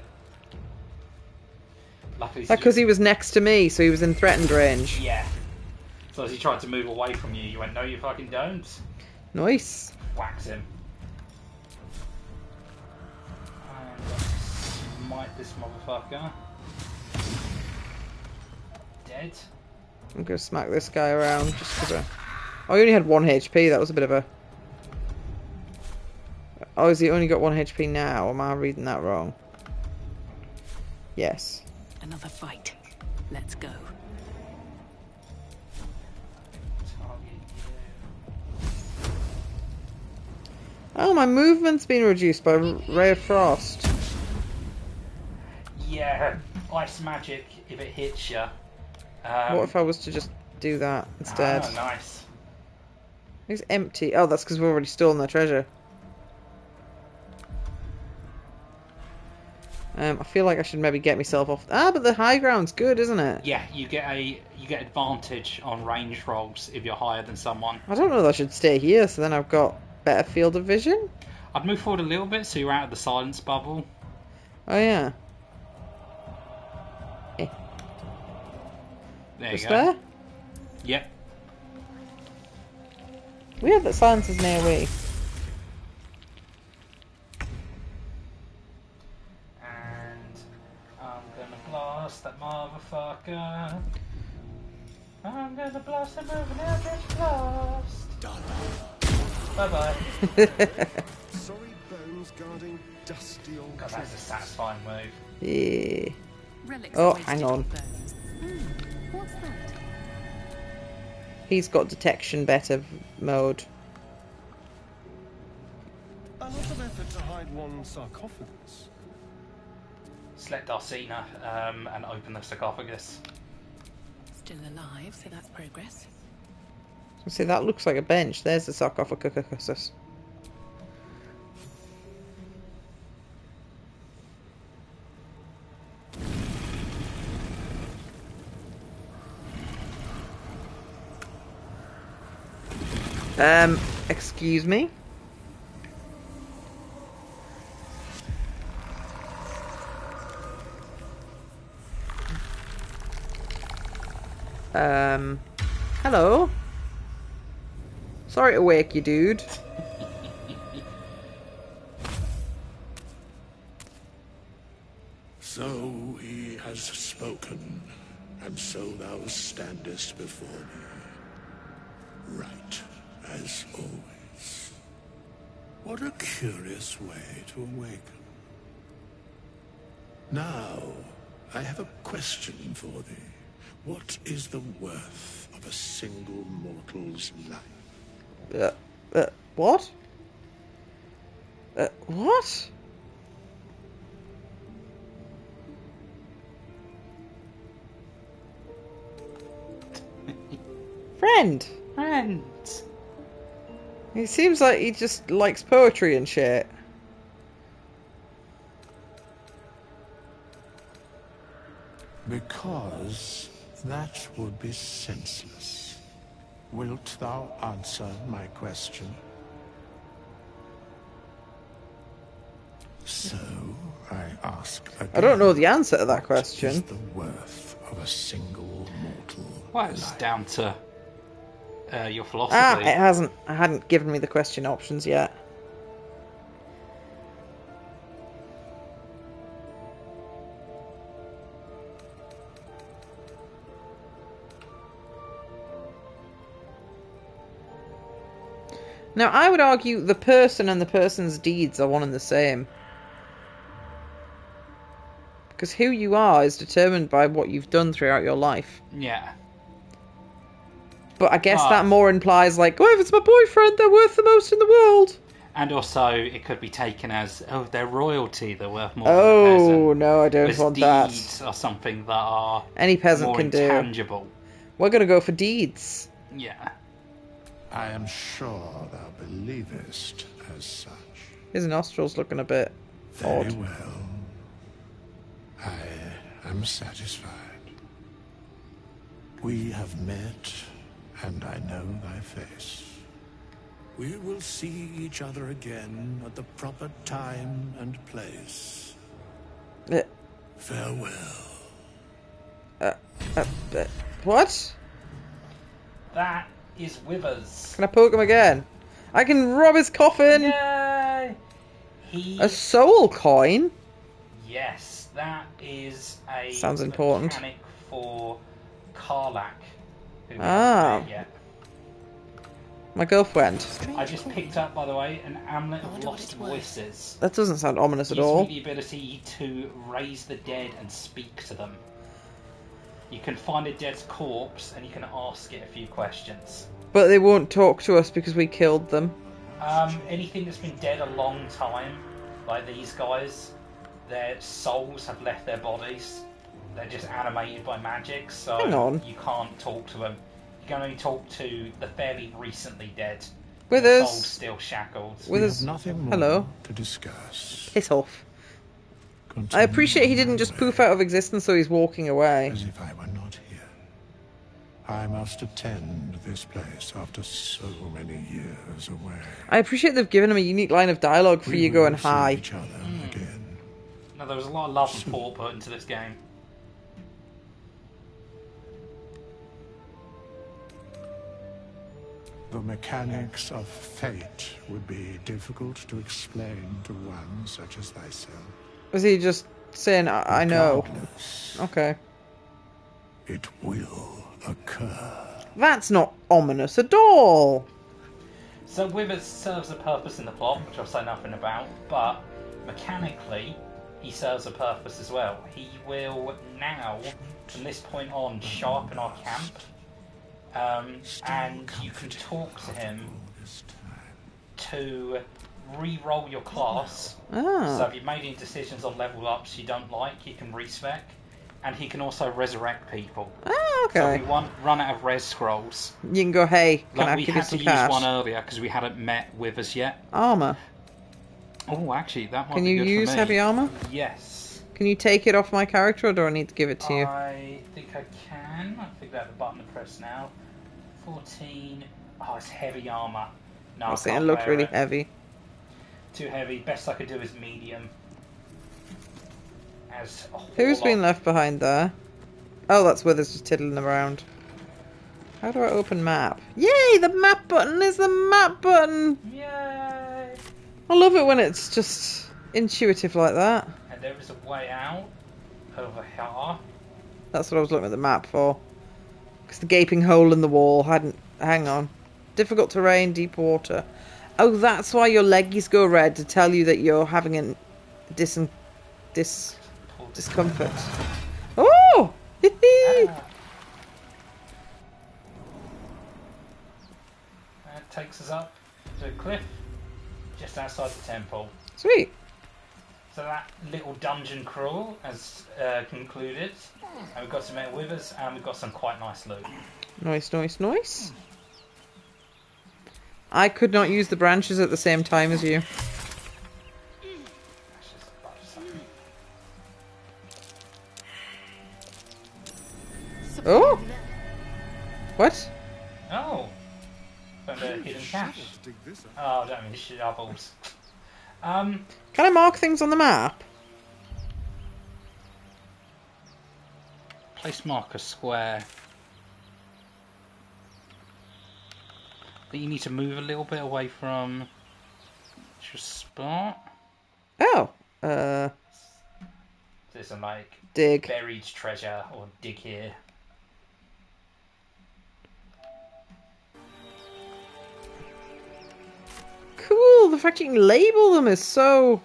Luckily, Because he was next to me, so he was in threatened range. Yeah. So as he tried to move away from you, you went, no, you fucking don't. Nice. Whacks him. And smite this motherfucker. Dead. I'm gonna smack this guy around just because Oh, he only had 1 HP, that was a bit of a... Oh, has he only got 1 HP now? Am I reading that wrong? Yes. Another fight. Let's go. Oh, my movement's been reduced by Ray of Frost. Yeah, ice magic if it hits you. What if I was to just do that instead? Oh, nice. It's empty. Oh, that's because we've already stolen their treasure. I feel like I should maybe get myself off. Ah, but the high ground's good, isn't it? Yeah, you get advantage on range rolls if you're higher than someone. I don't know that I should stay here, so then I've got better field of vision. I'd move forward a little bit so you're out of the silence bubble. Oh yeah. There Just you go. there? Yep. Weird that silence is near we. And I'm gonna blast that motherfucker. I'm gonna blast him with an epic blast. Done. Bye bye. Sorry bones guarding dusty old God, that's a satisfying move. Yeah. Relics Oh, always hang stick on. to bones. What's that? He's got detection better mode. A lot of effort to hide one sarcophagus. Select Arsena and open the sarcophagus. Still alive, so that's progress. See, that looks like a bench. There's the sarcophagus. Excuse me? Hello? Sorry to wake you, dude. So he has spoken, and so thou standest before me. Right, as always. What a curious way to awaken. Now, I have a question for thee. What is the worth of a single mortal's life? What? What? Friend. Friends. He seems like he just likes poetry and shit. Because that would be senseless. Wilt thou answer my question? So, I ask again. I don't know the answer to that What question. is the worth of a single mortal Well, it's life? down to your philosophy. It hasn't. I hadn't given me the question options yet. Now, I would argue the person and the person's deeds are one and the same. Because who you are is determined by what you've done throughout your life. Yeah. But I guess that more implies, like, oh, if it's my boyfriend, they're worth the most in the world. And also, it could be taken as, oh, they're royalty, they're worth more than a Oh, peasant. no, I don't Whereas want that. deeds are something that are Any peasant more can do. intangible. We're going to go for deeds. Yeah. I am sure thou believest as such. His nostrils looking a bit Very odd. well. I am satisfied. We have met, and I know thy face. We will see each other again at the proper time and place. Farewell. What? That is Withers. Can I poke him again? I can rob his coffin! Yay! A soul coin? Yes, that is a Sounds important. mechanic for Karlak, who we Ah. haven't met yet. My girlfriend. I just picked up, by the way, an Amulet of Lost Voices. That doesn't sound ominous at Gives all. me the ability to raise the dead and speak to them. You can find a dead's corpse and you can ask it a few questions. But they won't talk to us because we killed them. Anything that's been dead a long time, like these guys, their souls have left their bodies. They're just animated by magic, so Hang on. you can't talk to them. You can only talk to the fairly recently dead. Withers. The soul's still shackled. Withers. Nothing more Hello. to discuss. Piss off. I appreciate he didn't just poof out of existence, so he's walking away. As if I were not here. I must attend this place after so many years away. I appreciate they've given him a unique line of dialogue for We you going will see hi. each other again. No, there was a lot of love and thought put into this game. The mechanics of fate would be difficult to explain to one such as thyself. Was he just saying, I know? Okay. It will occur. That's not ominous at all. So Withers serves a purpose in the plot, which I'll say nothing about, but mechanically, he serves a purpose as well. He will now, from this point on, show up in our camp, and you can talk to him to re-roll your class. Ah. So if you've made any decisions on level ups you don't like, you can respec. And he can also resurrect people. Ah, okay. So if we run out of res scrolls, You can go, hey, can like I we give you had some to cash? use one earlier because we hadn't met Withers yet. Armour. Oh, actually, that might Can be you good for use me. heavy armour? Yes. Can you take it off my character, or do I need to give it to you? I think I can. I figured out the button to press now. 14. Oh, it's heavy armour. No, I I was saying can't it looked wear really it. heavy. Too heavy. Best I could do is medium. As a Who's warlock. been left behind there? Oh, that's Withers just tiddling around. How do I open map? Yay, the map button is the map button! Yay! I love it when it's just intuitive like that. And there is a way out over here. That's what I was looking at the map for. Because the gaping hole in the wall hadn't... Hang on. Difficult terrain, deep water. Oh, that's why your leggies go red, to tell you that you're having a discomfort. Oh! That takes us up to a cliff just outside the temple. Sweet. So that little dungeon crawl has concluded. And we've got some Withers and we've got some quite nice loot. Nice, nice, nice. I could not use the branches at the same time as you. Oh! What? Oh! Found a hidden cache. Oh, I don't mean shovels. Can I mark things on the map? Place marker square. I think you need to move a little bit away from your spot. Oh. There's some like dig. Buried treasure or dig here. Cool. The fact you can label them is so.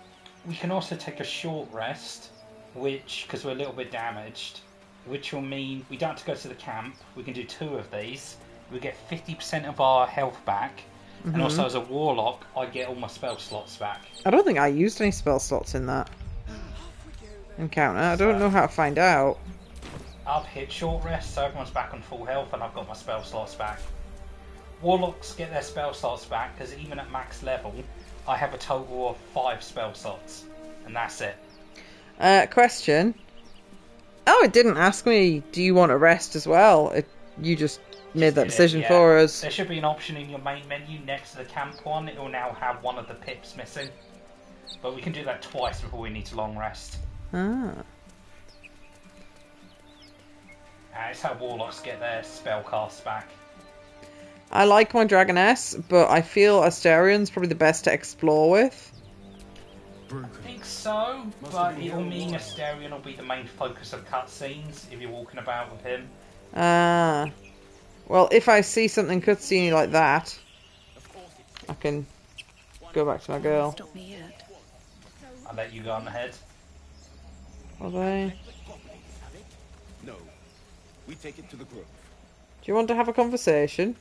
We can also take a short rest, which, because we're a little bit damaged, which will mean we don't have to go to the camp. We can do 2 of these. We get 50% of our health back. And also, as a warlock, I get all my spell slots back. I don't think I used any spell slots in that encounter. I don't know how to find out. I've hit short rest, so everyone's back on full health, and I've got my spell slots back. Warlocks get their spell slots back, because even at max level, I have a total of 5 spell slots. And that's it. Question. Oh, it didn't ask me, do you want to rest as well? You just made that decision for us. There should be an option in your main menu next to the camp one. It will now have one of the pips missing. But we can do that twice before we need to long rest. Ah. It's how warlocks get their spell casts back. I like my Dragoness, but I feel Asterian's probably the best to explore with. I think so, but it will mean Asterion will be the main focus of cutscenes if you're walking about with him. Ah. Well, if I see something cutscene like that, I can go back to my girl. Stop me yet. I'll let you go on ahead. Are they? No, we take it to the grove. Do you want to have a conversation?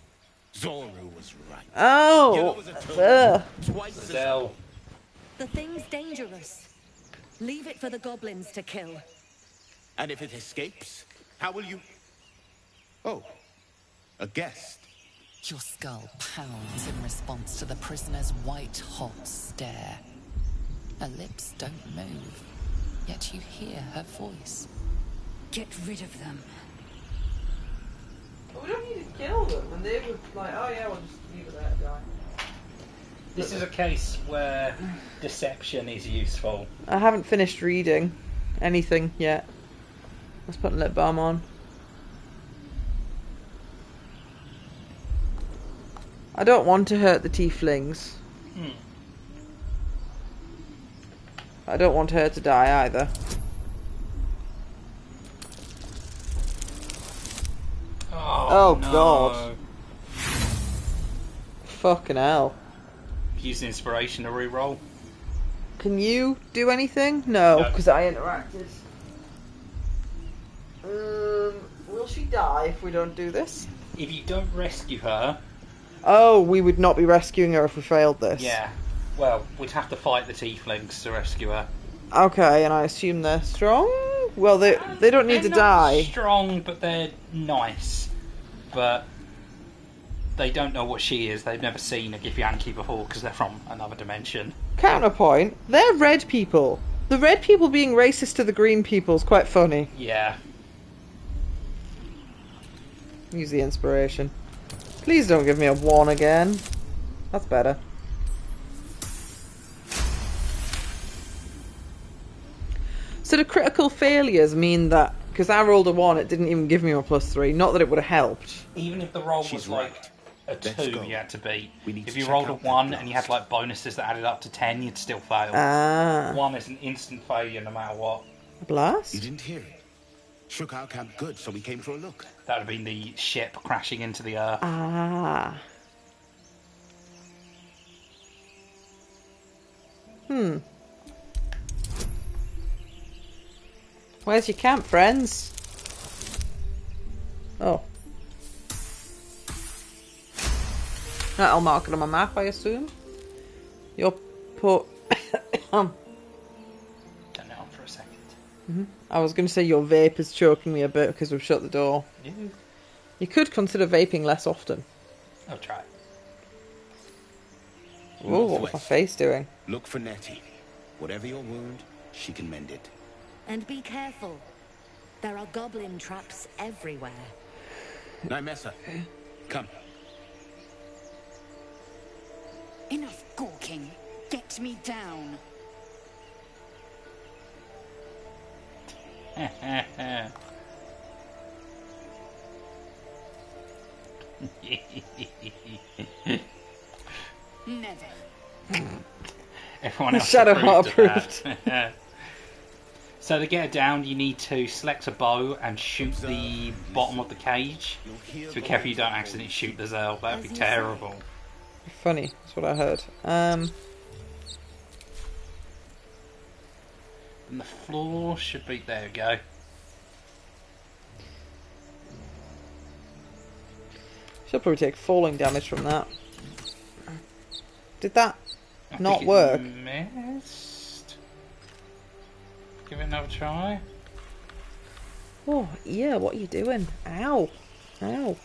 Zoro was right. Oh! Zell. The thing's dangerous. Leave it for the goblins to kill. And if it escapes, how will you... Oh, a guest. Your skull pounds in response to the prisoner's white-hot stare. Her lips don't move, yet you hear her voice. Get rid of them. We don't need to kill them, and they would like, oh yeah, we'll just leave it there, guy. This is a case where deception is useful. I haven't finished reading anything yet. Let's put lip balm on. I don't want to hurt the tieflings. I don't want her to die either. Oh no. God. Fucking hell. Use inspiration to reroll. Can you do anything? No, because I interacted. Will she die if we don't do this? If you don't rescue her... Oh, we would not be rescuing her if we failed this. Yeah. Well, we'd have to fight the tieflings to rescue her. Okay, and I assume they're strong? Well, they don't need to die. Strong, but they're nice. But they don't know what she is. They've never seen a Githyanki before because they're from another dimension. Counterpoint, they're red people. The red people being racist to the green people is quite funny. Yeah. Use the inspiration. Please don't give me a 1 again. That's better. So the critical failures mean that because I rolled a 1, it didn't even give me a +3. Not that it would have helped. Even if the roll was like a 2, you had to beat. If you rolled a 1 and you had like bonuses that added up to 10, you'd still fail. Ah. 1 is an instant failure no matter what. A blast? You didn't hear it. Shook our camp good, so we came for a look. That would have been the ship crashing into the earth. Ah. Where's your camp, friends? Oh. Right, I'll mark it on my map, I assume. You'll put... Turn it on for a second. I was going to say your vape is choking me a bit because we've shut the door. Yeah. You could consider vaping less often. I'll try. Whoa, what's my face doing? Look for Nettie. Whatever your wound, she can mend it. And be careful. There are goblin traps everywhere. Nymessa, come. Enough gawking. Get me down. Never. Everyone else Shadowheart approved of that. So to get her down, you need to select a bow and shoot the bottom of the cage. So be careful you don't accidentally shoot the Zell. That'd be terrible. Funny, that's what I heard. And the floor should be... There we go. She'll probably take falling damage from that. Did that I not think it work? Missed. Give it another try. Oh, yeah, what are you doing? Ow. Ow.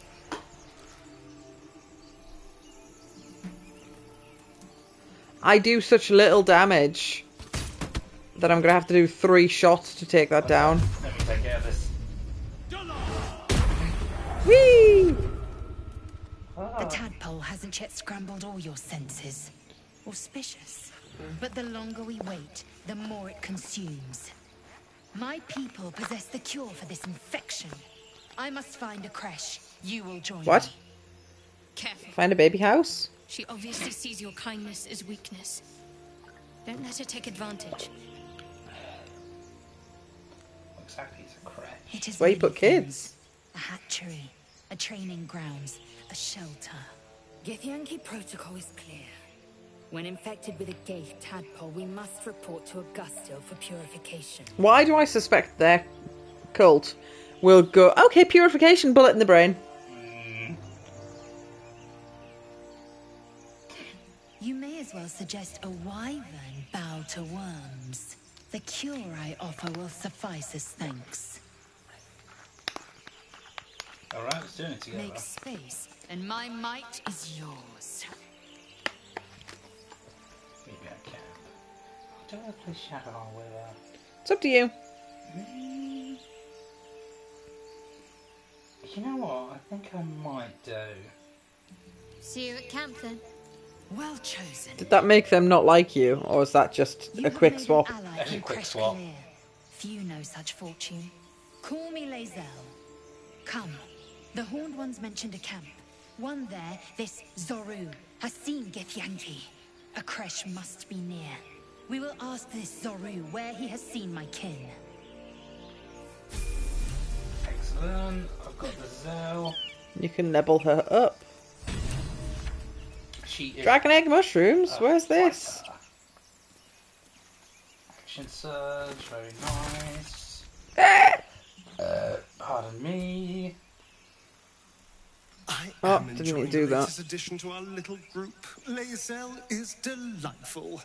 I do such little damage that I'm going to have to do 3 shots to take that down. Let me take care of this. Whee! The tadpole hasn't yet scrambled all your senses. Auspicious. But the longer we wait, the more it consumes. My people possess the cure for this infection. I must find a creche. You will join What? me. Careful. Find a baby house? She obviously sees your kindness as weakness. Don't let her take advantage. Exactly, it's a crash. It is Where you many put kids? things. A hatchery, a training grounds, a shelter. Githyanki protocol is clear. When infected with a Gaith tadpole, we must report to Augusto for purification. Why do I suspect their cult will go, okay, purification, bullet in the brain? You may as well suggest a wyvern bow to worms. The cure I offer will suffice as thanks. Alright, let's do it together. Make space, and my might is yours. Maybe I can. Do I play Shadow with her? It's up to you. You know what? I think I might do. See you at camp then. Well chosen. Did that make them not like you, or is that just a quick swap? That's a quick swap. Few know such fortune. Call me Lae'zel. Come. The Horned Ones mentioned a camp. One there, this Zoru, has seen Githyanki. A creche must be near. We will ask this Zoru where he has seen my kin. Excellent. I've got the Zell. You can level her up. She is Dragon egg mushrooms? Where's this? Action surge, very nice. Pardon me. I Oh, am didn't enjoying mean to do the that. latest addition to our little group. Lae'zel is delightful.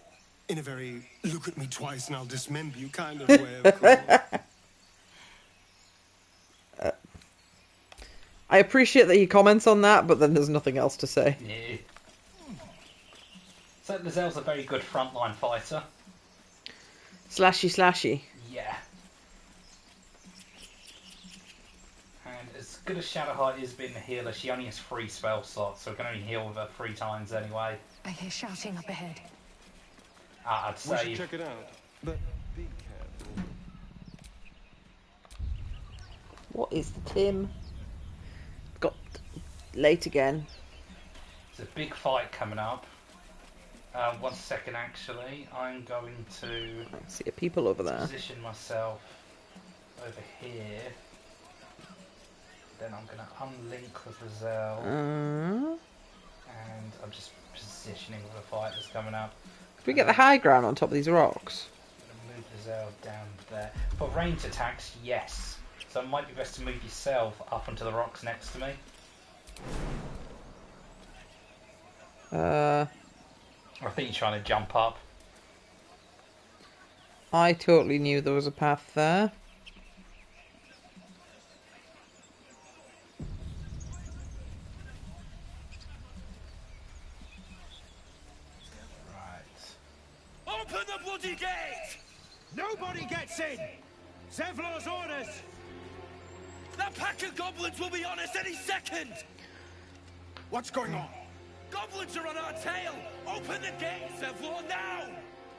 In a very look at me twice and I'll dismember you kind of way, of course. I appreciate that he comments on that, but then there's nothing else to say. Yeah. So Lae'zel's a very good frontline fighter. Slashy slashy. Yeah. And as good as Shadowheart is being a healer, she only has 3 spell slots, so we can only heal with her 3 times anyway. I hear shouting up ahead. I'd We should save. check it out, but be careful. What is the Tim? Got late again. There's a big fight coming up. 1 second, actually. I'm going to I see people over there. position myself over here. Then I'm going to unlink with the Zell. And I'm just positioning for the fight that's coming up. Can we get the high ground on top of these rocks? I'm going to move the Zell down there. For ranged attacks, yes. So it might be best to move yourself up onto the rocks next to me. I think you're trying to jump up. I totally knew there was a path there. bloody gate! Nobody gets in! Zevlor's orders! That pack of goblins will be on us any second! What's going on? Goblins are on our tail! Open the gate, Zevlor, now!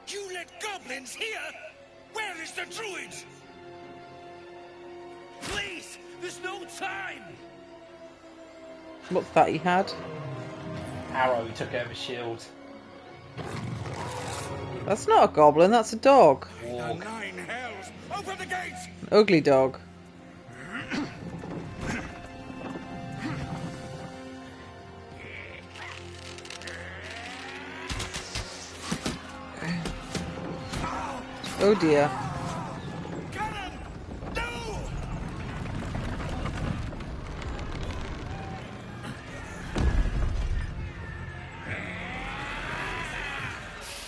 You let goblins here? Where is the druid? Please! There's no time! What's that he had? Arrow, he took out of his shield. That's not a goblin, that's a dog. Warg. Nine hells! Open the gates! An ugly dog. Oh dear.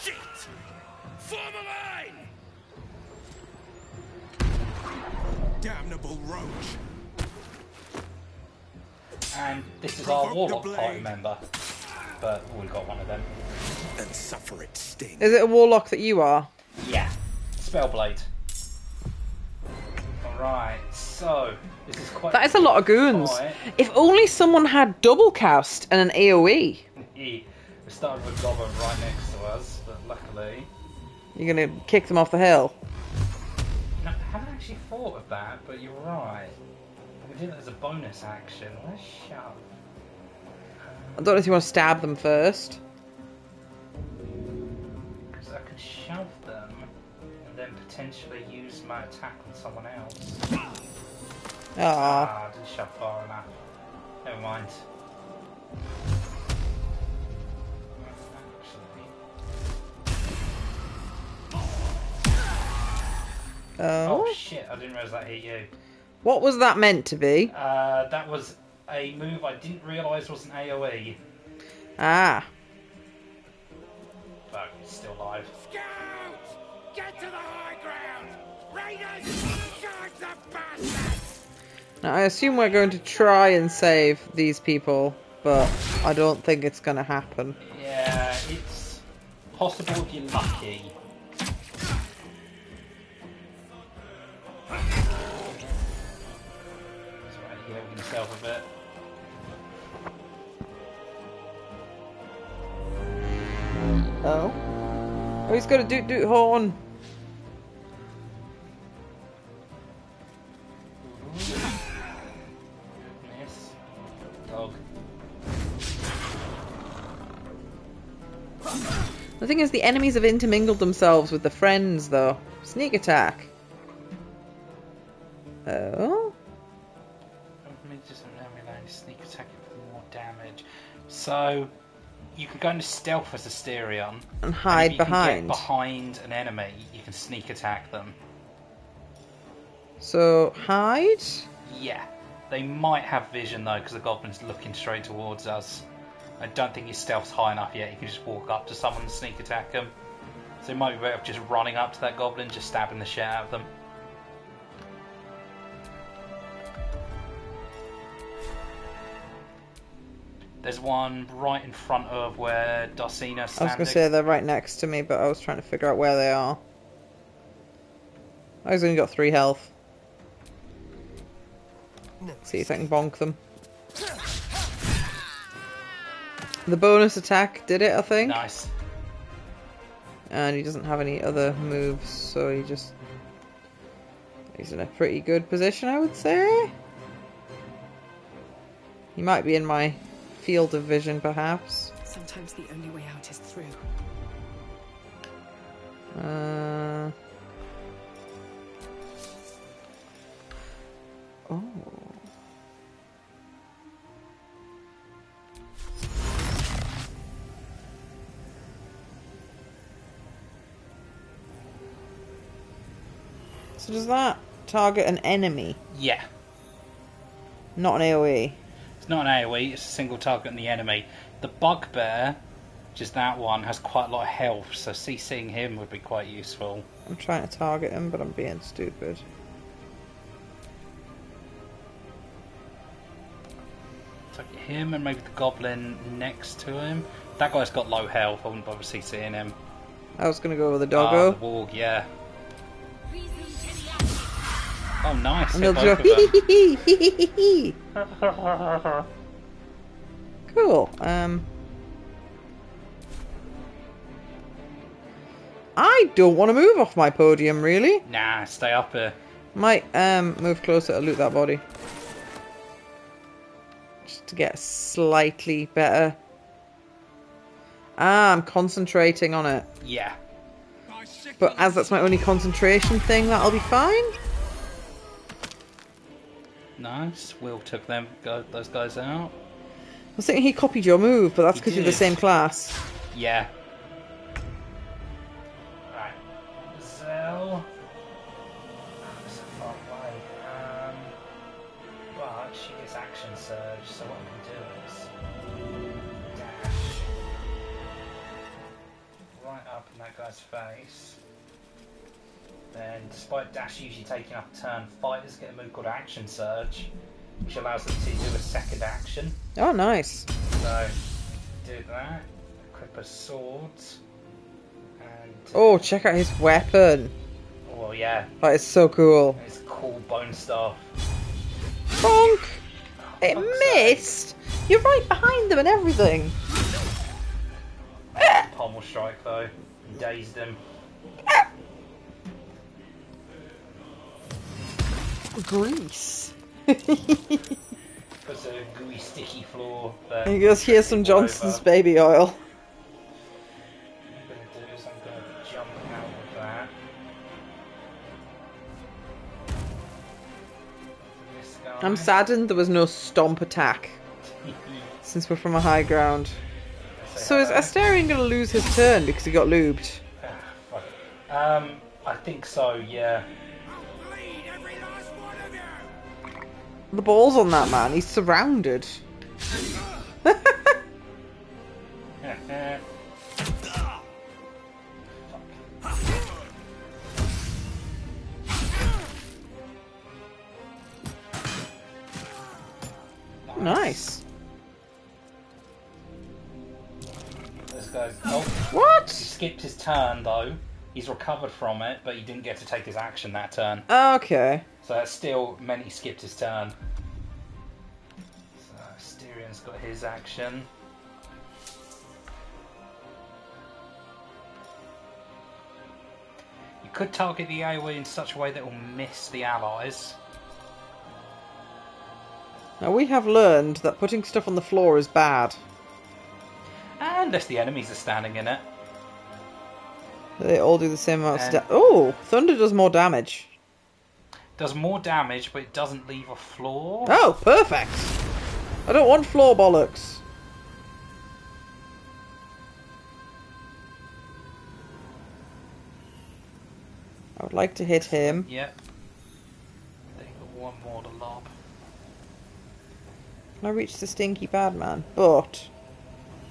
Shit! Form a line! Damnable roach. And this is Provoke our the Warlock blade. party member. But we've got one of them. And suffer it sting. Is it a warlock that you are? Yeah. Spellblade. Alright, so this is quite That is a lot of goons. fight. If only someone had double cast and an AoE. We started with Goblin right next to us, but luckily... You're gonna kick them off the hill. No, I haven't actually thought of that, but you're right. We did it as a bonus action. Let's shove. I don't know if you want to stab them first. Because I could shove them and then potentially use my attack on someone else. Ah. I didn't shove far enough. Never mind. Oh shit, I didn't realise that hit you. What was that meant to be? That was a move I didn't realise was an AoE. Ah. But it's still alive. Scouts! Get to the high ground! Raiders! Charge the bastards! Now, I assume we're going to try and save these people, but I don't think it's going to happen. Yeah, it's possible if you're lucky. Heal himself a bit. Oh? Oh, he's got a doot horn. Miss. Dog. The thing is, the enemies have intermingled themselves with the friends, though. Sneak attack. Oh? Just sneak attack it for more damage. So you can go into stealth as Asterion And hide if you can behind. get behind an enemy, you can sneak attack them. So, hide? Yeah. They might have vision though, because the goblin's looking straight towards us. I don't think your stealth's high enough yet. You can just walk up to someone and sneak attack them. So it might be better just running up to that goblin, just stabbing the shit out of them. There's one right in front of where Darcina's I was standing. going to say they're right next to me, but I was trying to figure out where they are. I've only got 3 health. See if I can bonk them. The bonus attack did it, I think. Nice. And he doesn't have any other moves, so he's in a pretty good position, I would say. He might be in my field of vision, perhaps. Sometimes the only way out is through. Oh. So does that target an enemy? Yeah. Not an AoE? It's not an AoE, it's a single target on the enemy. The bugbear, just that one, has quite a lot of health, so CCing him would be quite useful. I'm trying to target him, but I'm being stupid. Target him and maybe the goblin next to him. That guy's got low health, I wouldn't bother CCing him. I was going to go with the Oh, doggo. the warg, yeah. Oh, nice. And Hit they'll both go, of them. hee hee hee hee hee. Cool. I don't want to move off my podium, really. Nah, stay up here. Might move closer to loot that body. Just to get slightly better. Ah, I'm concentrating on it. Yeah. But as that's my only concentration thing, that'll be fine. Nice. Will took those guys out. I was thinking he copied your move, but that's He because you're the did. same class. Yeah. Right. Zell. That's a far away. But she gets action surge, so what I can do is dash right up in that guy's face. Then, despite dash usually taking up a turn, fighters get a move called action surge, which allows them to do a second action. Oh, nice. So, do that. Equip a sword. And. Oh, check out his weapon. Oh, yeah. That is so cool. It's cool bone stuff. Bonk! It missed! You're right behind them and everything. Pommel strike, though. Dazed him. Grease. Puts a gooey, sticky floor. He goes, here's some Johnson's baby oil. What I'm going to do is I'm going to jump out of that. This guy. I'm saddened there was no stomp attack. Since we're from a high ground. So is Asterion going to lose his turn because he got lubed? I think so, yeah. The balls on that man, he's surrounded. Nice. This guy's. Oh. What? He skipped his turn, though. He's recovered from it, but he didn't get to take his action that turn. Okay. So that still meant he skipped his turn. So Asterian's got his action. You could target the AoE in such a way that it will miss the allies. Now we have learned that putting stuff on the floor is bad. Unless the enemies are standing in it. They all do the same amount of Oh! Thunder does more damage. Does more damage, but it doesn't leave a floor. Oh, perfect! I don't want floor bollocks. I would like to hit him. Yep. They got one more to lob. I reached the stinky bad man, but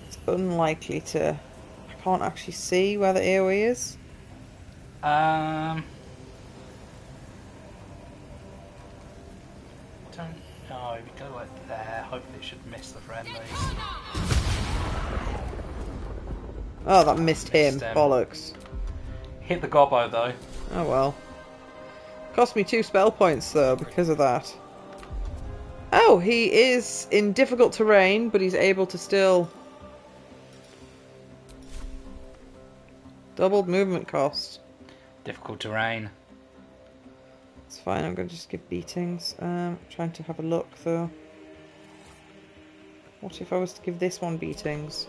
it's unlikely to. I can't actually see where the AoE is. Don't know. If you go like there, hopefully it should miss the friendlies. Oh, that missed him. Bollocks. Hit the gobbo though. Oh well. Cost me 2 spell points though because of that. Oh, he is in difficult terrain, but he's able to still. Doubled movement cost. Difficult terrain. It's fine, I'm going to just give beatings. Trying to have a look though. What if I was to give this one beatings?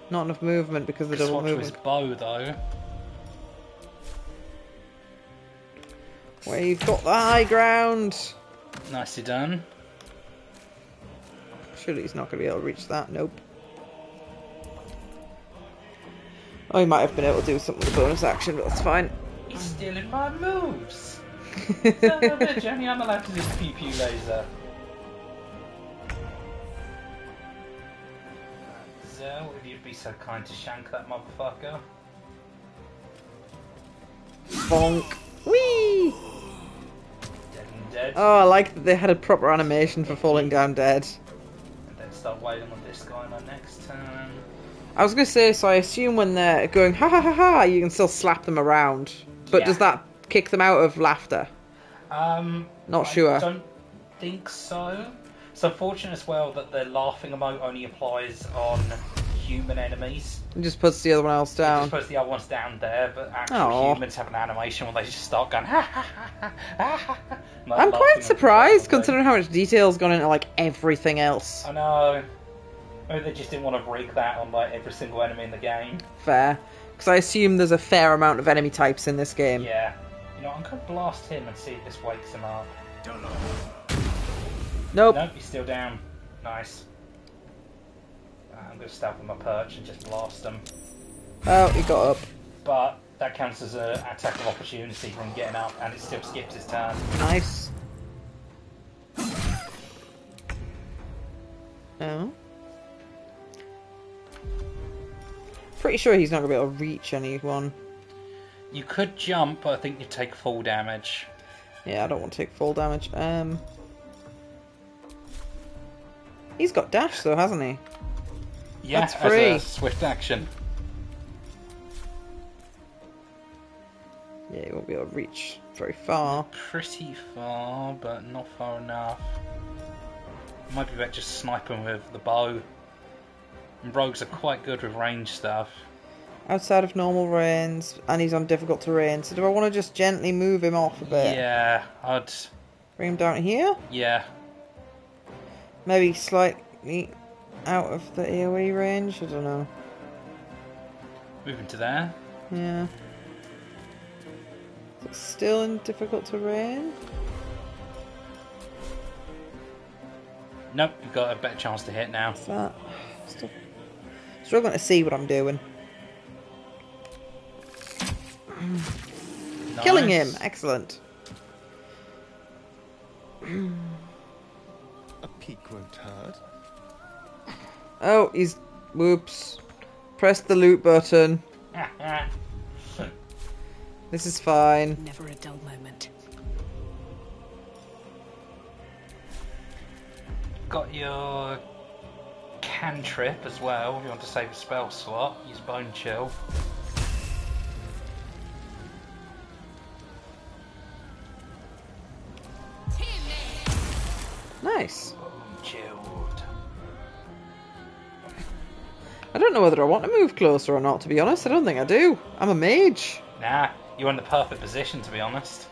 Not enough movement because of the double Swatch movement. his bow though. We've got the high ground. Nicely done. Surely he's not going to be able to reach that. Nope. Oh, he might have been able to do something with the bonus action, but that's fine. He's stealing my moves. Son of a bitch, only I'm allowed to do pew pew laser. Zell, if you'd be so kind to shank that motherfucker. Bonk. Whee! Dead and dead. Oh, I like that they had a proper animation for falling down dead. And then start wailing on this guy on our next turn. I was going to say, so I assume when they're going ha ha ha ha, you can still slap them around. But does that kick them out of laughter? Not sure. I don't think so. It's unfortunate as well that the laughing emote only applies on human enemies. It just puts the other one else down. It just puts the other ones down there, but actual humans have an animation where they just start going ha ha ha ha ha. Like I'm quite surprised considering how much detail's gone into like everything else. I know. Maybe they just didn't want to rig that on like every single enemy in the game. Fair. Because I assume there's a fair amount of enemy types in this game. Yeah. You know, I'm going to blast him and see if this wakes him up. Nope. Nope, he's still down. Nice. I'm going to stab with my perch and just blast him. Oh, he got up. But that counts as an attack of opportunity from getting up, and it still skips his turn. Nice. Oh. Pretty sure he's not going to be able to reach anyone. You could jump, but I think you take full damage. Yeah, I don't want to take full damage. He's got dash though, hasn't he? Yeah, that's free. As a swift action. Yeah, he won't be able to reach very far. Pretty far, but not far enough. Might be better just sniping with the bow. And rogues are quite good with range stuff. Outside of normal range, and he's on difficult terrain. So do I want to just gently move him off a bit? Yeah, I'd... Bring him down here? Yeah. Maybe slightly out of the AoE range? I don't know. Move him to there? Yeah. Is it still in difficult terrain? Nope, you've got a better chance to hit now. What's that? Still struggling to see what I'm doing. Nice. Killing him! Excellent. A peak won't hurt. Oh, he's... Whoops. Press the loot button. This is fine. Never a dull moment. Got your cantrip as well, if you want to save a spell slot. Use Bone Chill. Nice. Bone Chilled. I don't know whether I want to move closer or not, to be honest. I don't think I do. I'm a mage. Nah, you're in the perfect position, to be honest.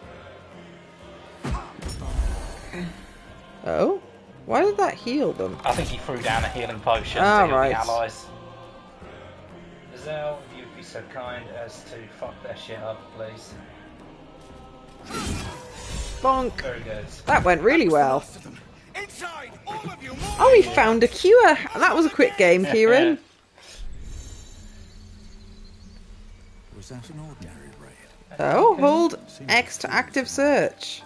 Oh? Why did that heal them? I think he threw down a healing potion Ah, to heal right. the allies. Zell, if you'd be so kind as to fuck their shit up, please. Bonk. Very good. That went really well. Inside, all of you, Oh, we found a cure. That was a quick game, Kieran. Was that an ordinary raid? Oh, hold X to active search.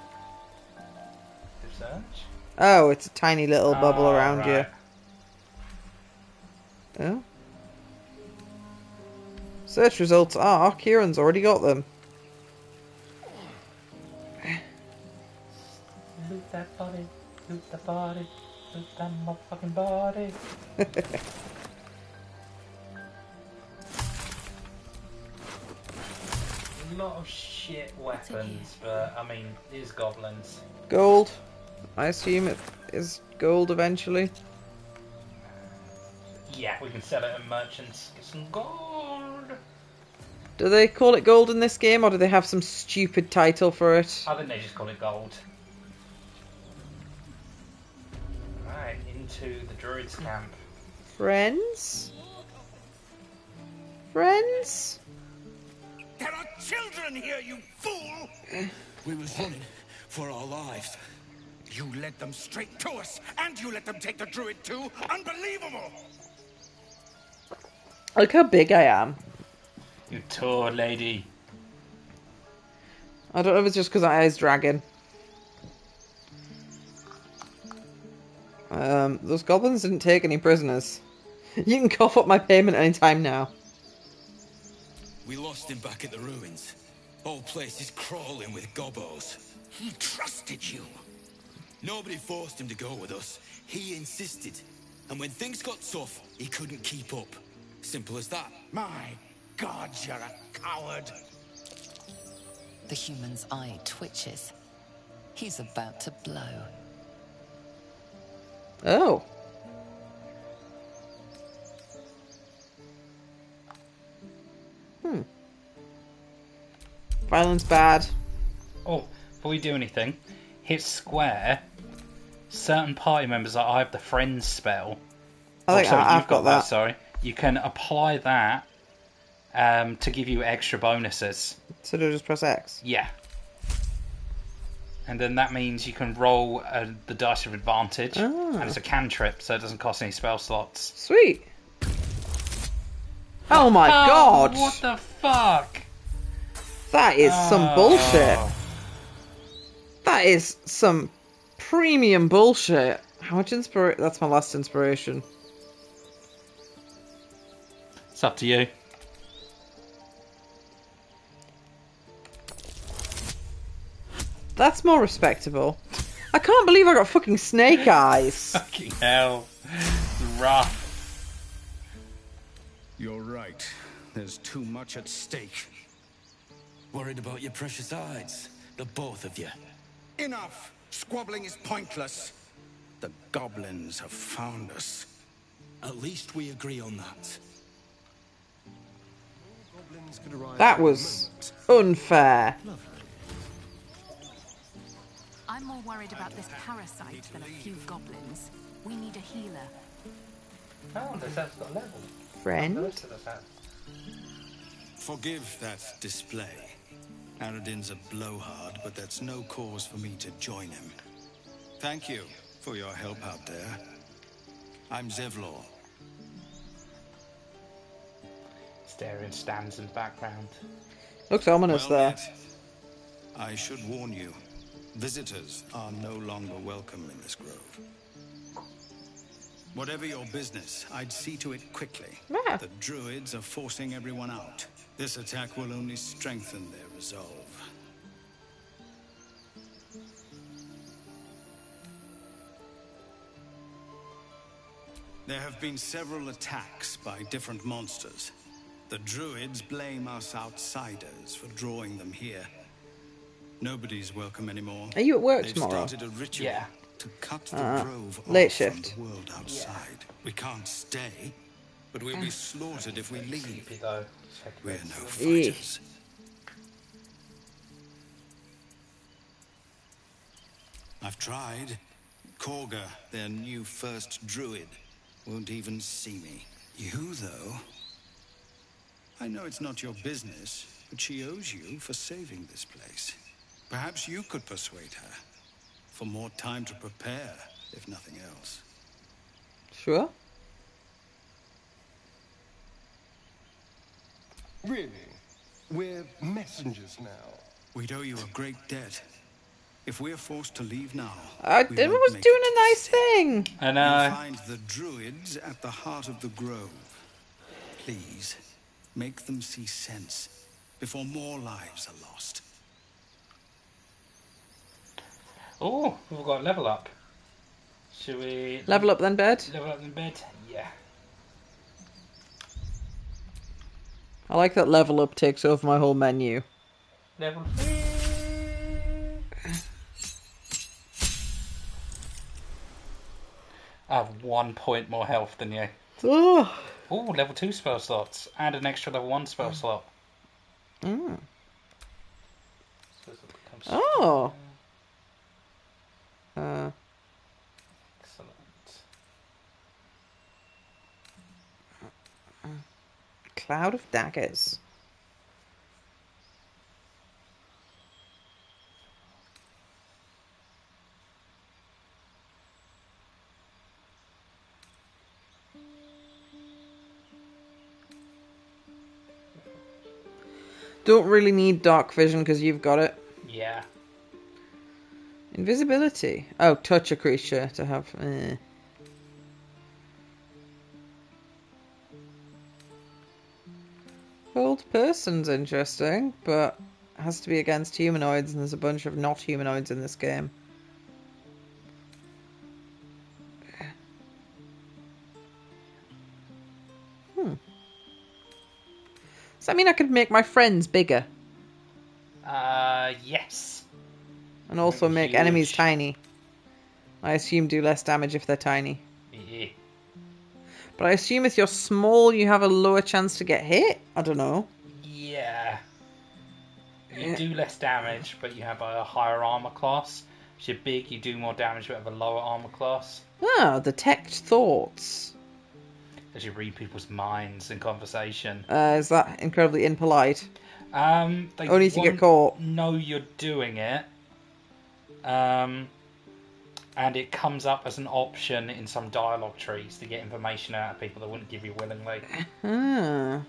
Active search? Oh, it's a tiny little bubble around right. you. Oh. Search results are... Kieran's already got them. Loot that body, loot that body, loot that motherfucking body. A lot of shit weapons, but I mean, these goblins. Gold. I assume it is gold eventually. Yeah, we can sell it at merchants. Get some gold. Do they call it gold in this game, or do they have some stupid title for it? I think they just call it gold. Right, into the druids camp. Friends? Friends? There are children here, you fool! We was running for our lives. You led them straight to us, and you let them take the druid too? Unbelievable! Look how big I am. You tall lady. I don't know if it's just because I is dragon. Those goblins didn't take any prisoners. You can cough up my payment anytime now. We lost him back at the ruins. Whole place is crawling with gobos. He trusted you. Nobody forced him to go with us. He insisted. And when things got tough, he couldn't keep up. Simple as that. My God, you're a coward. The human's eye twitches. He's about to blow. Oh. Violence bad. Oh, before we do anything, hit square. Certain party members, I have the friends spell. I think sorry, I've you've got that. that. Sorry, you can apply that to give you extra bonuses. So do I just press X? Yeah. And then that means you can roll the dice of advantage, and it's a cantrip, so it doesn't cost any spell slots. Sweet. Oh my god! What the fuck? That is some bullshit. That is some premium bullshit. How much inspiration? That's my last inspiration. It's up to you. That's more respectable. I can't believe I got fucking snake eyes. Fucking hell. Rough. You're right. There's too much at stake. Worried about your precious eyes, the both of you. Enough! Squabbling is pointless. The goblins have found us. At least we agree on that. That was unfair. I'm more worried about this parasite than a few goblins. We need a healer. Oh, that's got a level. Friend? Forgive that display. Aradin's a blowhard, but that's no cause for me to join him. Thank you for your help out there. I'm Zevlor. Styrian stands in the background. Looks ominous there. Met. I should warn you, visitors are no longer welcome in this grove. Whatever your business, I'd see to it quickly. Yeah. The druids are forcing everyone out. This attack will only strengthen their resolve. There have been several attacks by different monsters. The druids blame us outsiders for drawing them here. Nobody's welcome anymore. Are you at work They've tomorrow? started a ritual to cut the grove late off shift. from the world outside. We can't stay, but we'll be slaughtered if we leave. We're no fighters. I've tried. Korga, their new first druid, won't even see me. You, though? I know it's not your business, but she owes you for saving this place. Perhaps you could persuade her. For more time to prepare, if nothing else. Sure. Really? We're messengers now. We'd owe you a great debt. If we're forced to leave now, I we was won't doing make a nice thing. I know. You'll find the druids at the heart of the grove. Please, make them see sense before more lives are lost. Oh, we've got level up. Should we Level up then, bed? level up in bed? Yeah. I like that level up takes over my whole menu. Level. I have 1 point more health than you. Oh. Oh, level 2 spell slots and an extra level 1 spell slot. Mm. So it becomes Oh. Excellent. Cloud of daggers. Don't really need dark vision because you've got it. Yeah. Invisibility. Oh, touch a creature to have. Old person's interesting, but has to be against humanoids, and there's a bunch of not humanoids in this game. Does that mean I could make my friends bigger? Yes. And also make huge. enemies tiny. I assume do less damage if they're tiny. Yeah. But I assume if you're small, you have a lower chance to get hit? I don't know. Yeah. You do less damage, but you have a higher armor class. If you're big, you do more damage, but have a lower armor class. Ah, detect thoughts. As you read people's minds in conversation. Is that incredibly impolite? They Only if you get caught. know you're doing it. And it comes up as an option in some dialogue trees to get information out of people that wouldn't give you willingly. Ah.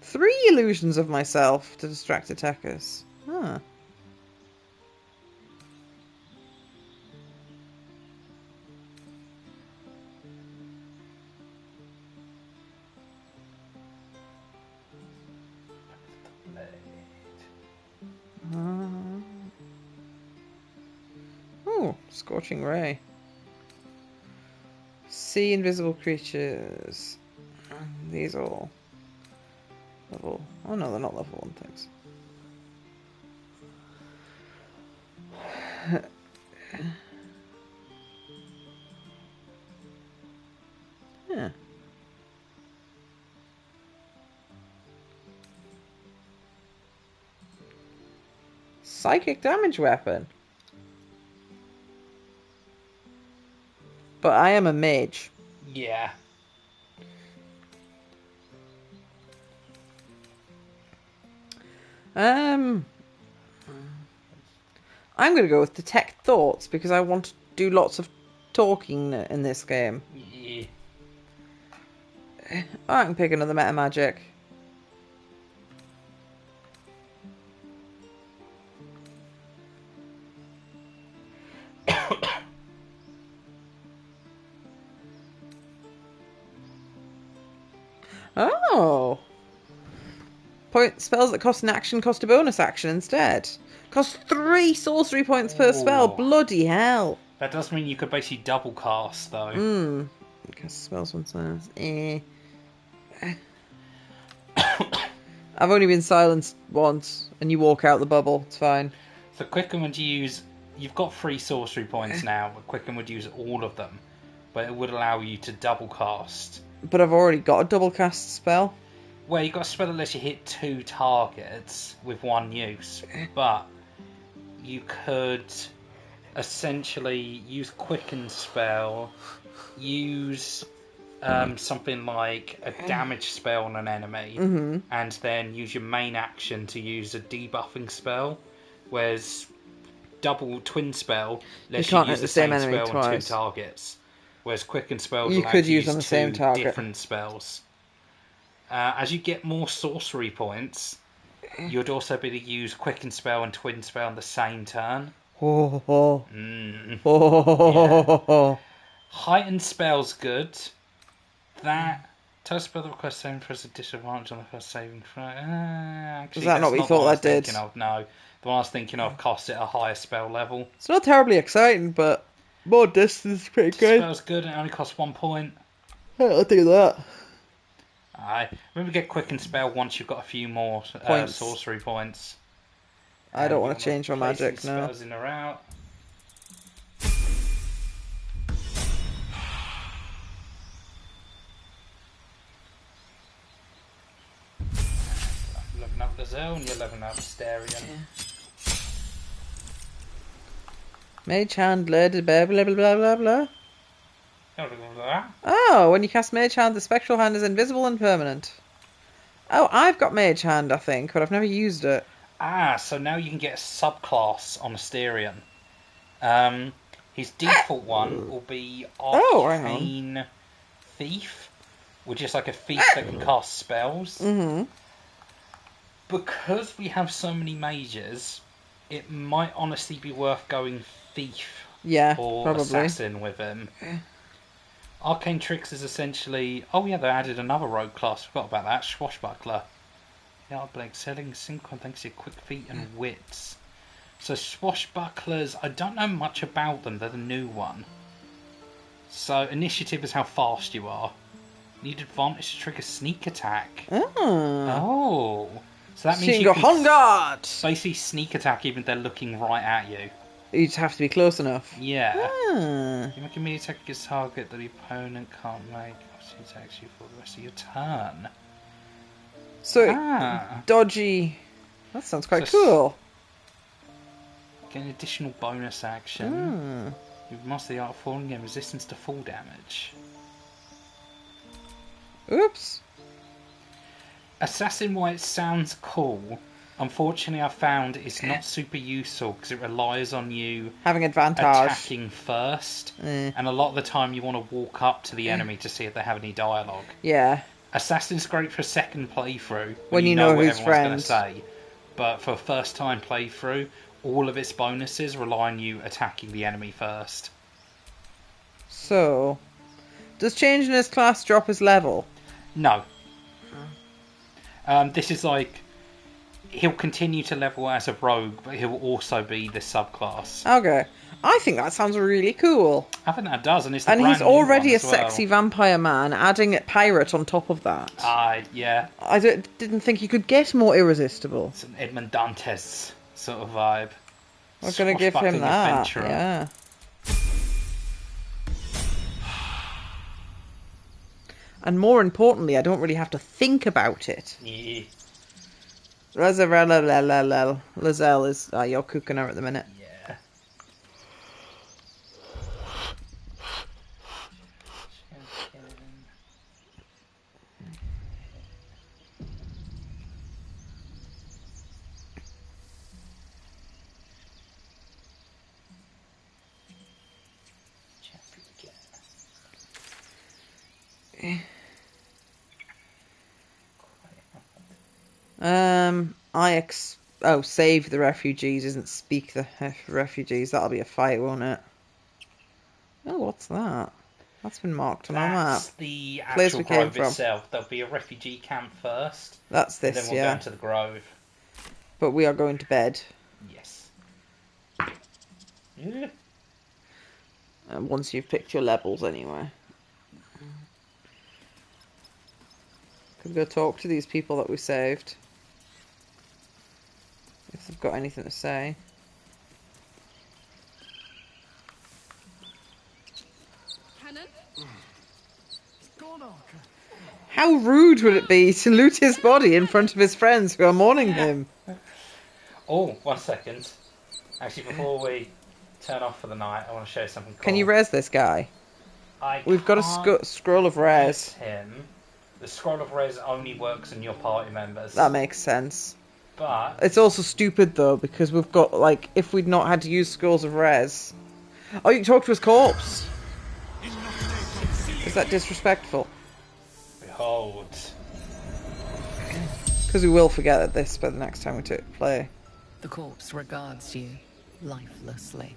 Three illusions of myself to distract attackers. Huh. Oh, Scorching Ray. See invisible creatures. These are all level... Oh no, they're not level 1 things. Yeah. Psychic damage weapon. But I am a mage. Yeah. I'm going to go with Detect Thoughts because I want to do lots of talking in this game. Yeah. I can pick another meta magic. Oh. Spells that cost an action cost a bonus action instead. Cost 3 sorcery points per spell. Bloody hell. That does mean you could basically double cast, though. Cast spells once. I've only been silenced once, and you walk out the bubble. It's fine. So Quicken would use... You've got 3 sorcery points now, but Quicken would use all of them. But it would allow you to double cast. But I've already got a double cast spell. Well, you've got a spell that lets you hit 2 targets with 1 use. But you could essentially use Quicken spell, use something like a damage spell on an enemy, and then use your main action to use a debuffing spell. Whereas double twin spell lets you use the same spell on 2 targets. Whereas Quicken spell you could use on the same 2 target. different spells. As you get more sorcery points, you'd also be able to use Quicken spell and twin spell on the same turn. Yeah. Heightened spell's good. That total spell that requires saving throws a disadvantage on the first saving throw. Actually, Is that not what you thought that did? No, the one I was thinking of costs it a higher spell level. It's not terribly exciting, but more distance is pretty good. Spell's good and it only costs 1 point. Yeah, I'll do that. Remember, get Quicken spell once you've got a few more sorcery points. I don't want to change my magic now. Spells in or out. Leveling up the zone, you're leveling up Asterion. Mage Hand, blah blah blah blah blah blah. Oh, when you cast Mage Hand, the spectral hand is invisible and permanent. Oh, I've got Mage Hand, I think, but I've never used it. So now you can get a subclass on Asterion. His default one will be Arcane Thief, which is like a thief that can cast spells. Because we have so many mages, it might honestly be worth going Thief or probably. Assassin with him. Arcane Tricks is essentially... Oh yeah, they added another rogue class. Forgot about that. Swashbuckler. Yeah, Blake selling synchron thanks to your quick feet and wits. So Swashbucklers, I don't know much about them. They're the new one. So initiative is how fast you are. Need advantage to trigger sneak attack. Oh. Oh. So that means you you can go on guard. basically sneak attack even if they're looking right at you. You just have to be close enough. Yeah. Ah. You make a melee attack against a target that the opponent can't make. Obviously attacks you for the rest of your turn. So dodgy. That sounds quite cool. Get an additional bonus action. You've mastered the art of falling and resistance to fall damage. Oops. Assassin, while it sounds cool, unfortunately I found it's not super useful because it relies on you having advantage attacking first, and a lot of the time you want to walk up to the enemy to see if they have any dialogue. Yeah. Assassin's great for a second playthrough when you know what who's everyone's friends. going to say, but for a first time playthrough, all of its bonuses rely on you attacking the enemy first. So, does changing his class drop his level? No. This is like, he'll continue to level as a rogue, but he'll also be the subclass. Okay. I think that sounds really cool. I think that does, and it's the and brand he's already new a one as sexy vampire man, adding a pirate on top of that. Yeah. I didn't think you could get more irresistible. It's an Edmond Dantes sort of vibe. We're going to give him that, adventurer. yeah. And more importantly, I don't really have to think about it. Yeah. Lizelle is... you're cooking her at the minute. Yeah. Save the refugees isn't speak the refugees. That'll be a fight, won't it? Oh, what's that? That's been marked on our map. That's the Place actual we came grove from. itself. There'll be a refugee camp first. That's this, and then we'll yeah. go into the grove. But we are going to bed. Yes. Yeah. Once you've picked your levels, anyway. Could go talk to these people that we saved. If they've got anything to say. How rude would it be to loot his body in front of his friends who are mourning him? Oh, 1 second. Actually, before we turn off for the night, I want to show you something cool. Can you res this guy? We've got a scroll of res. Him. The scroll of res only works on your party members. That makes sense. But it's also stupid though, because we've got, like, if we'd not had to use scrolls of res. Oh, you can talk to his corpse. Is that disrespectful? Behold. Because we will forget this by the next time we play. The corpse regards you lifelessly.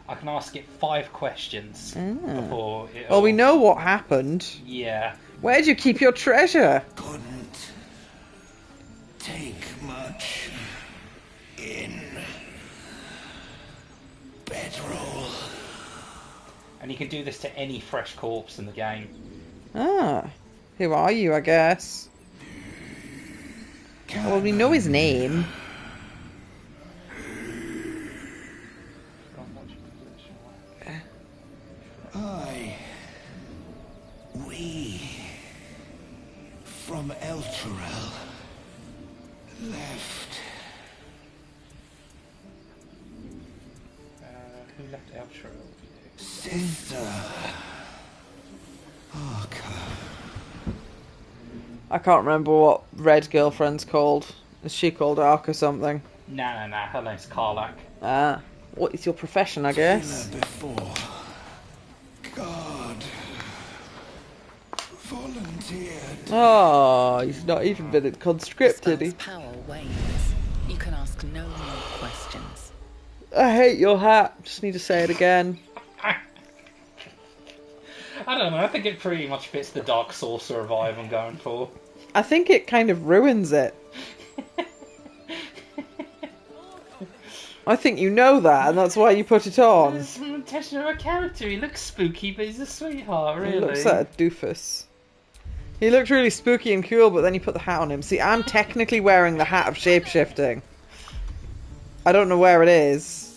I can ask it 5 questions before it. Well, we know what happened. Yeah. Where'd you keep your treasure? Couldn't take much in bedroll. And you can do this to any fresh corpse in the game. Who are you, I guess? Well, we know his name. We from Elturel left. Who left Elturel? Sister Arca. I can't remember what Red girlfriend's called. Is she called Ark or something? No. Her name's Karlak. What is your profession, I guess? Before God volunteered. Oh, he's not even been conscripted. His power wanes. You can ask no more questions. I hate your hat. Just need to say it again. I don't know. I think it pretty much fits the Dark Sorcerer vibe I'm going for. I think it kind of ruins it. I think you know that, and that's why you put it on. intention of a character. He looks spooky, but he's a sweetheart, really. He looks like a doofus. He looked really spooky and cool, but then you put the hat on him. See, I'm technically wearing the hat of shapeshifting. I don't know where it is.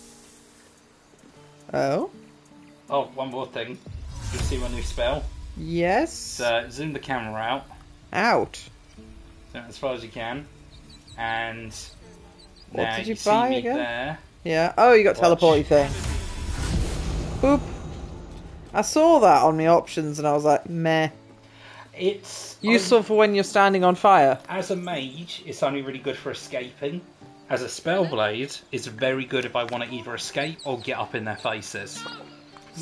Oh? Oh, one more thing. You see my new spell? Yes. So, zoom the camera out. Out? Zoom as far as you can. And... What now did you see buy me again? there. Yeah. Oh, you got teleporty thing. Boop. I saw that on the options and I was like, meh. It's... useful for when you're standing on fire. As a mage, it's only really good for escaping. As a spellblade, it's very good if I want to either escape or get up in their faces.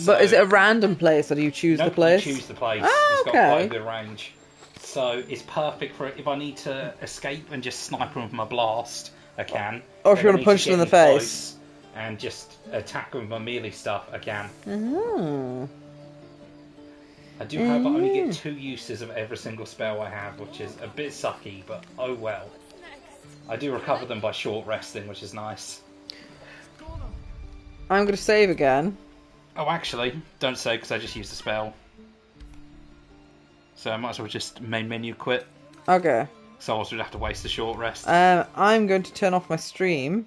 But is it a random place or do you choose the place? You choose the place. Ah, It's got okay. quite a good range. So it's perfect for if I need to escape and just snipe them with my blast, I can. Or if you I want to need punch get them in the close face. and just attack them with my melee stuff, I can. Mm. I do have only get 2 uses of every single spell I have, which is a bit sucky, but oh well. I do recover them by short resting, which is nice. I'm going to save again. Oh, actually, don't say because I just used a spell. So I might as well just main menu quit. Okay. So I also would have to waste a short rest. I'm going to turn off my stream.